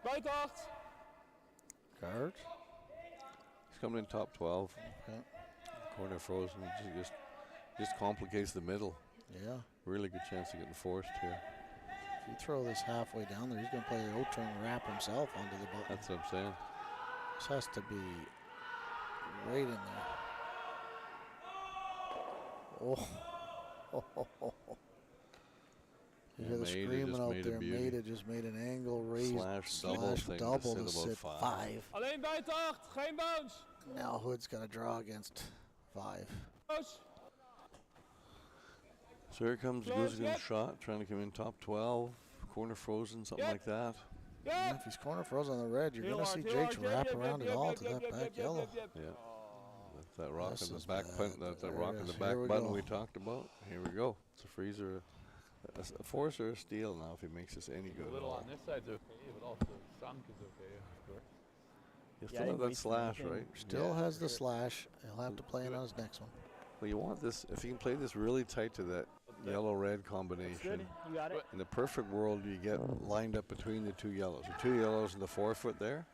Buitenacht. Guard. He's coming in top 12. Okay. Corner frozen. Just complicates the middle. Yeah. Really good chance of getting forced here. If you throw this halfway down there, he's going to play an out-turn wrap himself onto the button. That's what I'm saying. This has to be right in there. Oh. You hear the Maida screaming just out made a there. beauty. Maida just made an angle raise Slash double thing to to sit sit about 5. Alleen buitenacht, geen bounce. Now Hood's got to draw against 5. Bounce. So here comes Close, Gosgans' yep. shot, trying to come in top 12. Corner frozen, something Yep. like that. And if he's corner frozen on the red, you're Heel going to hard, see heel hard, Jacques yep, wrap yep, around yep, it all yep, to yep, that yep, back yep, yellow. yep, yep. Yeah. That's that rock This in the is back bad. punt, that There rock it in the is. back Here we button go. we talked about. Here we go. It's a freezer. A force or a steal now if he makes this any good. A little on this side's okay, but also sunk is okay, of course. You Yeah, still have he that slash, can- right? Still has the slash. He'll have to play it on his next one. Well, you want this, if you can play this really tight to that yellow-red combination. Good, you got it. In the perfect world, you get lined up between the two yellows. The two yellows and the forefoot there.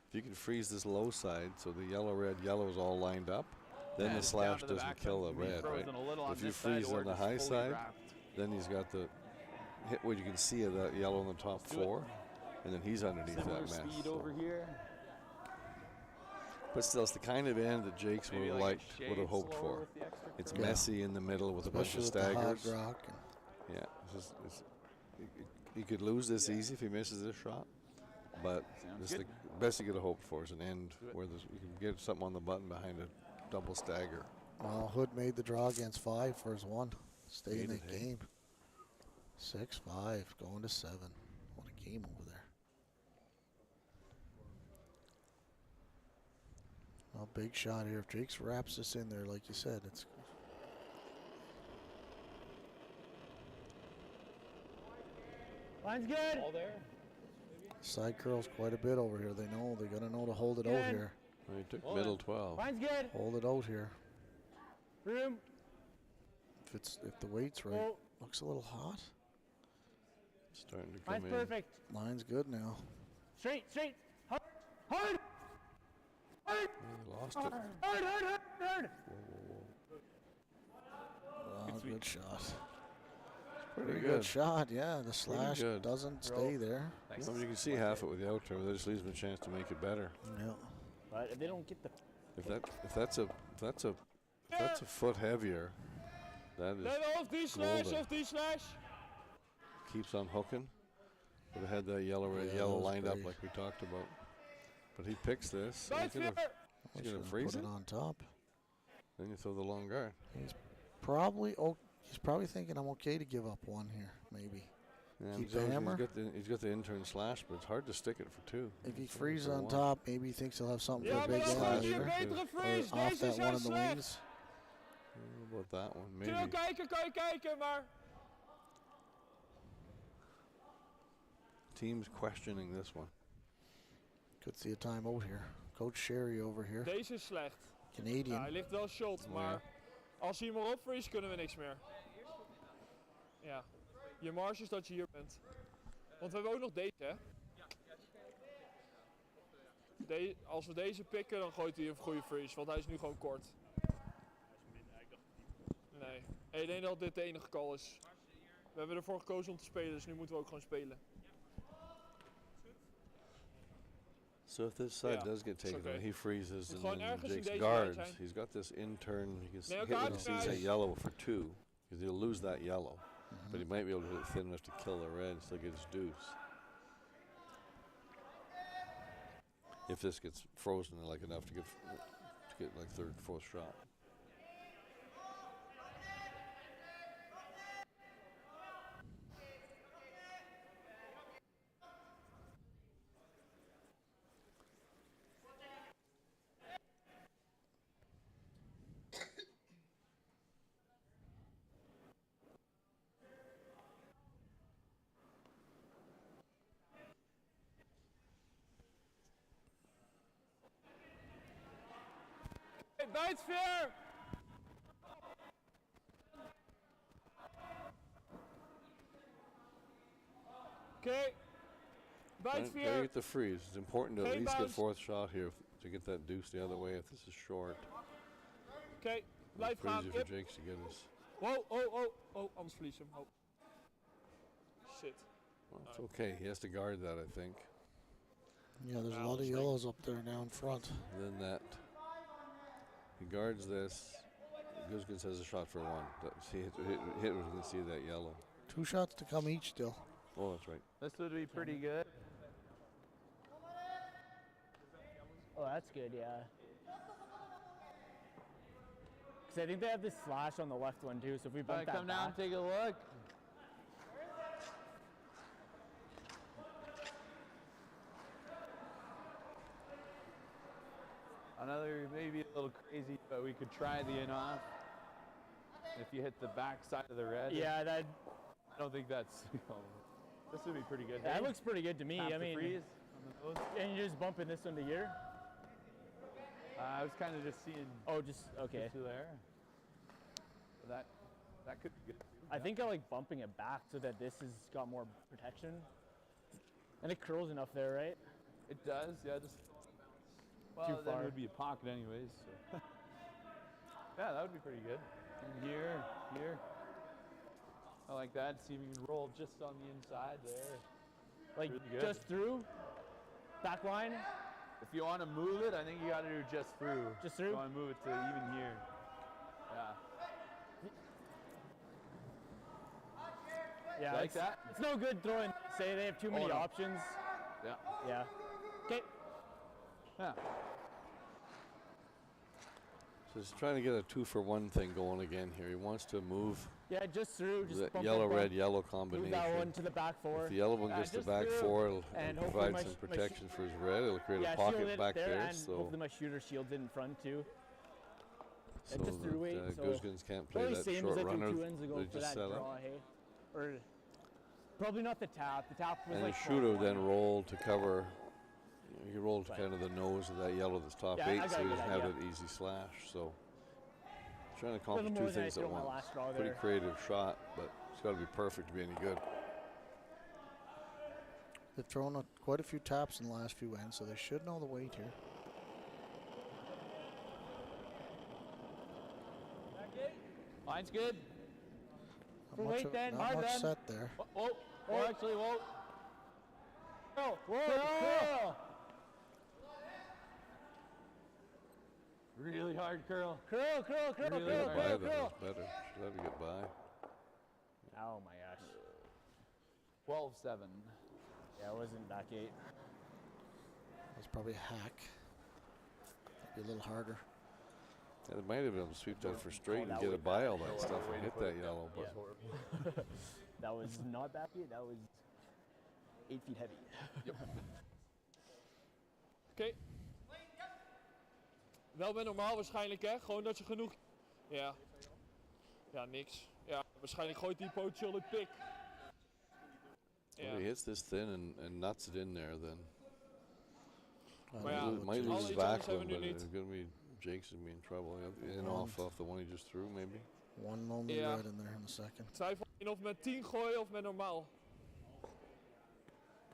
If you can freeze this low side so the yellow is all lined up, then And the it's slash down to the doesn't back kill the line, can be red, right? frozen a little on If you this side freeze or on the just high fully side, wrapped. then he's got the hit what you can see of that yellow in the top do it. 4, and then he's underneath Similar that mess. speed so. over here. But still, it's the kind of end that Jakes would Maybe have like a liked, would shade have hoped slower for. with the extra It's curl. messy in the middle with a bunch Especially of with the hard staggers. rock. Yeah, he could lose this easy if he misses this shot. But Sounds this is good. the best you could have hoped for is an end Do it. where you can get something on the button behind a double stagger. Well, Hood made the draw against 5 for his 1. Stay in Made that it, hey? game. 6-5, going to 7. What a game over there. Well, big shot here. If Jacques wraps this in there, like you said, it's Line's good. All there. side curls quite a bit over here. They got to know to hold it out Good. here. Well, he took Well, middle then. 12. Line's good. Hold it out here. Room. If the weight's right, Oh, looks a little hot. Starting to come line's in. perfect. Line's good now. Straight. Hard. Hard. Yeah, he lost it. Hard. Oh, good shot. Pretty Pretty good. good shot, yeah. The slash good. doesn't stay there. Thanks. Well, you can see half it with the out turn, but that just leaves him a chance to make it better. Yeah. But if they don't get the If that's a foot heavier, that is Nee, of die slash, golden. of die slash. keeps on hooking. Would have had that yellow, red, Yeah, yellow that was lined up great. like we talked about. But he picks this. Buiten He's weer! gonna Should've freeze put it. it on top. Then you throw the long guard. He's probably thinking I'm okay to give up one here, maybe. Yeah, Keep the hammer. He's got the intern slash, but it's hard to stick it for 2. If he It's only freezes for on 1. top, maybe he thinks he'll have something Ja, for a maar big dan guy gaat hij een later. betere Or freeze. off Deze that is one heel in the slecht. wings. How about that one? Maybe. Kun je kijken, kan je kijken, maar... Team's questioning this one. Could see a timeout here. Coach Sherry over here. Deze is slecht. Ja, Canadian. hij ligt wel shot, maar als hij hem erop vriest, kunnen we niks meer. Ja, je marge is dat je hier bent. Want we hebben ook nog deze, hè? Als we deze pikken, dan gooit hij een goede freeze, want hij is nu gewoon kort. Nee, ik denk dat dit de enige call is. We hebben ervoor gekozen om te spelen, dus nu moeten we ook gewoon spelen. So if this side Yeah, does get it's taken okay. out, he freezes Moet and gewoon then ergens in Jake's deze lijn guards. zijn. He's got this intern. He can Nee, hit elkaar when he sees that krijgen. yellow for 2, because he'll lose that yellow. But he might be able to hit it thin enough to kill the red and still get his deuce. If this gets frozen like enough to get like 3rd, 4th shot. Hey, bijtveer! Oké. Gotta Bijtveer! get the freeze. It's important to at Geen least get bounce. 4th shot here to get that deuce the other way if this is short. Oké, blijf Pretty gaan. easy for Yep. Jakes to get his. Oh, anders verlies hem. Oh. Shit. Well, it's okay. He has to guard that, I think. Yeah, there's a Wow, lot of it's like- yellows up there now in front. Then that. He guards this. Gosgans has a shot for 1. See, hit we can see that yellow. 2 shots to come each still. Oh, that's right. This would be pretty good. Oh, that's good, yeah. Because I think they have this slash on the left one too, so if we bump that Come down, back, take a look. Another maybe a little crazy, but we could try the in off. If you hit the back side of the red. yeah, that I don't think that's. This would be pretty good. that looks pretty good to me. Half I the mean, freeze on the nose. and you're just bumping this one to here. I was kind of just seeing Oh, just okay. to there. But that could be good. Too. I think I like bumping it back so that this has got more protection, and it curls enough there, right? It does, yeah. Just well, Too then far. it would be a pocket anyways. So. Yeah, that would be pretty good. And here. I like that. See if we can roll just on the inside there. Like Really good. just through, back line. If you want to move it, I think you got to do just through. Just through? You want to move it to even here. Yeah. Yeah, Like it's, that? It's no good throwing. Say they have too many no. options. Yeah. Yeah. Okay. Yeah. So he's trying to get a 2-for-1 thing going again here. He wants to move Yeah, just through. Just the bump, yellow, bump, red, bump. yellow Move combination. that one to the back four. If the yellow one Yeah, gets the just back through, 4, it'll and provide hopefully my some sh- my sh- protection for his red. It'll create Yeah, a pocket shield it back there, there. and So, hopefully my shooter shields it in front too. so just through weight, that so Gosgans can't play Probably that same short as I runner. threw 2 ends ago they for just that set up. draw, hey? Or probably not the tap. The tap was And like the shooter 12-1. then rolled to cover. He rolled to Right. kind of the nose of that yellow that's top Yeah, I 8, got so a he good doesn't have idea. that easy slash. So trying to A accomplish little 2 more than I things at threw my once. last draw Pretty there. creative shot, but it's got to be perfect to be any good. They've thrown quite a few taps in the last few ends, so they should know the weight here. Line's good. For Not weight much, then, not hard much then. set there. Oh, actually, whoa. Whoa, whoa. Really hard curl. Curl, curl, curl, Really curl, hard. By curl, that curl. was better. Should have to get by. Oh my gosh. 12-7. Yeah, it wasn't back 8. That's probably a hack. Be a little harder. Yeah, they might have been able to sweep that for straight and that get way it by all No that other stuff way and to hit put that it. yellow. But That's horrible. That was not back 8, that was 8 feet heavy. Oké. Wel weer normaal waarschijnlijk, hè? Gewoon dat je genoeg... Ja. Ja, niks. Ja, waarschijnlijk gooit die potentieel de pik. if he hits this thin and nuts it in there, then Maar ja, might alle lose his iets anders back one, hebben we but nu it's niet. going to be Jake's going to be in trouble. In off the one he just threw, maybe. One lonely Yeah. red in there in the second. Twijfel in of met 10 gooien of met normaal.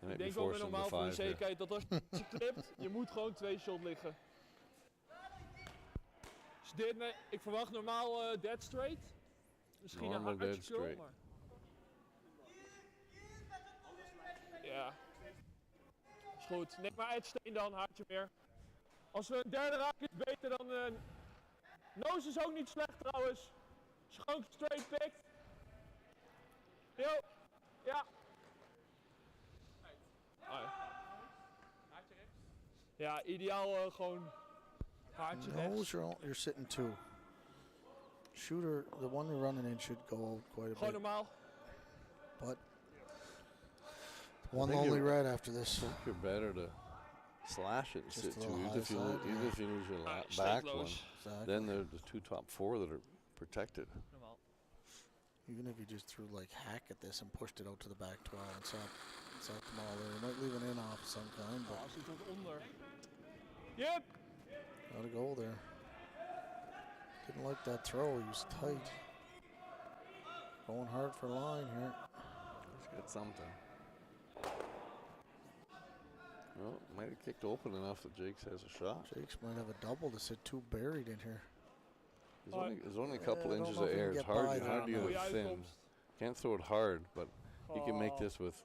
And Ik it denk wel met forcing the normaal voor de 5 here. zekerheid dat als je klipt, je moet gewoon 2 shot liggen. Dus dit, nee, ik verwacht normaal dead straight. Misschien Normal een dead hartje curl, straight. maar... Ja. Is goed. Neem maar uitsteen dan, haartje meer. Als we een derde raken is beter dan... Nose is ook niet slecht trouwens. Als je gewoon straight pikt. Yo. Ja. Ja, ideaal gewoon haartje No, rechts. you're sitting 2. Shooter, the one you're running in should go out quite a Gewoon bit. normaal. But one think lonely you're- red after this. I think you're better to slash it and Just sit a two. little Even if you high lose, side, even yeah. if you lose your Stay back close. one, Exactly. then they're the 2 top 4 that are protected. Normaal. Even if you just threw like hack at this and pushed it out to the back 12 and saw them all there, you might leave an in off of some kind, Oh, but als hij tot onder. Yep. gotta go there. Didn't like that throw, he was tight. Going hard for line here. He's got something. Well, might have kicked open enough that Jakes has a shot. Jakes might have a double to sit 2 buried in here. There's only a couple I don't inches know of if he air. can It's get hard, by it's there hard to on get that. it thin. Goeie Can't throw it hard, but you can make Oh. this with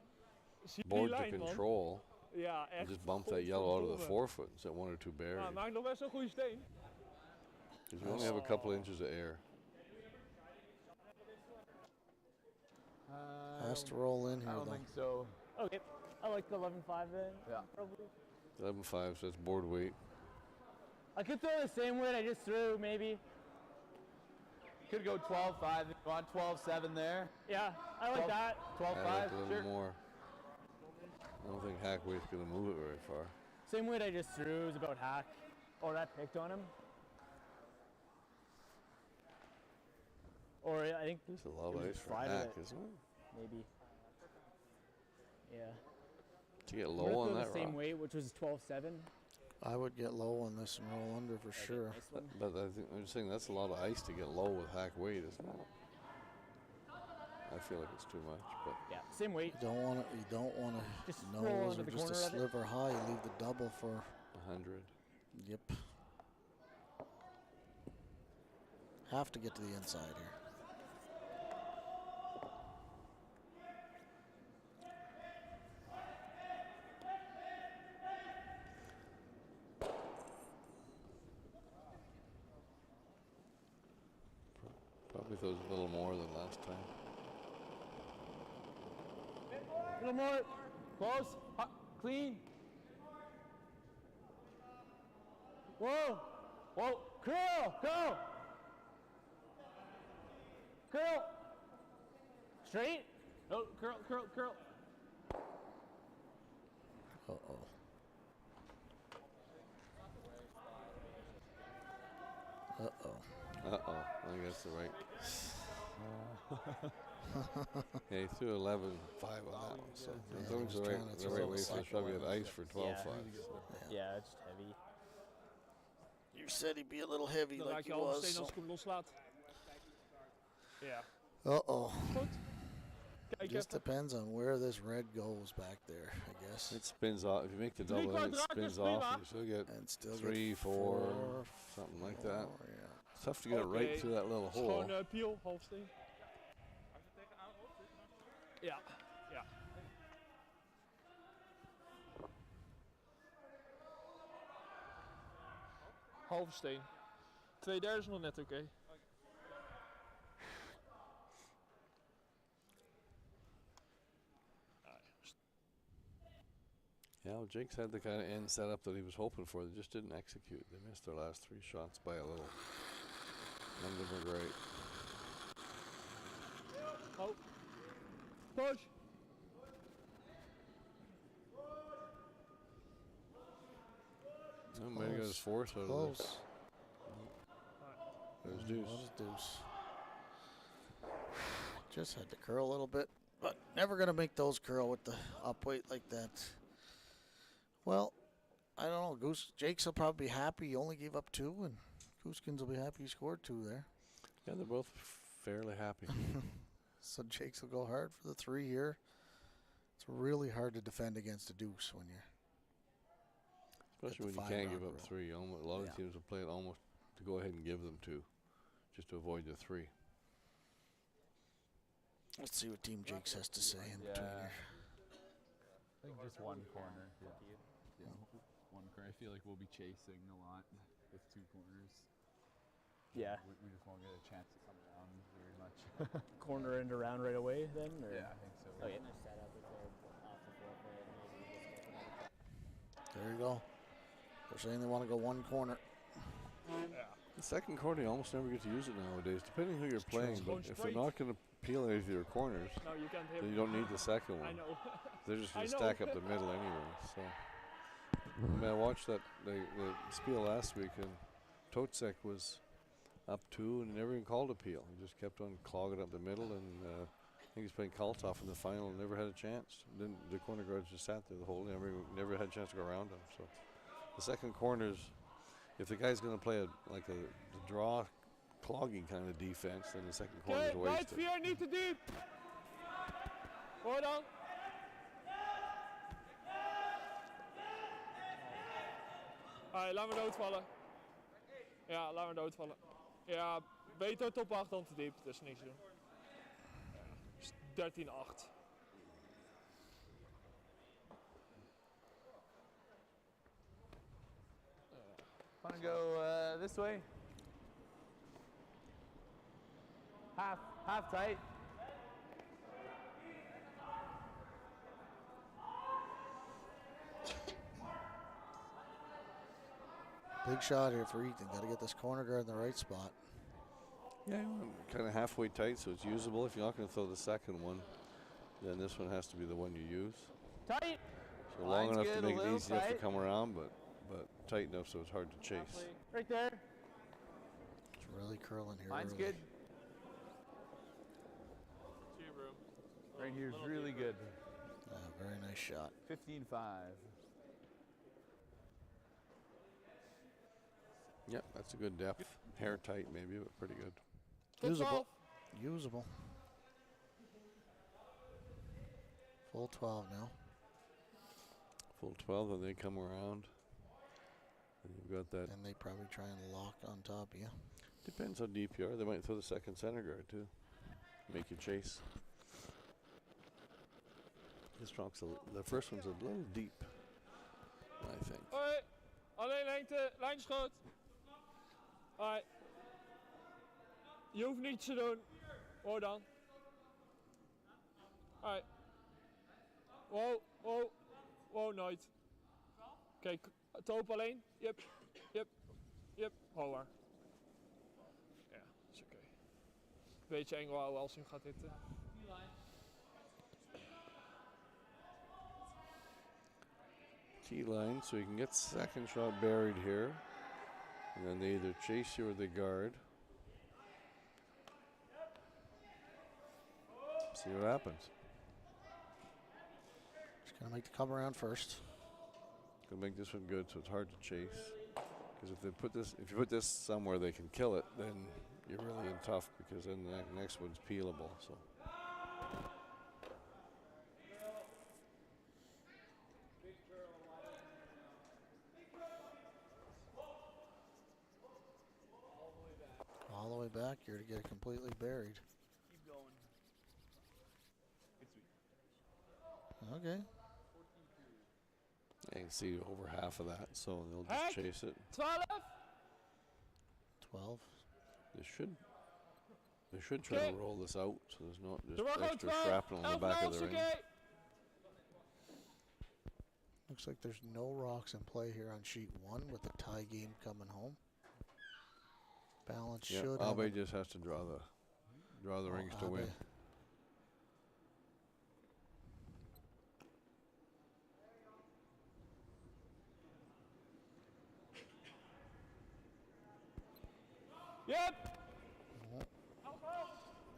Zie je die board to lijn, man? control. Ja, And echt. just bump that yellow out of the Godverdomme. 4-foot and set 1 or 2 buried. Ja, maakt nog best een goede steen. Because you only have a couple inches of air. Has to roll in I here don't though. think so. Okay, I like the 11-5 then. Yeah. Probably. 11.5, so that's board weight. I could throw the same weight I just threw, maybe. Could go 12-5 if you want 12-7 there. Yeah, I like 12 that. 12-5, Add like a little sure. more. I don't think Hackweight's going to move it very far. Same weight I just threw is about hack. Or that picked on him. Or I think There's a lot It of was ice just for slide Hack, it. isn't it? maybe. Yeah. To get I'm low gonna on throw that the same rock. weight, which was 12-7. I would get low on this and roll under for sure. Nice one. But I think I'm just saying that's a lot of ice to get low with Hack weight, isn't it? I feel like it's too much, but Yeah, same weight. You don't want to Just roll nose under or the just a corner of it. sliver high. You leave the double for 100. yep. Have to get to the inside here. Probably throws a little more than last time. A little more. Close. Hot, clean. Whoa. Whoa. Curl. Go. Curl. Straight. Oh, curl, curl, curl. Uh-oh. Uh-oh. Uh-oh. I think that's the right. Yeah, he threw 11.5 on that one. So Yeah, I he think it's was the trying right, to the throw right the way. So second it's probably one. had ice for 12.5. Yeah, it's just heavy. You said he'd be a little heavy Dan like raak he je halve was. steen So. als ik hem loslaat. Ja. Uh-oh. Goed. Kijk Just even. depends on where this red goes back there, I guess. It spins off. If you make the Drie double, then it kwart raak is spins off. prima. And you still get And still 3, get 4, something like that. yeah. It's tough to get it right Oké. through that little Het is hole. gewoon piel, halfsteen. Ja, ja. Halve steen. 2/3 is nog net oké. Ja, Yeah, well, Jake's had the kind of end set up that he was hoping for. They just didn't execute. They missed their last 3 shots by a little. None of them were great. Oh. Push. Oh, maybe got his 4th out of Close. this. There's deuce. What is deuce? Just had to curl a little bit, but never going to make those curl with the up weight like that. Well, I don't know. Jakes will probably be happy he only gave up 2, and Gosgans will be happy he scored 2 there. Yeah, they're both fairly happy. So Jakes will go hard for the 3 here. It's really hard to defend against a deuce when you're. Especially when you can't give up 3. A lot of teams will play it almost to go ahead and give them 2, just to avoid the 3. Let's see what Team Jakes has to say in between here. I think just one corner. Yeah. One corner. I feel like we'll be chasing a lot with 2 corners. Yeah. We just won't get a chance to come around very much. Corner and around right away then? Or? Yeah, I think so. Oh, yeah. There you go. They're saying they want to go 1 corner. The second corner, you almost never get to use it nowadays, depending who you're playing. But if they're not going to peel any of your corners, No, you can't hit then me. you don't need the second one. I know. They're just going I to know. stack up the middle anyway. So, I mean, I watched the spiel last week, and Totsek was up 2 and never even called a peel. He just kept on clogging up the middle, and I think he's playing Kaltov in the final and never had a chance. Then the corner guards just sat there the whole day, never had a chance to go around him. So the second corners, if the guy's going to play the draw clogging kind of defense, then the second corner is Oké, wasted. right 4, niet te diep. Hoor dan. Alright, laat me doodvallen. Ja, laat me doodvallen. Ja, beter top 8 dan te diep, dus niks doen. Dus 13-8. Want to go this way? Half tight. Big shot here for Ethan. Got to get this corner guard in the right spot. Yeah, kind of halfway tight, so it's usable. If you're not going to throw the second one, then this one has to be the one you use. Tight. So long Line's enough good, to a make it little easy enough to tight. come around, but tight enough so it's hard to chase. Right there. It's really curling here. Line's early. good. Right here's really good. Very nice shot. 15-5. Yep, that's a good depth. Hair tight maybe, but pretty good. Usable. Usable. Full 12 now. Full 12, and they come around. And you've got that. And they probably try and lock on top of you. Depends how deep you are. They might throw the second center guard too. Make you chase. This rock's the first one's a little deep, I think. Hoi, alleen lengte, lijnschoot. Hoi. Je hoeft niets te doen. Hoor dan. Hoi. Wow, wow, wow, nooit. Kijk, toop alleen. Yep, yep, yep. Hoger. Ja, is oké. Beetje eng houden als hij hem gaat hitten. T-line, so you can get second shot buried here. And then they either chase you or they guard. See what happens. Just gonna make the come around first. Gonna make this one good, so it's hard to chase. Because if you put this somewhere they can kill it, then you're really in tough because then the next one's peelable. So. All the way back here to get it completely buried. Keep going. Good sweep. Okay. You can see over half of that, so they'll just Hek! chase it. 12. 12. They should try to roll this out, so there's not Er mag just ook extra 12. shrapnel in the back of the 11,5, ring. oké. Looks like there's no rocks in play here on sheet 1 with the tie game coming home. Balance Yeah, should have Abe it. just has to draw the rings to Abe. win. Yep.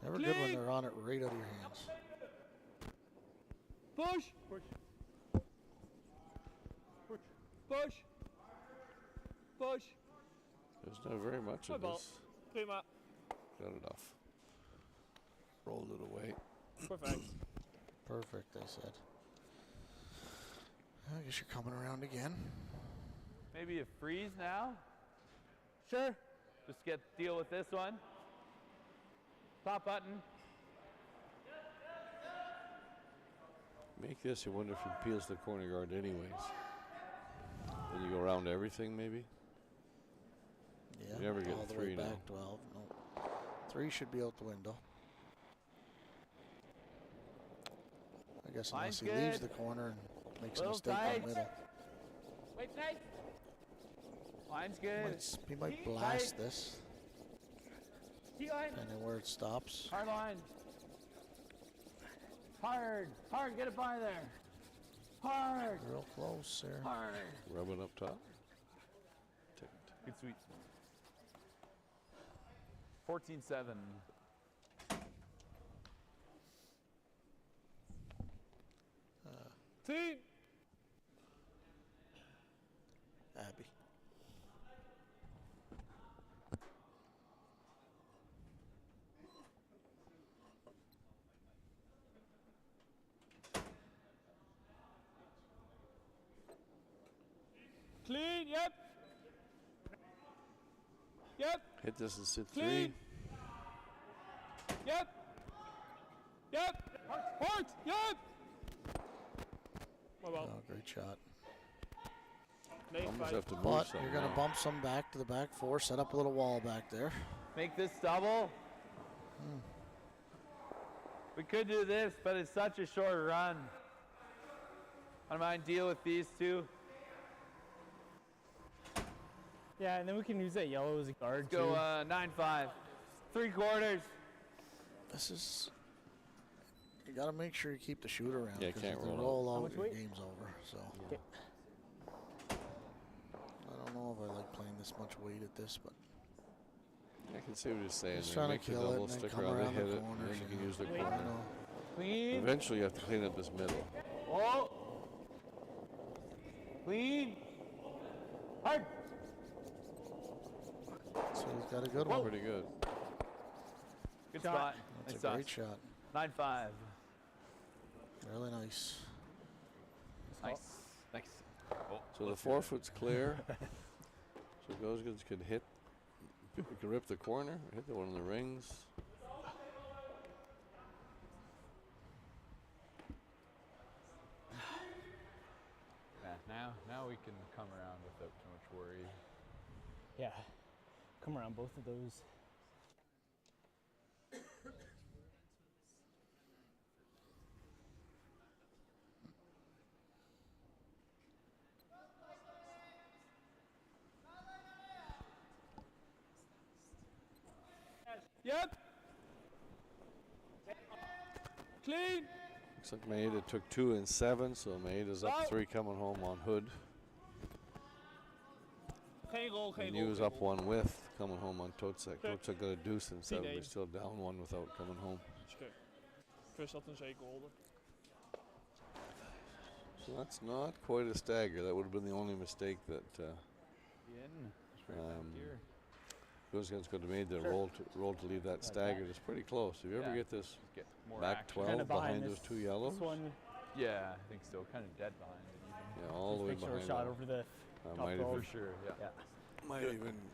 Never good when they're on it right out of your hands. Push. Push. Push. Push. Push. There's not very much My of ball. this. Prima. Got it off. Rolled it away. Perfect. Perfect, I said. I guess you're coming around again. Maybe a freeze now? Sure. Just deal with this one. Top button. Make this, you wonder if he peels the corner guard anyways. Then you go around everything maybe? Yeah. You never get all the 3 way now. back 12. No. 3 should be out the window. I guess unless he leaves the corner and makes a Little mistake tight. in the middle. Wait, tight. Line's good. He might blast this, Key line. depending where it stops. Hard line. Hard. Hard. Get it by there. Hard. Real close there. Hard. Rubbing up top. Ticked. Good sweep. 14-7. Team. Abby. Clean. Yep. Yep. Hit this and sit Clean. 3. Yep. Yep. Hard. Yep. Oh well. Oh, great shot. Almost have to move But some you're going to now. bump some back to the back 4, set up a little wall back there. Make this double. We could do this, but it's such a short run. I don't mind deal with these two. Yeah, and then we can use that yellow as a guard Go too. 9-5. 3/4. This is... You got to make sure you keep the shooter around. Yeah, 'cause can't if they roll out. roll How out, much your weight? game's over. So Okay. I don't know if I like playing this much weight at this, but I can see what he's saying. Just there. trying to Make the kill it double, and then stick come around, around the hit it, and corners, then you can yeah. use the you corner. know, Clean. Eventually you have to clean up this middle. Oh. Clean. Hard. so he's got a good one. Pretty good. Good Shot. spot. That's Nice a great toss. shot. 9-5. Really nice. Nice. Nice. Oh, So the let's do 4 that. foot's clear. So Gosgans could hit. You can rip the corner, hit the one of the rings. Yeah, now we can come around without too much worry. Yeah. Come around both of those. Yep. Clean. Looks like Maeda took 2 and 7, so Maeda's up 3 coming home on Hood. Geen goal, geen And goal. he was geen up goal. 1 with coming home on Totzek. Okay. Totzek got a deuce and 7, but Teenage. he's still down 1 without coming home. Oké. Chris had een zeker holder. So that's not quite a stagger. That would have been the only mistake that In. Straight back here. Gosgans could have made. The roll to leave that staggered. It's pretty close. If you ever Yeah. get this Just get more back action. 12 Kinda behind behind those 2 yellows, This one, Yeah, I think so. Kind of dead behind it even. yeah, all the way make sure behind. a shot that. over the I top might goal. For even, sure, yeah. Yeah. might even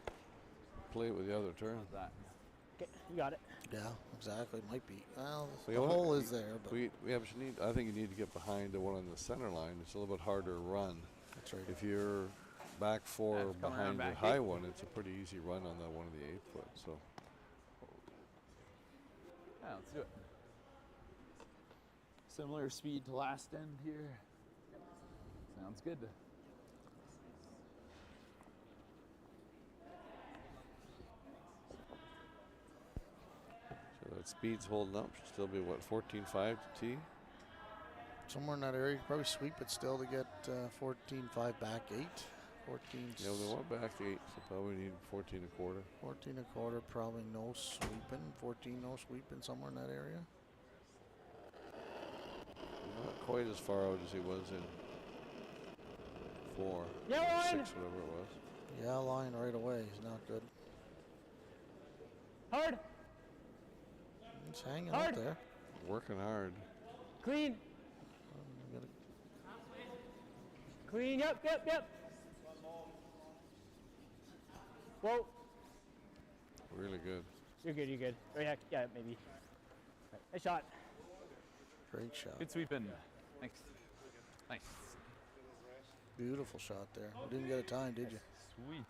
play it with the other turn. That. Okay, you got it. Yeah, exactly. Might be. Well, So the you wanna- hole is there, but We have to need. I think you need to get behind the one on the center line. It's a little bit harder to run. that's right. If you're back 4 That's coming around behind the back high 8. one, it's a pretty easy run on the one of the 8 foot. So Yeah, let's do it. Similar speed to last end here. Sounds good. So that speed's holding up. Should still be what, 14.5 to tee? Somewhere in that area, you could probably sweep it still to get 14.5 back 8. 14. Yeah, they went back to 8, so probably need 14 a quarter. 14 a quarter, probably no sweeping. 14 no sweeping, somewhere in that area. Not quite as far out as he was in 4, Yeah, 6, line. whatever it was. Yeah, line right away. He's not good. Hard. He's hanging Hard. up there. Working hard. Clean. We gotta- Clean. Yep. Whoa. Really good. You're good. Oh, yeah, maybe. Right. Nice shot. Great shot. Good sweeping. Thanks. Nice. Beautiful shot there. You didn't get a time, did you? Sweet.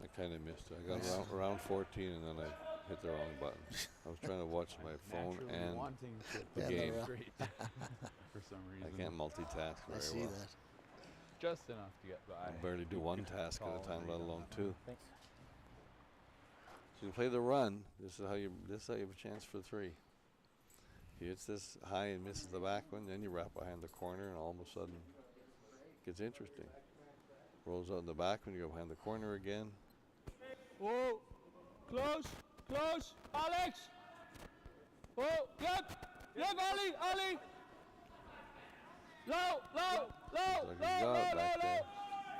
I kind of missed it. I got around 14 and then I hit the wrong button. I was trying to watch my phone Naturally and wanting to the Yeah, game. no, great for some reason. I can't multitask I very see well. that. Just enough to get by. I barely do one task at a time, let alone 2. Thanks. So you play the run. This is how you have a chance for 3. If he hits this high and misses the back one, then you wrap behind the corner, and all of a sudden it gets interesting. Rolls out in the back when you go behind the corner again. Whoa. Close. Alex. Whoa. Yep, Ali. Low. So you got it back there.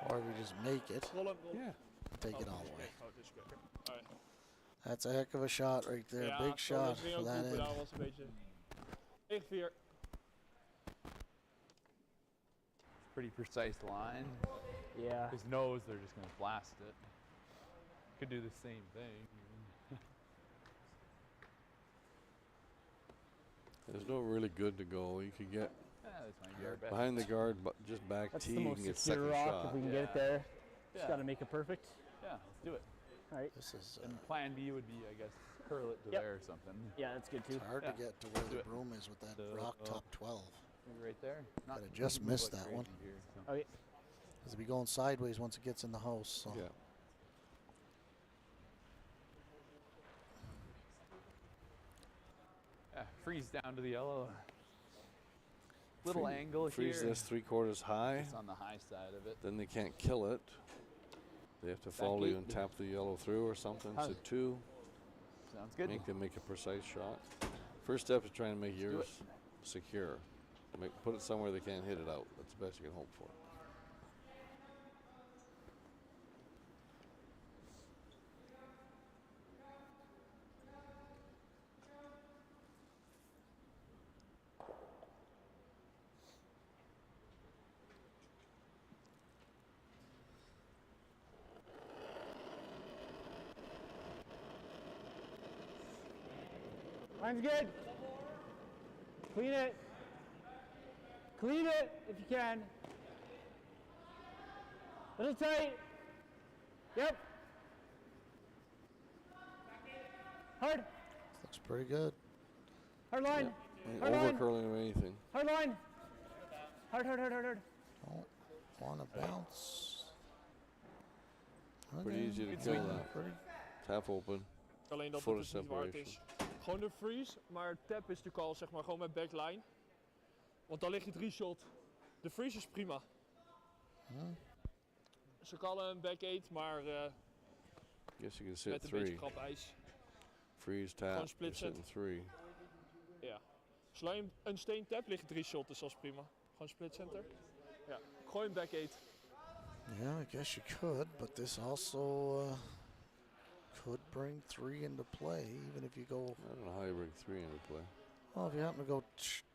Or we just make it, Roll hem. Yeah. take it all the way. Oh, dit is good. Alright. That's a heck of a shot right there. Ja, Big shot dat ging for ook that goed, maar end. daar was een beetje... 9-4. Pretty precise line. Yeah. His nose, they're just going to blast it. Could do the same thing. There's no really good to go. You could get Yeah, this might be our best. behind the guard, but just back That's tee, the you most can get secure second rock shot. if we can get it Yeah. there. Just Yeah. got to make it perfect. Yeah, let's do it. All right. This is And plan B would be, I guess, curl it to Yep. there or something. Yeah, that's good too. it's hard Yeah. to get to where Do the it. broom is with that So, rock top 12. Maybe right there. Not But I just move missed like that one. crazy here, so. Okay. It'll be going sideways once it gets in the house. So. Yeah. Yeah, freeze down to the yellow. Little Free- angle Freeze here. this 3/4 high. Just on the high side of it. Then they can't kill it. They have to follow you eight. and tap the yellow through or something. How's So it? 2. Sounds good. Make a precise shot. First step is trying to make do yours it. secure. Put it somewhere they can't hit it out. That's the best you can hope for. Line's good. Clean it. Clean it if you can. Little tight. Yep. Hard. Looks pretty good. Hard line. Ain't Hard line. over curling or anything. Hard line. Hard. Don't want to bounce. Pretty Okay. easy to Good kill swing. that. Pretty. Tap open. Alleen dat Foot het of dus niet waard is. Gewoon de freeze, maar tap is natuurlijk al zeg maar gewoon met backline. Want dan lig je 3 shot. De freeze is prima. Ze kallen een back 8, maar Guess you can met sit een beetje 3. krap ijs. Freeze tap. You're split sitting 3. Ja. Zolang je een steen tap liggen 3 shot, dus dat is prima. Gewoon split center. Ja. Gooi een back 8. Yeah, I guess you could, but this also could bring 3 into play, even if you go. I don't know how you bring 3 into play. Well, if you happen to go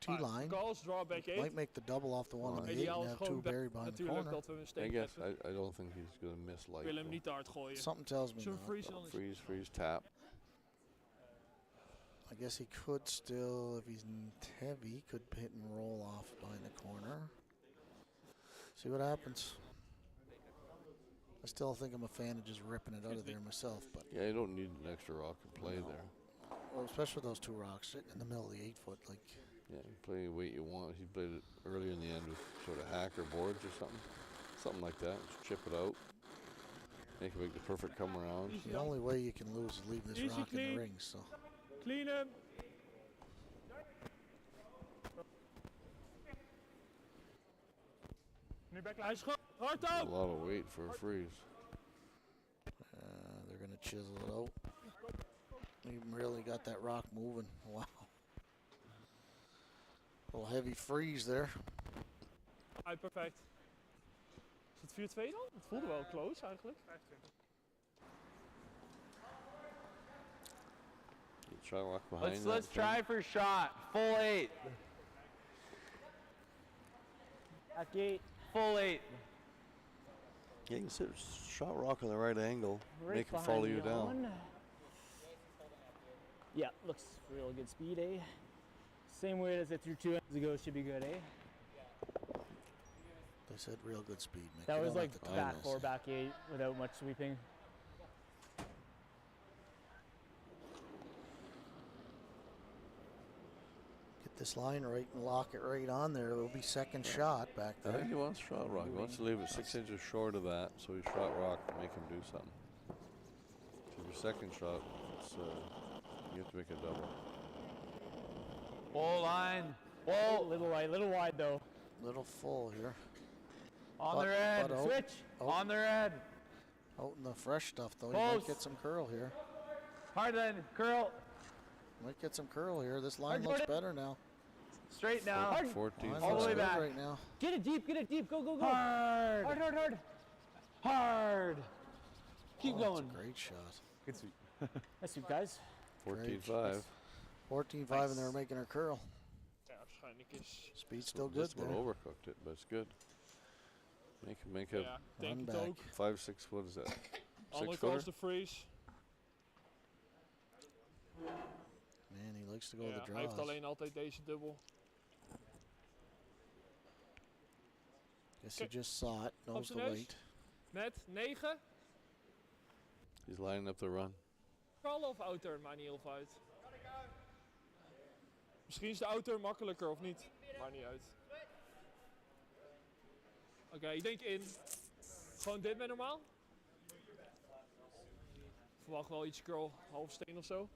T-line, Calls, draw back 8. might make the double off the one on the 8 Ideaal and is have 2 gewoon buried behind the natuurlijk corner. dat we een I steen guess tappen. I don't think he's going to miss Ik light. wil hem though. niet te hard gooien. Something tells me Zo'n not. freeze dan is Freeze, tap. I guess he could still, if he's heavy, could hit and roll off behind the corner. See what happens. I still think I'm a fan of just ripping it out of there myself, but Yeah, you don't need an extra rock to play No. there. well, especially those 2 rocks sitting in the middle of the 8 foot, like Yeah, you play the weight you want. He played it early in the end with sort of hacker boards or something. Something like that. Just chip it out. Make the perfect come around. The only way you can lose is leave this rock in the ring. So Clean him. Nu back Hij is hard A op. lot of weight for a freeze. they're going to chisel it out. He really got that rock moving. Wow. A little heavy freeze there. Perfect. Is het 4-2 dan? Het voelde wel close eigenlijk. 25. Try walk behind. Let's try for shot. Full 8. At gate. Full 8. Yeah, you can sit shot rock on the right angle. Right make him follow you down. on. Yeah, looks real good speed, eh? Same weight as it threw 2 ends ago, should be good, eh? They said real good speed, Mick. That You was don't like have to time back this. 4, back 8 without much sweeping. Get this line right and lock it right on there. It'll be second shot back I there. think he wants shot rock. He wants to leave it 6 inches short of that, so he shot rock to make him do something. So your second shot, it's, you have to make a double. Full line. Whoa, little wide though. Little full here. On the red. but Switch. oh. On the red. Out in the fresh stuff though. You Close. might get some curl here. Hard line. Curl. Might get some curl here. This line Hard, looks Jordan. better now. Straight now. 14. Line All the looks way good back. right now. Get it deep, go, go, go. Hard. Hard, hard, hard. Hard. Keep Oh, that's going. a great shot. Good sweep. Nice sweep, guys. 14-5. 14-5 and they're making her curl. Ja, waarschijnlijk is... Speed still good Just about there. overcooked it, but it's good. Make a Ja, denk Run het back. ook. 5-6, what is that? Andere 6 footer? kant de freeze. Man, he likes to go to Ja, the hij heeft draws. alleen altijd deze dubbel. Guess he just saw it. Knows the zijn neus. weight. Met 9. He's lining up the run. Vallen of outer, maakt niet heel veel uit. Misschien is de outer makkelijker of niet. Maakt niet uit. Oké, ik denk in. Gewoon dit met normaal. Ik verwacht wel iets curl, half steen of zo.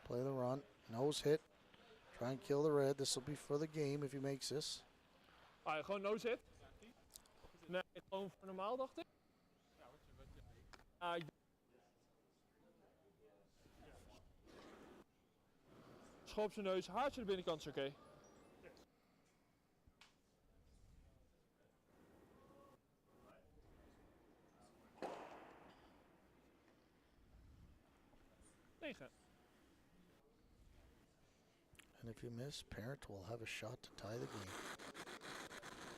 Play the run. Nose hit. Try and kill the red. This will be for the game if he makes this. Ah, ja, gewoon nose hit. Nee, gewoon voor normaal dacht ik. Ah, schop op zijn neus, haartje de binnenkant is oké. Negen. And if you miss, parent will have a shot to tie the game.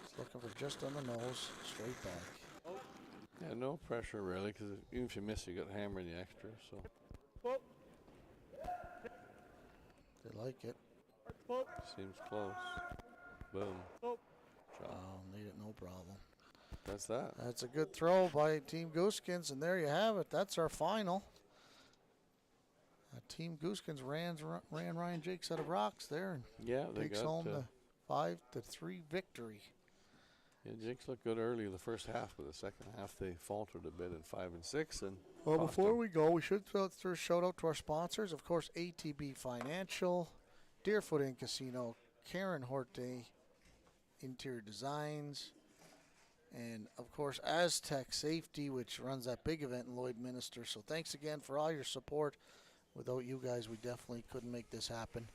He's looking for just on the nose, straight back. Yeah, no pressure really, because even if you miss, you got hammer in the extra. So Pop, They like it. pop, seems close. Boom. pop. Shot. Made it no problem. That's that. That's a good throw by Team Gosgans, and there you have it. That's our final. Team Gosgans ran Ryan Jacques out of rocks there and Yeah, they takes got. home the 5-3 victory. Yeah, Jakes looked good early in the first half, but the second half they faltered a bit in 5 and 6. And Well, cost before them. we go, we should throw a shout out to our sponsors. Of course, ATB Financial, Deerfoot Inn Casino, Karen Horte, Interior Designs, and of course, Aztec Safety, which runs that big event in Lloydminster. So thanks again for all your support. Without you guys, we definitely couldn't make this happen.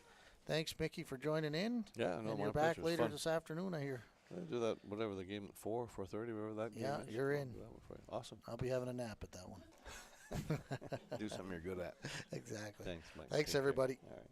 Thanks, Mickey, for joining in. Yeah, no, and my you're back pleasure. It's later fun. this afternoon, I hear. I do that, whatever the game at 4:30, whatever that game Yeah, is. you're I'll in. do that one for you. Awesome. I'll be having a nap at that one. Do something you're good at. Exactly. Thanks, Mike. Thanks, Take care. everybody. All right.